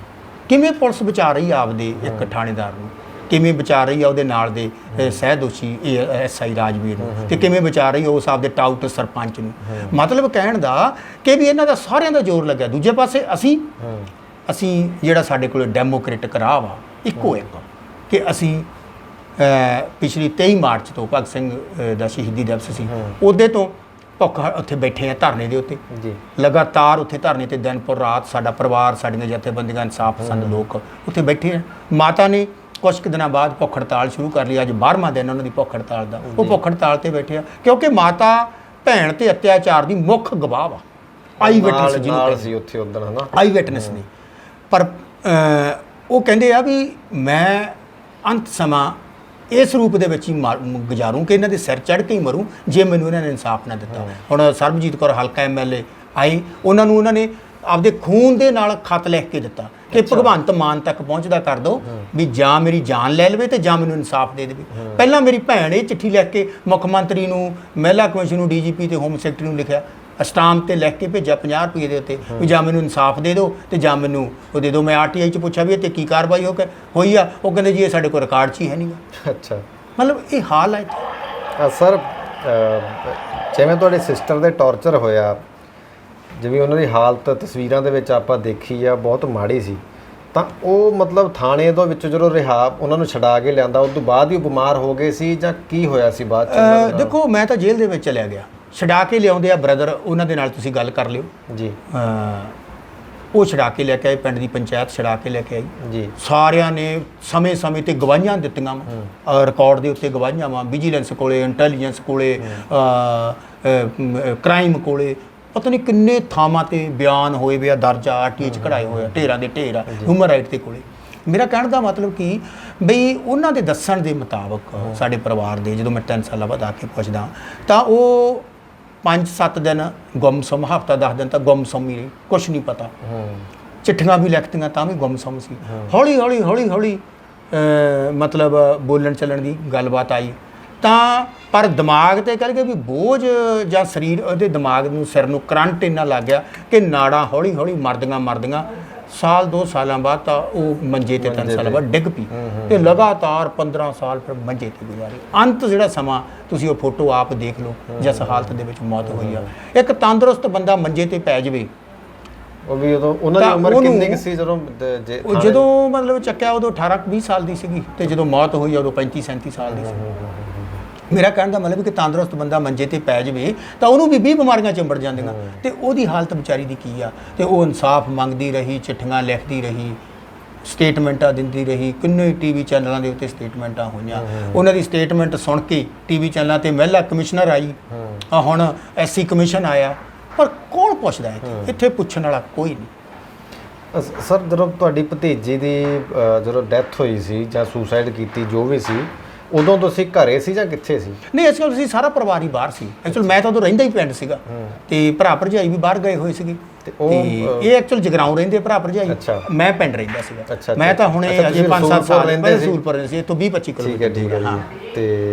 ਕਿਵੇਂ ਪੁਲਿਸ ਬਚਾ ਰਹੀ ਆ ਆਪਦੇ ਇੱਕ ਥਾਣੇਦਾਰ ਨੂੰ, ਕਿਵੇਂ ਬਚਾ ਰਹੀ ਆ ਉਹਦੇ ਨਾਲ ਦੇ ਸਹਿ ਦੋਸ਼ੀ ਐਸਆਈ ਰਾਜਵੀਰ ਨੂੰ, ਤੇ ਕਿਵੇਂ ਬਚਾ ਰਹੀ ਉਸ ਆਪਦੇ ਟਾਊਟ ਸਰਪੰਚ ਨੂੰ। ਮਤਲਬ ਕਹਿਣ ਦਾ ਕਿ ਵੀ ਇਹਨਾਂ ਦਾ ਸਾਰਿਆਂ ਦਾ ਜ਼ੋਰ ਲੱਗਿਆ। ਦੂਜੇ ਪਾਸੇ ਅਸੀਂ ਜਿਹੜਾ ਸਾਡੇ ਕੋਲ ਡੈਮੋਕ੍ਰੇਟਿਕ ਰਾਹ ਵਾ ਇੱਕੋ ਇੱਕ, ਕਿ ਅਸੀਂ ਪਿਛਲੀ 23 ਮਾਰਚ ਤੋਂ ਭਗਤ ਸਿੰਘ ਦਾ ਸ਼ਹੀਦੀ ਦਿਵਸ ਸੀ, ਉਹਦੇ ਤੋਂ ਭੁੱਖ ਉੱਥੇ ਬੈਠੇ ਆ ਧਰਨੇ ਦੇ ਉੱਤੇ ਜੀ, ਲਗਾਤਾਰ ਉੱਥੇ ਧਰਨੇ ਤੇ ਦਿਨ ਪਰ ਰਾਤ ਸਾਡਾ ਪਰਿਵਾਰ, ਸਾਡੀਆਂ ਜਥੇਬੰਦੀਆਂ, ਇਨਸਾਫ ਪਸੰਦ ਲੋਕ ਉੱਥੇ ਬੈਠੇ ਆ। ਮਾਤਾ ਨੇ ਕੁਝ ਕੁ ਦਿਨਾਂ ਬਾਅਦ ਭੁੱਖ ਹੜਤਾਲ ਸ਼ੁਰੂ ਕਰ ਲਈ, ਅੱਜ 12ਵਾਂ ਦਿਨ ਉਹਨਾਂ ਦੀ ਭੁੱਖ ਹੜਤਾਲ ਦਾ। ਉਹ ਭੁੱਖ ਹੜਤਾਲ ਤੇ ਬੈਠੇ ਆ ਕਿਉਂਕਿ ਮਾਤਾ ਭੈਣ ਤੇ ਅਤਿਆਚਾਰ ਦੀ ਮੁੱਖ ਗਵਾਹ ਵਾ, ਆਈ ਵਿਟਨੈਸ ਜਿਹਨੂੰ ਸੀ ਉੱਥੇ ਉਦੋਂ, ਹਨਾ, ਆਈ ਵਿਟਨੈਸ ਨੇ। ਪਰ ਉਹ ਕਹਿੰਦੇ ਆ ਵੀ ਮੈਂ ਅੰਤ ਸਮਾਂ ਇਸ ਰੂਪ ਦੇ ਵਿੱਚ ਹੀ ਗੁਜ਼ਾਰੂ ਕਿ ਇਹਨਾਂ ਦੇ ਸਿਰ ਚੜ੍ਹ ਕੇ ਹੀ ਮरूं ਜੇ ਮੈਨੂੰ ਇਹਨਾਂ ਨੇ ਇਨਸਾਫ ਨਾ ਦਿੱਤਾ। ਹੁਣ ਸਰਬਜੀਤ ਕੌਰ ਹਲਕਾ ਐਮਐਲਏ ਆਈ, ਉਹਨਾਂ ਨੂੰ ਉਹਨਾਂ ਨੇ ਆਪਦੇ ਖੂਨ ਦੇ ਨਾਲ ਖਤ ਲਿਖ ਕੇ ਦਿੱਤਾ ਕਿ ਭਗਵੰਤ ਮਾਨ ਤੱਕ ਪਹੁੰਚਦਾ ਕਰ ਦਿਓ ਵੀ ਜਾਂ ਮੇਰੀ ਜਾਨ ਲੈ ਲਵੇ ਤੇ ਜਾਂ ਮੈਨੂੰ ਇਨਸਾਫ ਦੇ ਦੇਵੇ। ਪਹਿਲਾਂ ਮੇਰੀ ਭੈਣ ਇਹ ਚਿੱਠੀ ਲਿਖ ਕੇ ਮੁੱਖ ਮੰਤਰੀ ਨੂੰ, ਮਹਿਲਾ ਕਮਿਸ਼ਨ ਨੂੰ, ਡੀਜੀਪੀ ਤੇ ਹੋਮ ਸੈਕਟਰੀ ਨੂੰ ਲਿਖਿਆ, ਸਟਾਂਪ ਤੇ ਲਿਖ ਕੇ ਭੇਜਿਆ 50 ਰੁਪਏ ਦੇ ਉੱਤੇ ਵੀ ਜਾਂ ਮੈਨੂੰ ਇਨਸਾਫ ਦੇ ਦਿਓ ਤੇ ਜਾਂ ਮੈਨੂੰ ਉਹ ਦੇ ਦਿਓ। ਮੈਂ ਆਰਟੀਆਈ 'ਚ ਪੁੱਛਿਆ ਵੀ ਇਹ 'ਤੇ ਕੀ ਕਾਰਵਾਈ ਹੋਈ ਆ, ਉਹ ਕਹਿੰਦੇ ਜੀ ਇਹ ਸਾਡੇ ਕੋਲ ਰਿਕਾਰਡ 'ਚ ਹੀ ਹੈ ਨਹੀਂਗਾ। ਅੱਛਾ, ਮਤਲਬ ਇਹ ਹਾਲ ਹੈ ਇੱਥੇ। ਸਰ ਜਿਵੇਂ ਤੁਹਾਡੇ ਸਿਸਟਰ ਦੇ ਟੌਰਚਰ ਹੋਇਆ, ਜਿਵੇਂ ਉਹਨਾਂ ਦੀ ਹਾਲਤ ਤਸਵੀਰਾਂ ਦੇ ਵਿੱਚ ਆਪਾਂ ਦੇਖੀ ਆ, ਬਹੁਤ ਮਾੜੀ ਸੀ, ਤਾਂ ਉਹ ਮਤਲਬ ਥਾਣੇ ਤੋਂ ਵਿੱਚ ਜਦੋਂ ਰਿਹਾ, ਉਹਨਾਂ ਨੂੰ ਛਡਾ ਕੇ ਲਿਆਂਦਾ, ਉਸ ਤੋਂ ਬਾਅਦ ਹੀ ਉਹ ਬਿਮਾਰ ਹੋ ਗਏ ਸੀ ਜਾਂ ਕੀ ਹੋਇਆ ਸੀ ਬਾਅਦ 'ਚ? ਦੇਖੋ ਮੈਂ ਤਾਂ ਜੇਲ੍ਹ ਦੇ ਵਿੱਚ ਚਲਿਆ ਗਿਆ, ਛਡਾ ਕੇ ਲਿਆਉਂਦੇ ਆ ਬ੍ਰਦਰ, ਉਹਨਾਂ ਦੇ ਨਾਲ ਤੁਸੀਂ ਗੱਲ ਕਰ ਲਿਓ ਜੀ। ਉਹ ਛਡਾ ਕੇ ਲੈ ਕੇ ਆਏ, ਪਿੰਡ ਦੀ ਪੰਚਾਇਤ ਛਡਾ ਕੇ ਲੈ ਕੇ ਆਈ ਜੀ। ਸਾਰਿਆਂ ਨੇ ਸਮੇਂ-ਸਮੇਂ ਤੇ ਗਵਾਹੀਆਂ ਦਿੱਤੀਆਂ ਵਾ, ਰਿਕਾਰਡ ਦੇ ਉੱਤੇ ਗਵਾਹੀਆਂ ਵਾ, ਵਿਜੀਲੈਂਸ ਕੋਲੇ, ਇੰਟੈਲੀਜੈਂਸ ਕੋਲੇ, ਕ੍ਰਾਈਮ ਕੋਲੇ, ਪਤਾ ਨਹੀਂ ਕਿੰਨੇ ਥਾਵਾਂ ਤੇ ਬਿਆਨ ਹੋਏ ਵੇ ਆ, ਦਰਜ ਆਰਟੀਏ 'ਚ ਕਢਾਏ ਹੋਏ ਆ, ਢੇਰਾਂ ਦੇ ਢੇਰ ਆ, ਹਿਊਮਨ ਰਾਈਟ ਦੇ ਕੋਲੇ। ਮੇਰਾ ਕਹਿਣ ਦਾ ਮਤਲਬ ਕਿ ਬਈ ਉਹਨਾਂ ਦੇ ਦੱਸਣ ਦੇ ਮੁਤਾਬਕ ਸਾਡੇ ਪਰਿਵਾਰ ਦੇ, ਜਦੋਂ ਮੈਂ 3 ਸਾਲਾਂ ਬਾਅਦ ਆ ਕੇ ਪੁੱਛਦਾ ਤਾਂ ਉਹ 5-7 ਦਿਨ ਗੁੰਮਸੁੰਮ, ਹਫ਼ਤਾ 10 ਦਿਨ ਤਾਂ ਗੁੰਮਸੁੰਮ ਹੀ ਰਹੀ, ਕੁਛ ਨਹੀਂ ਪਤਾ। ਚਿੱਠੀਆਂ ਵੀ ਲਿਖਤੀਆਂ ਤਾਂ ਵੀ ਗੁੰਮਸੁੰਮ ਸੀ। ਹੌਲੀ ਮਤਲਬ ਬੋਲਣ ਚੱਲਣ ਦੀ ਗੱਲਬਾਤ ਆਈ ਤਾਂ, ਪਰ ਦਿਮਾਗ ਤੇ ਕਹਿ ਗਏ ਵੀ ਬੋਝ ਜਾਂ ਸਰੀਰ, ਉਹਦੇ ਦਿਮਾਗ ਨੂੰ, ਸਿਰ ਨੂੰ ਕਰੰਟ ਇੰਨਾ ਲੱਗ ਗਿਆ ਕਿ ਨਾੜਾਂ ਹੌਲੀ ਮਰਦੀਆਂ ਸਾਲ 2 ਸਾਲਾਂ ਬਾਅਦ ਤਾਂ ਉਹ ਮੰਜੇ ਤੇ 3 ਸਾਲਾਂ ਬਾਅਦ ਡਿੱਗ ਪਈ ਤੇ ਲਗਾਤਾਰ 15 ਸਾਲ ਫਿਰ ਮੰਜੇ ਤੇ ਗੁਜ਼ਾਰੇ। ਅੰਤ ਜਿਹੜਾ ਸਮਾਂ ਤੁਸੀਂ ਉਹ ਫੋਟੋ ਆਪ ਦੇਖ ਲਓ ਜਿਸ ਹਾਲਤ ਦੇ ਵਿੱਚ ਮੌਤ ਹੋਈ ਆ। ਇੱਕ ਤੰਦਰੁਸਤ ਬੰਦਾ ਮੰਜੇ ਤੇ ਪੈ ਜਾਵੇ, ਉਹ ਵੀ ਉਦੋਂ ਉਹਨਾਂ ਦੀ ਉਮਰ ਕਿੰਨੀ ਕੁ ਸੀ ਜਦੋਂ ਮਤਲਬ ਚੱਕਿਆ ਉਦੋਂ 18-20 ਸਾਲ ਦੀ ਸੀਗੀ, ਤੇ ਜਦੋਂ ਮੌਤ ਹੋਈ ਉਦੋਂ 35-37 ਸਾਲ ਦੀ ਸੀ। ਮੇਰਾ ਕਹਿਣ ਦਾ ਮਤਲਬ ਕਿ ਤੰਦਰੁਸਤ ਬੰਦਾ ਮੰਜੇ ਤੇ ਪੈ ਜਾਵੇ ਤਾਂ ਉਹਨੂੰ ਵੀ 20 ਬਿਮਾਰੀਆਂ ਚਿੰਬੜ ਜਾਂਦੀਆਂ, ਤੇ ਉਹਦੀ ਹਾਲਤ ਵਿਚਾਰੀ ਦੀ ਕੀ ਆ। ਤੇ ਉਹ ਇਨਸਾਫ ਮੰਗਦੀ ਰਹੀ, ਚਿੱਠੀਆਂ ਲਿਖਦੀ ਰਹੀ, ਸਟੇਟਮੈਂਟਾਂ ਦਿੰਦੀ ਰਹੀ, ਕਿੰਨੇ ਟੀਵੀ ਚੈਨਲਾਂ ਦੇ ਉੱਤੇ ਸਟੇਟਮੈਂਟਾਂ ਹੋਈਆਂ। ਉਹਨਾਂ ਦੀ ਸਟੇਟਮੈਂਟ ਸੁਣ ਕੇ ਟੀਵੀ ਚੈਨਲਾਂ ਤੇ ਮਹਿਲਾ ਕਮਿਸ਼ਨਰ ਆਈ, ਹੁਣ ਐਸਸੀ ਕਮਿਸ਼ਨ ਆਇਆ, ਪਰ ਕੌਣ ਪੁੱਛਦਾ ਇੱਥੇ ਪੁੱਛਣ ਵਾਲਾ ਕੋਈ ਨਹੀਂ। ਸਰ ਜਦੋਂ ਤੁਹਾਡੀ ਭਤੀਜੀ ਦੀ ਜਦੋਂ ਡੈਥ ਹੋਈ ਸੀ ਜਾਂ ਸੁਸਾਈਡ ਕੀਤੀ, ਜੋ ਵੀ ਸੀ, ਉਦੋਂ ਤੁਸੀਂ ਘਰੇ ਸੀ ਜਾਂ ਕਿੱਥੇ ਸੀ? ਨਹੀਂ, ਐਕਚੁਅਲ ਅਸੀਂ ਸਾਰਾ ਪਰਿਵਾਰ ਹੀ ਬਾਹਰ ਸੀ। ਐਕਚੁਅਲ ਮੈਂ ਤਾਂ ਉਦੋਂ ਰਹਿੰਦਾ ਹੀ ਪਿੰਡ ਸੀਗਾ, ਤੇ ਭਰਾ ਭਰਜਾਈ ਵੀ ਬਾਹਰ ਗਏ ਹੋਏ ਸੀਗੇ, ਤੇ ਇਹ ਐਕਚੁਅਲ ਜਗਰਾਉਂ ਰਹਿੰਦੇ ਭਰਾ ਭਰਜਾਈ, ਮੈਂ ਪਿੰਡ ਰਹਿੰਦਾ ਸੀਗਾ। ਮੈਂ ਤਾਂ ਹੁਣੇ ਅਜੇ 5-7 ਸਾਲ ਪਹਿਲਾਂ ਸੂਰਪੁਰ ਰਹਿੰਦੇ ਸੀ, ਇੱਥੋਂ 20-25 ਕਿਲੋਮੀਟਰ। ਠੀਕ ਹੈ ਜੀ। ਤੇ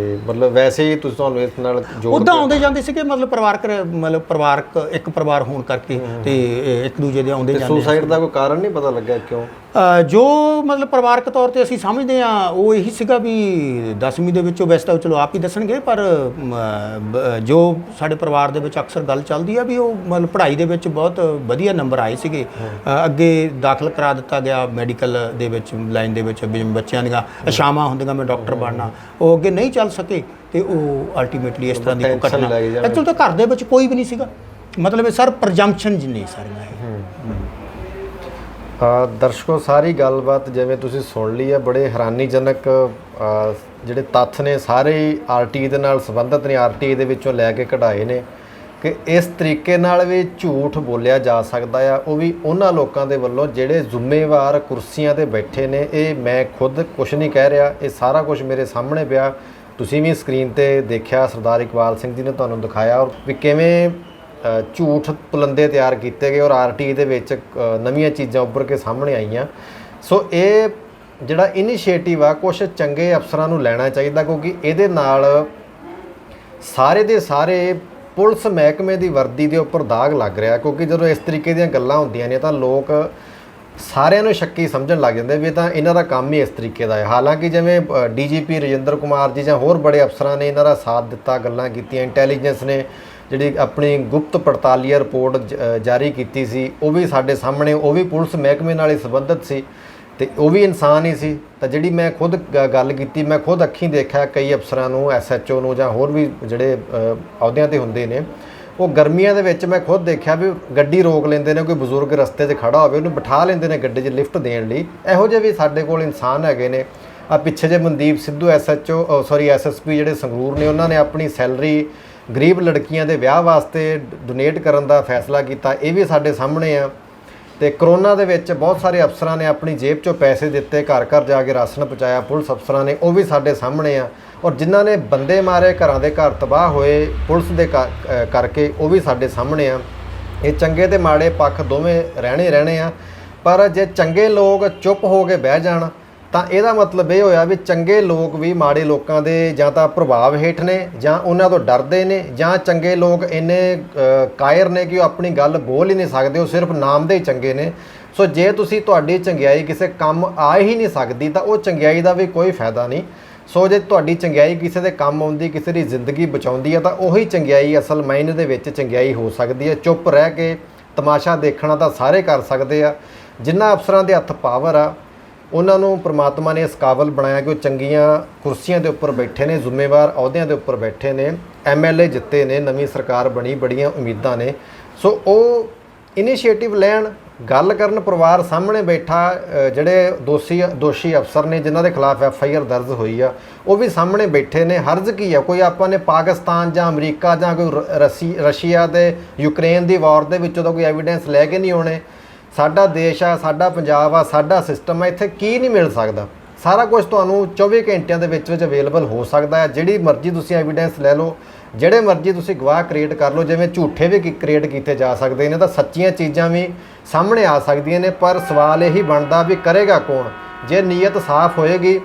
ਮਤਲਬ ਵੈਸੇ ਹੀ ਤੁਸੀਂ, ਤੁਹਾਨੂੰ ਇਸ ਨਾਲ ਜੋੜ ਉਦਾਂ ਆਉਂਦੇ ਜਾਂਦੇ ਸੀਗੇ, ਮਤਲਬ ਪਰਿਵਾਰਕ ਇੱਕ ਪਰਿਵਾਰ ਹੋਣ ਕਰਕੇ ਤੇ ਇੱਕ ਦੂਜੇ ਦੇ ਆਉਂਦੇ ਜਾਂਦੇ। ਸੁਸਾਈਡ ਦਾ ਕੋਈ ਕਾਰਨ ਨਹੀਂ ਪਤਾ ਲੱਗਾ ਕਿਉਂ? ਜੋ ਮਤਲਬ ਪਰਿਵਾਰਕ ਤੌਰ ਤੇ ਅਸੀਂ ਸਮਝਦੇ ਹਾਂ ਉਹ ਇਹੀ ਸੀਗਾ ਵੀ 10ਵੀਂ ਦੇ ਵਿੱਚੋਂ, ਵੈਸੇ ਤਾਂ ਚਲੋ ਆਪ ਹੀ ਦੱਸਣਗੇ, ਪਰ ਜੋ ਸਾਡੇ ਪਰਿਵਾਰ ਦੇ ਵਿੱਚ ਅਕਸਰ ਗੱਲ ਚੱਲਦੀ ਆ ਵੀ ਉਹ ਮਤਲਬ ਪੜ੍ਹਾਈ ਦੇ ਵਿੱਚ ਬਹੁਤ ਵਧੀਆ ਨੰਬਰ ਆਏ ਸੀਗੇ, ਅੱਗੇ ਦਾਖਲ ਕਰਾ ਦਿੱਤਾ ਗਿਆ ਮੈਡੀਕਲ ਦੇ ਵਿੱਚ, ਲਾਈਨ ਦੇ ਵਿੱਚ, ਬੱਚਿਆਂ ਦੀਆਂ ਅਸ਼ਾਵਾਂ ਹੁੰਦੀਆਂ ਮੈਂ ਡਾਕਟਰ ਬਣਨਾ, ਉਹ ਅੱਗੇ ਨਹੀਂ ਚੱਲ ਸਕੇ ਤੇ ਉਹ ਅਲਟੀਮੇਟਲੀ ਇਸ ਤਰ੍ਹਾਂ ਦੀ ਕੋਈ ਘਟਨਾ। ਐਕਚੁਅਲ ਤਾਂ ਘਰ ਦੇ ਵਿੱਚ ਕੋਈ ਵੀ ਨਹੀਂ ਸੀਗਾ, ਮਤਲਬ ਇਹ ਸਰ ਪ੍ਰਜੰਪਸ਼ਨ ਜਿੰਨੇ ਸਾਰੀਆਂ ਇਹ। ਦਰਸ਼ਕੋ, ਸਾਰੀ ਗੱਲਬਾਤ ਜਿਵੇਂ ਤੁਸੀਂ ਸੁਣ ਲਈ ਹੈ, ਬੜੇ ਹੈਰਾਨੀਜਨਕ ਜਿਹੜੇ ਤੱਥ ਨੇ ਸਾਰੇ ਆਰਟੀਏ ਦੇ ਨਾਲ ਸੰਬੰਧਿਤ ਨੇ, ਆਰਟੀਏ ਦੇ ਵਿੱਚੋਂ ਲੈ ਕੇ ਕਢਾਏ ਨੇ ਕਿ ਇਸ ਤਰੀਕੇ ਨਾਲ ਵੀ ਝੂਠ ਬੋਲਿਆ ਜਾ ਸਕਦਾ ਆ, ਉਹ ਵੀ ਉਹਨਾਂ ਲੋਕਾਂ ਦੇ ਵੱਲੋਂ ਜਿਹੜੇ ਜ਼ਿੰਮੇਵਾਰ ਕੁਰਸੀਆਂ ਤੇ ਬੈਠੇ ਨੇ। ਇਹ ਮੈਂ ਖੁਦ ਕੁਝ ਨਹੀਂ ਕਹਿ ਰਿਹਾ, ਇਹ ਸਾਰਾ ਕੁਝ ਮੇਰੇ ਸਾਹਮਣੇ ਪਿਆ, ਤੁਸੀਂ ਵੀ ਸਕਰੀਨ ਤੇ ਦੇਖਿਆ, ਸਰਦਾਰ ਇਕਬਾਲ ਸਿੰਘ ਜੀ ਨੇ ਤੁਹਾਨੂੰ ਦਿਖਾਇਆ ਔਰ ਵੀ ਕਿਵੇਂ ਝੂਠ ਪੁਲੰਦੇ ਤਿਆਰ ਕੀਤੇ ਗਏ ਔਰ ਆਰਟੀ ਦੇ ਵਿੱਚ ਨਵੀਆਂ ਚੀਜ਼ਾਂ ਉੱਭਰ ਕੇ ਸਾਹਮਣੇ ਆਈਆਂ। ਸੋ ਇਹ ਜਿਹੜਾ ਇਨੀਸ਼ੀਏਟਿਵ ਆ ਕੁਝ ਚੰਗੇ ਅਫਸਰਾਂ ਨੂੰ ਲੈਣਾ ਚਾਹੀਦਾ, ਕਿਉਂਕਿ ਇਹਦੇ ਨਾਲ ਸਾਰੇ ਦੇ ਸਾਰੇ ਪੁਲਿਸ ਮਹਿਕਮੇ ਦੀ ਵਰਦੀ ਦੇ ਉੱਪਰ ਦਾਗ ਲੱਗ ਰਿਹਾ। ਕਿਉਂਕਿ ਜਦੋਂ ਇਸ ਤਰੀਕੇ ਦੀਆਂ ਗੱਲਾਂ ਹੁੰਦੀਆਂ ਨੇ ਤਾਂ ਲੋਕ ਸਾਰਿਆਂ ਨੂੰ ਸ਼ੱਕੀ ਸਮਝਣ ਲੱਗ ਜਾਂਦੇ ਵੀ ਤਾਂ ਇਹਨਾਂ ਦਾ ਕੰਮ ਹੀ ਇਸ ਤਰੀਕੇ ਦਾ ਹੈ। ਹਾਲਾਂਕਿ ਜਿਵੇਂ ਡੀਜੀਪੀ ਰਜਿੰਦਰ ਕੁਮਾਰ ਜੀ ਜਾਂ ਹੋਰ ਬੜੇ ਅਫਸਰਾਂ ਨੇ ਇਹਨਾਂ ਦਾ ਸਾਥ ਦਿੱਤਾ, ਗੱਲਾਂ ਕੀਤੀਆਂ, ਇੰਟੈਲੀਜੈਂਸ ਨੇ ਜਿਹੜੀ ਆਪਣੀ ਗੁਪਤ ਪੜਤਾਲੀਆ ਰਿਪੋਰਟ ਜਾਰੀ ਕੀਤੀ ਸੀ ਉਹ ਵੀ ਸਾਡੇ ਸਾਹਮਣੇ, ਉਹ ਵੀ ਪੁਲਿਸ ਮਹਿਕਮੇ ਨਾਲ ਹੀ ਸੰਬੰਧਿਤ ਸੀ ਤੇ ਉਹ ਵੀ ਇਨਸਾਨ ਹੀ ਸੀ। ਤਾਂ ਜਿਹੜੀ ਮੈਂ ਖੁਦ ਗੱਲ ਕੀਤੀ, ਮੈਂ ਖੁਦ ਅੱਖੀਂ ਦੇਖਿਆ ਕਈ ਅਫਸਰਾਂ ਨੂੰ, SHO ਨੂੰ ਜਾਂ ਹੋਰ ਵੀ ਜਿਹੜੇ ਅਹੁਦਿਆਂ ਤੇ ਹੁੰਦੇ ਨੇ, ਉਹ ਗਰਮੀਆਂ ਦੇ ਵਿੱਚ ਮੈਂ ਖੁਦ ਦੇਖਿਆ ਵੀ ਗੱਡੀ ਰੋਕ ਲੈਂਦੇ ਨੇ, ਕੋਈ ਬਜ਼ੁਰਗ ਰਸਤੇ 'ਚ ਖੜਾ ਹੋਵੇ ਉਹਨੂੰ ਬਿਠਾ ਲੈਂਦੇ ਨੇ ਗੱਡੀ 'ਚ ਲਿਫਟ ਦੇਣ ਲਈ। ਇਹੋ ਜਿਹੇ ਵੀ ਸਾਡੇ ਕੋਲ ਇਨਸਾਨ ਹੈਗੇ ਨੇ। ਆ ਪਿੱਛੇ ਜੇ ਮਨਦੀਪ ਸਿੱਧੂ SSP ਜਿਹੜੇ ਸੰਗਰੂਰ ਨੇ, ਉਹਨਾਂ ਨੇ ਆਪਣੀ ਸੈਲਰੀ ਗਰੀਬ ਲੜਕੀਆਂ ਦੇ ਵਿਆਹ ਵਾਸਤੇ ਡੋਨੇਟ ਕਰਨ ਦਾ ਫੈਸਲਾ ਕੀਤਾ, ਇਹ ਵੀ ਸਾਡੇ ਸਾਹਮਣੇ ਆ। ਤੇ ਕਰੋਨਾ ਦੇ ਵਿੱਚ ਬਹੁਤ ਸਾਰੇ ਅਫਸਰਾਂ ਨੇ ਆਪਣੀ ਜੇਬ 'ਚੋਂ ਪੈਸੇ ਦਿੱਤੇ, ਘਰ ਘਰ ਜਾ ਕੇ ਰਾਸ਼ਨ ਪਹੁੰਚਾਇਆ ਪੁਲਿਸ ਅਫਸਰਾਂ ਨੇ, ਉਹ ਵੀ ਸਾਡੇ ਸਾਹਮਣੇ ਆ। ਔਰ ਜਿਨ੍ਹਾਂ ਨੇ ਬੰਦੇ ਮਾਰੇ, ਘਰਾਂ ਦੇ ਘਰ ਤਬਾਹ ਹੋਏ ਪੁਲਿਸ ਦੇ ਕਰਕੇ, ਉਹ ਵੀ ਸਾਡੇ ਸਾਹਮਣੇ ਆ। ਇਹ ਚੰਗੇ ਤੇ ਮਾੜੇ ਪੱਖ ਦੋਵੇਂ ਰਹਿਣੇ ਆ। ਪਰ ਜੇ ਚੰਗੇ ਲੋਕ ਚੁੱਪ ਹੋ ਕੇ ਬਹਿ ਜਾਣ ਤਾਂ ਇਹਦਾ ਮਤਲਬ ਇਹ ਹੋਇਆ ਵੀ ਚੰਗੇ ਲੋਕ ਵੀ ਮਾੜੇ ਲੋਕਾਂ ਦੇ ਜਾਂ ਤਾਂ ਪ੍ਰਭਾਵ ਹੇਠ ਨੇ, ਜਾਂ ਉਹਨਾਂ ਤੋਂ ਡਰਦੇ ਨੇ, ਜਾਂ ਚੰਗੇ ਲੋਕ ਇੰਨੇ ਕਾਇਰ ਨੇ ਕਿ ਉਹ ਆਪਣੀ ਗੱਲ ਬੋਲ ਹੀ ਨਹੀਂ ਸਕਦੇ, ਉਹ ਸਿਰਫ ਨਾਮ ਦੇ ਹੀ ਚੰਗੇ ਨੇ। ਸੋ ਜੇ ਤੁਹਾਡੀ ਚੰਗਿਆਈ ਕਿਸੇ ਕੰਮ ਆ ਹੀ ਨਹੀਂ ਸਕਦੀ ਤਾਂ ਉਹ ਚੰਗਿਆਈ ਦਾ ਵੀ ਕੋਈ ਫਾਇਦਾ ਨਹੀਂ। ਸੋ ਜੇ ਤੁਹਾਡੀ ਚੰਗਿਆਈ ਕਿਸੇ ਦੇ ਕੰਮ ਆਉਂਦੀ, ਕਿਸੇ ਦੀ ਜ਼ਿੰਦਗੀ ਬਚਾਉਂਦੀ ਹੈ ਤਾਂ ਉਹੀ ਚੰਗਿਆਈ ਅਸਲ ਮਾਇਨੇ ਦੇ ਵਿੱਚ ਚੰਗਿਆਈ ਹੋ ਸਕਦੀ ਹੈ। ਚੁੱਪ ਰਹਿ ਕੇ ਤਮਾਸ਼ਾ ਦੇਖਣਾ ਤਾਂ ਸਾਰੇ ਕਰ ਸਕਦੇ ਆ। ਜਿਨ੍ਹਾਂ ਅਫਸਰਾਂ ਦੇ ਹੱਥ ਪਾਵਰ ਆ ਉਹਨਾਂ ਨੂੰ ਪ੍ਰਮਾਤਮਾ ਨੇ ਇਸ ਕਾਬਲ ਬਣਾਇਆ ਕਿ ਉਹ ਚੰਗੀਆਂ ਕੁਰਸੀਆਂ ਦੇ ਉੱਪਰ ਬੈਠੇ ਨੇ, ਜ਼ਿੰਮੇਵਾਰ ਅਹੁਦਿਆਂ ਦੇ ਉੱਪਰ ਬੈਠੇ ਨੇ, MLA ਜਿੱਤੇ ਨੇ, ਨਵੀਂ ਸਰਕਾਰ ਬਣੀ, ਬੜੀਆਂ ਉਮੀਦਾਂ ਨੇ। ਸੋ ਉਹ ਇਨੀਸ਼ੀਏਟਿਵ ਲੈਣ, ਗੱਲ ਕਰਨ, ਪਰਿਵਾਰ ਸਾਹਮਣੇ ਬੈਠਾ ਜਿਹੜੇ ਦੋਸ਼ੀ ਅਫਸਰ ਨੇ ਜਿਨ੍ਹਾਂ ਦੇ ਖਿਲਾਫ FIR ਦਰਜ ਹੋਈ ਆ, ਉਹ ਵੀ ਸਾਹਮਣੇ ਬੈਠੇ ਨੇ। ਹਰਜ਼ ਕੀ ਆ? ਕੋਈ ਆਪਾਂ ਨੇ ਪਾਕਿਸਤਾਨ ਜਾਂ ਅਮਰੀਕਾ ਜਾਂ ਕੋਈ ਰਸ਼ੀਆ ਤੇ ਯੂਕਰੇਨ ਦੀ ਵਾਰ ਦੇ ਵਿੱਚੋਂ ਤਾਂ ਕੋਈ ਐਵੀਡੈਂਸ ਲੈ ਕੇ ਨਹੀਂ ਆਉਣੇ। ਸਾਡਾ ਦੇਸ਼ ਆ, ਸਾਡਾ ਪੰਜਾਬ ਆ, ਸਾਡਾ ਸਿਸਟਮ ਆ, ਇੱਥੇ ਕੀ ਨਹੀਂ ਮਿਲ ਸਕਦਾ? ਸਾਰਾ ਕੁਝ ਤੁਹਾਨੂੰ 24 ਘੰਟਿਆਂ ਦੇ ਵਿੱਚ ਅਵੇਲੇਬਲ ਹੋ ਸਕਦਾ ਹੈ। ਜਿਹੜੀ ਮਰਜ਼ੀ ਤੁਸੀਂ ਐਵੀਡੈਂਸ ਲੈ ਲਓ, ਜਿਹੜੇ ਮਰਜ਼ੀ ਤੁਸੀਂ ਗਵਾਹ ਕ੍ਰੀਏਟ ਕਰ ਲਓ। ਜਿਵੇਂ ਝੂਠੇ ਵੀ ਕ੍ਰੀਏਟ ਕੀਤੇ ਜਾ ਸਕਦੇ ਨੇ ਤਾਂ ਸੱਚੀਆਂ ਚੀਜ਼ਾਂ ਵੀ ਸਾਹਮਣੇ ਆ ਸਕਦੀਆਂ ਨੇ। ਪਰ ਸਵਾਲ ਇਹੀ ਬਣਦਾ ਵੀ ਕਰੇਗਾ ਕੌਣ? ਜੇ ਨੀਅਤ ਸਾਫ਼ ਹੋਏਗੀ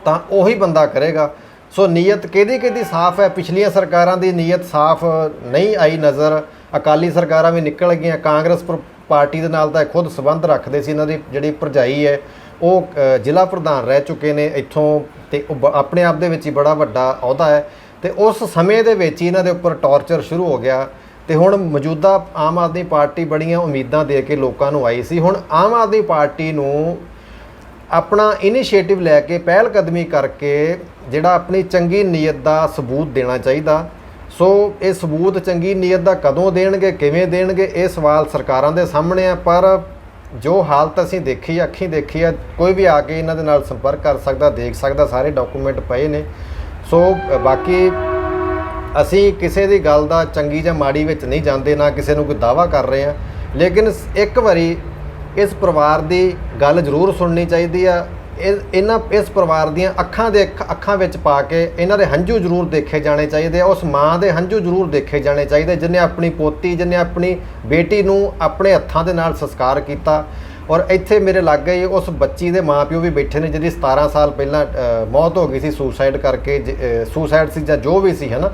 ਤਾਂ ਉਹੀ ਬੰਦਾ ਕਰੇਗਾ। ਸੋ ਨੀਅਤ ਕਿਹਦੀ ਸਾਫ਼ ਹੈ? ਪਿਛਲੀਆਂ ਸਰਕਾਰਾਂ ਦੀ ਨੀਅਤ ਸਾਫ਼ ਨਹੀਂ ਆਈ ਨਜ਼ਰ। ਅਕਾਲੀ ਸਰਕਾਰਾਂ ਵੀ ਨਿਕਲ ਗਈਆਂ। ਕਾਂਗਰਸ ਪਾਰਟੀ ਦੇ ਨਾਲ ਤਾਂ ਖੁਦ ਸੰਬੰਧ ਰੱਖਦੇ ਸੀ। ਇਹਨਾਂ ਦੀ ਜਿਹੜੀ ਭਰਜਾਈ ਹੈ ਉਹ ਜ਼ਿਲ੍ਹਾ ਪ੍ਰਧਾਨ ਰਹਿ ਚੁੱਕੇ ਨੇ ਇੱਥੋਂ, ਤੇ ਉਹ ਆਪਣੇ ਆਪ ਦੇ ਵਿੱਚ ਹੀ ਬੜਾ ਵੱਡਾ ਅਹੁਦਾ ਹੈ। ਤੇ ਉਸ ਸਮੇਂ ਦੇ ਵਿੱਚ ਹੀ ਇਹਨਾਂ ਦੇ ਉੱਪਰ ਟੌਰਚਰ ਸ਼ੁਰੂ ਹੋ ਗਿਆ। ਤੇ ਹੁਣ ਮੌਜੂਦਾ ਆਮ ਆਦਮੀ ਪਾਰਟੀ ਬੜੀਆਂ ਉਮੀਦਾਂ ਦੇ ਕੇ ਲੋਕਾਂ ਨੂੰ ਆਈ ਸੀ। ਹੁਣ ਆਮ ਆਦਮੀ ਪਾਰਟੀ ਨੂੰ ਆਪਣਾ ਇਨੀਸ਼ੀਏਟਿਵ ਲੈ ਕੇ, ਪਹਿਲ ਕਦਮੀ ਕਰਕੇ ਜਿਹੜਾ ਆਪਣੀ ਚੰਗੀ ਨੀਅਤ ਦਾ ਸਬੂਤ ਦੇਣਾ ਚਾਹੀਦਾ। ਸੋ ਇਹ ਸਬੂਤ ਚੰਗੀ ਨੀਅਤ ਦਾ ਕਦੋਂ ਦੇਣਗੇ, ਕਿਵੇਂ ਦੇਣਗੇ, ਇਹ ਸਵਾਲ ਸਰਕਾਰਾਂ ਦੇ ਸਾਹਮਣੇ ਆ। ਪਰ ਜੋ ਹਾਲਤ ਅਸੀਂ ਦੇਖੀ, ਅੱਖੀਂ ਦੇਖੀ ਆ, ਕੋਈ ਵੀ ਆ ਕੇ ਇਹਨਾਂ ਦੇ ਨਾਲ ਸੰਪਰਕ ਕਰ ਸਕਦਾ, ਦੇਖ ਸਕਦਾ, ਸਾਰੇ ਡਾਕੂਮੈਂਟ ਪਏ ਨੇ। ਸੋ ਬਾਕੀ ਅਸੀਂ ਕਿਸੇ ਦੀ ਗੱਲ ਦਾ ਚੰਗੀ ਜਾਂ ਮਾੜੀ ਵਿੱਚ ਨਹੀਂ ਜਾਂਦੇ, ਨਾ ਕਿਸੇ ਨੂੰ ਕੋਈ ਦਾਅਵਾ ਕਰ ਰਹੇ ਹਾਂ। ਲੇਕਿਨ ਇੱਕ ਵਾਰੀ ਇਸ ਪਰਿਵਾਰ ਦੀ ਗੱਲ ਜ਼ਰੂਰ ਸੁਣਨੀ ਚਾਹੀਦੀ ਆ। ਇਸ ਪਰਿਵਾਰ ਦੀਆਂ ਅੱਖਾਂ ਵਿੱਚ ਪਾ ਕੇ ਇਹਨਾਂ ਦੇ ਹੰਝੂ ਜ਼ਰੂਰ ਦੇਖੇ ਜਾਣੇ ਚਾਹੀਦੇ ਆ। ਉਸ ਮਾਂ ਦੇ ਹੰਝੂ ਜ਼ਰੂਰ ਦੇਖੇ ਜਾਣੇ ਚਾਹੀਦੇ ਜਿਹਨੇ ਆਪਣੀ ਪੋਤੀ, ਜਿਹਨੇ ਆਪਣੀ ਬੇਟੀ ਨੂੰ ਆਪਣੇ ਹੱਥਾਂ ਦੇ ਨਾਲ ਸੰਸਕਾਰ ਕੀਤਾ। ਔਰ ਇੱਥੇ ਮੇਰੇ ਲਾਗੇ ਉਸ ਬੱਚੀ ਦੇ ਮਾਪਿਓ ਵੀ ਬੈਠੇ ਨੇ ਜਿਹਦੀ 17 ਸਾਲ ਪਹਿਲਾਂ ਮੌਤ ਹੋ ਗਈ ਸੀ ਸੁਸਾਈਡ ਕਰਕੇ, ਸੁਸਾਈਡ ਸੀ ਜਾਂ ਜੋ ਵੀ ਸੀ, ਹੈ ਨਾ।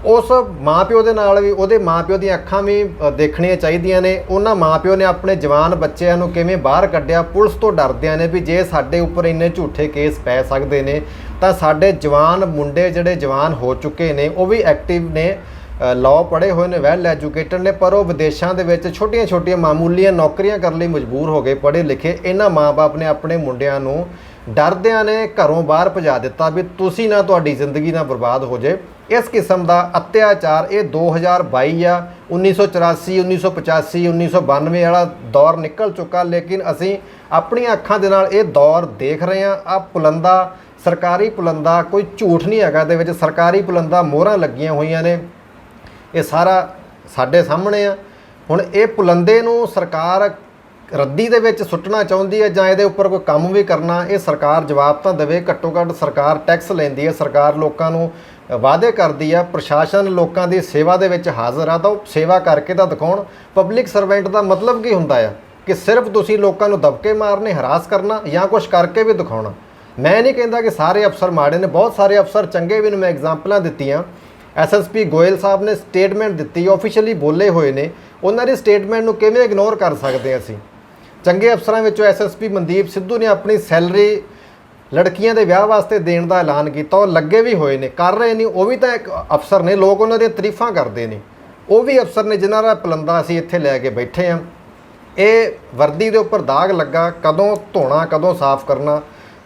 ਉਸ ਮਾਪਿਓ ਦੇ ਨਾਲ ਵੀ ਉਹਦੇ ਮਾਪਿਓ ਦੀਆਂ ਅੱਖਾਂ ਵੀ ਦੇਖਣੀਆਂ ਚਾਹੀਦੀਆਂ ਨੇ। ਉਹਨਾਂ ਮਾਪਿਓ ਨੇ ਆਪਣੇ ਜਵਾਨ ਬੱਚਿਆਂ ਨੂੰ ਕਿਵੇਂ ਬਾਹਰ ਕੱਢਿਆ, ਪੁਲਿਸ ਤੋਂ ਡਰਦਿਆਂ ਨੇ ਵੀ ਜੇ ਸਾਡੇ ਉੱਪਰ ਇੰਨੇ ਝੂਠੇ ਕੇਸ ਪੈ ਸਕਦੇ ਨੇ ਤਾਂ ਸਾਡੇ ਜਵਾਨ ਮੁੰਡੇ ਜਿਹੜੇ ਜਵਾਨ ਹੋ ਚੁੱਕੇ ਨੇ ਉਹ ਵੀ ਐਕਟਿਵ ਨੇ, ਲਾਅ ਪੜ੍ਹੇ ਹੋਏ ਨੇ, ਵੈਲ ਐਜੂਕੇਟਡ ਨੇ, ਪਰ ਉਹ ਵਿਦੇਸ਼ਾਂ ਦੇ ਵਿੱਚ ਛੋਟੀਆਂ-ਛੋਟੀਆਂ ਮਾਮੂਲੀਆਂ ਨੌਕਰੀਆਂ ਕਰਨ ਲਈ ਮਜਬੂਰ ਹੋ ਗਏ, ਪੜ੍ਹੇ ਲਿਖੇ। ਇਹਨਾਂ ਮਾਂ-ਬਾਪ ਨੇ ਆਪਣੇ ਮੁੰਡਿਆਂ ਨੂੰ ਡਰਦਿਆਂ ਨੇ ਘਰੋਂ ਬਾਹਰ ਭਜਾ ਦਿੱਤਾ ਵੀ ਤੁਸੀਂ ਨਾ, ਤੁਹਾਡੀ ਜ਼ਿੰਦਗੀ ਨਾ ਬਰਬਾਦ ਹੋ ਜਾਏ। ਇਸ ਕਿਸਮ ਦਾ ਅਤਿਆਚਾਰ ਇਹ 2022 ਆ। 1984, 1985, 1992 ਵਾਲਾ ਦੌਰ ਨਿਕਲ ਚੁੱਕਾ, ਲੇਕਿਨ ਅਸੀਂ ਆਪਣੀਆਂ ਅੱਖਾਂ ਦੇ ਨਾਲ ਇਹ ਦੌਰ ਦੇਖ ਰਹੇ ਹਾਂ। ਆ ਪੁਲੰਦਾ, ਸਰਕਾਰੀ ਪੁਲੰਦਾ, ਕੋਈ ਝੂਠ ਨਹੀਂ ਹੈਗਾ ਇਹਦੇ ਵਿੱਚ, ਸਰਕਾਰੀ ਪੁਲੰਦਾ ਮੋਹਰਾਂ ਲੱਗੀਆਂ ਹੋਈਆਂ ਨੇ। ਇਹ ਸਾਰਾ ਸਾਡੇ ਸਾਹਮਣੇ ਆ। ਹੁਣ ਇਹ ਪੁਲੰਦੇ ਨੂੰ ਸਰਕਾਰ ਰੱਦੀ ਦੇ ਵਿੱਚ ਸੁੱਟਣਾ ਚਾਹੁੰਦੀ ਹੈ ਜਾਂ ਇਹਦੇ ਉੱਪਰ ਕੋਈ ਕੰਮ ਵੀ ਕਰਨਾ, ਇਹ ਸਰਕਾਰ ਜਵਾਬ ਤਾਂ ਦੇਵੇ। ਘੱਟੋ ਘੱਟ ਸਰਕਾਰ ਟੈਕਸ ਲੈਂਦੀ ਹੈ, ਸਰਕਾਰ ਲੋਕਾਂ ਨੂੰ ਵਾਅਦੇ ਕਰਦੀ ਆ, ਪ੍ਰਸ਼ਾਸਨ ਲੋਕਾਂ ਦੀ ਸੇਵਾ ਦੇ ਵਿੱਚ ਹਾਜ਼ਰ ਆ, ਤਾਂ ਉਹ ਸੇਵਾ ਕਰਕੇ ਤਾਂ ਦਿਖਾਉਣ। ਪਬਲਿਕ ਸਰਵੈਂਟ ਦਾ ਮਤਲਬ ਕੀ ਹੁੰਦਾ ਆ ਕਿ ਸਿਰਫ ਤੁਸੀਂ ਲੋਕਾਂ ਨੂੰ ਦਬਕੇ ਮਾਰਨੇ, ਹਰਾਸ ਕਰਨਾ ਜਾਂ ਕੁਝ ਕਰਕੇ ਵੀ ਦਿਖਾਉਣਾ। ਮੈਂ ਨਹੀਂ ਕਹਿੰਦਾ ਕਿ ਸਾਰੇ ਅਫਸਰ ਮਾੜੇ ਨੇ, ਬਹੁਤ ਸਾਰੇ ਅਫਸਰ ਚੰਗੇ ਵੀ ਨੇ। ਮੈਂ ਐਗਜ਼ਾਮਪਲਾਂ ਦਿੱਤੀਆਂ। ਐਸਐਸਪੀ ਗੋਇਲ ਸਾਹਿਬ ਨੇ ਸਟੇਟਮੈਂਟ ਦਿੱਤੀ, ਆਫੀਸ਼ੀਅਲੀ ਬੋਲੇ ਹੋਏ ਨੇ, ਉਹਨਾਂ ਦੀ ਸਟੇਟਮੈਂਟ ਨੂੰ ਕਿਵੇਂ ਇਗਨੋਰ ਕਰ ਸਕਦੇ ਅਸੀਂ। ਚੰਗੇ ਅਫਸਰਾਂ ਵਿੱਚੋਂ ਐਸਐਸਪੀ ਮਨਦੀਪ ਸਿੱਧੂ ਨੇ ਆਪਣੀ ਸੈਲਰੀ ਲੜਕੀਆਂ ਦੇ ਵਿਆਹ ਵਾਸਤੇ ਦੇਣ ਦਾ ਐਲਾਨ ਕੀਤਾ, ਉਹ ਲੱਗੇ ਵੀ ਹੋਏ ਨੇ, ਕਰ ਰਹੇ ਨੇ। ਉਹ ਵੀ ਤਾਂ ਇੱਕ ਅਫਸਰ ਨੇ, ਲੋਕ ਉਹਨਾਂ ਦੀਆਂ ਤਾਰੀਫਾਂ ਕਰਦੇ ਨੇ। ਉਹ ਵੀ ਅਫਸਰ ਨੇ ਜਿਨ੍ਹਾਂ ਦਾ ਪਲੰਦਾ ਅਸੀਂ ਇੱਥੇ ਲੈ ਕੇ ਬੈਠੇ ਹਾਂ। ਇਹ ਵਰਦੀ ਦੇ ਉੱਪਰ ਦਾਗ ਲੱਗਾ, ਕਦੋਂ ਧੋਣਾ, ਕਦੋਂ ਸਾਫ਼ ਕਰਨਾ,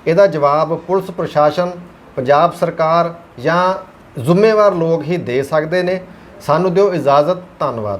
ਇਹਦਾ ਜਵਾਬ ਪੁਲਿਸ ਪ੍ਰਸ਼ਾਸਨ, ਪੰਜਾਬ ਸਰਕਾਰ ਜਾਂ ਜ਼ਿੰਮੇਵਾਰ ਲੋਕ ਹੀ ਦੇ ਸਕਦੇ ਨੇ। ਸਾਨੂੰ ਦਿਓ ਇਜਾਜ਼ਤ। ਧੰਨਵਾਦ।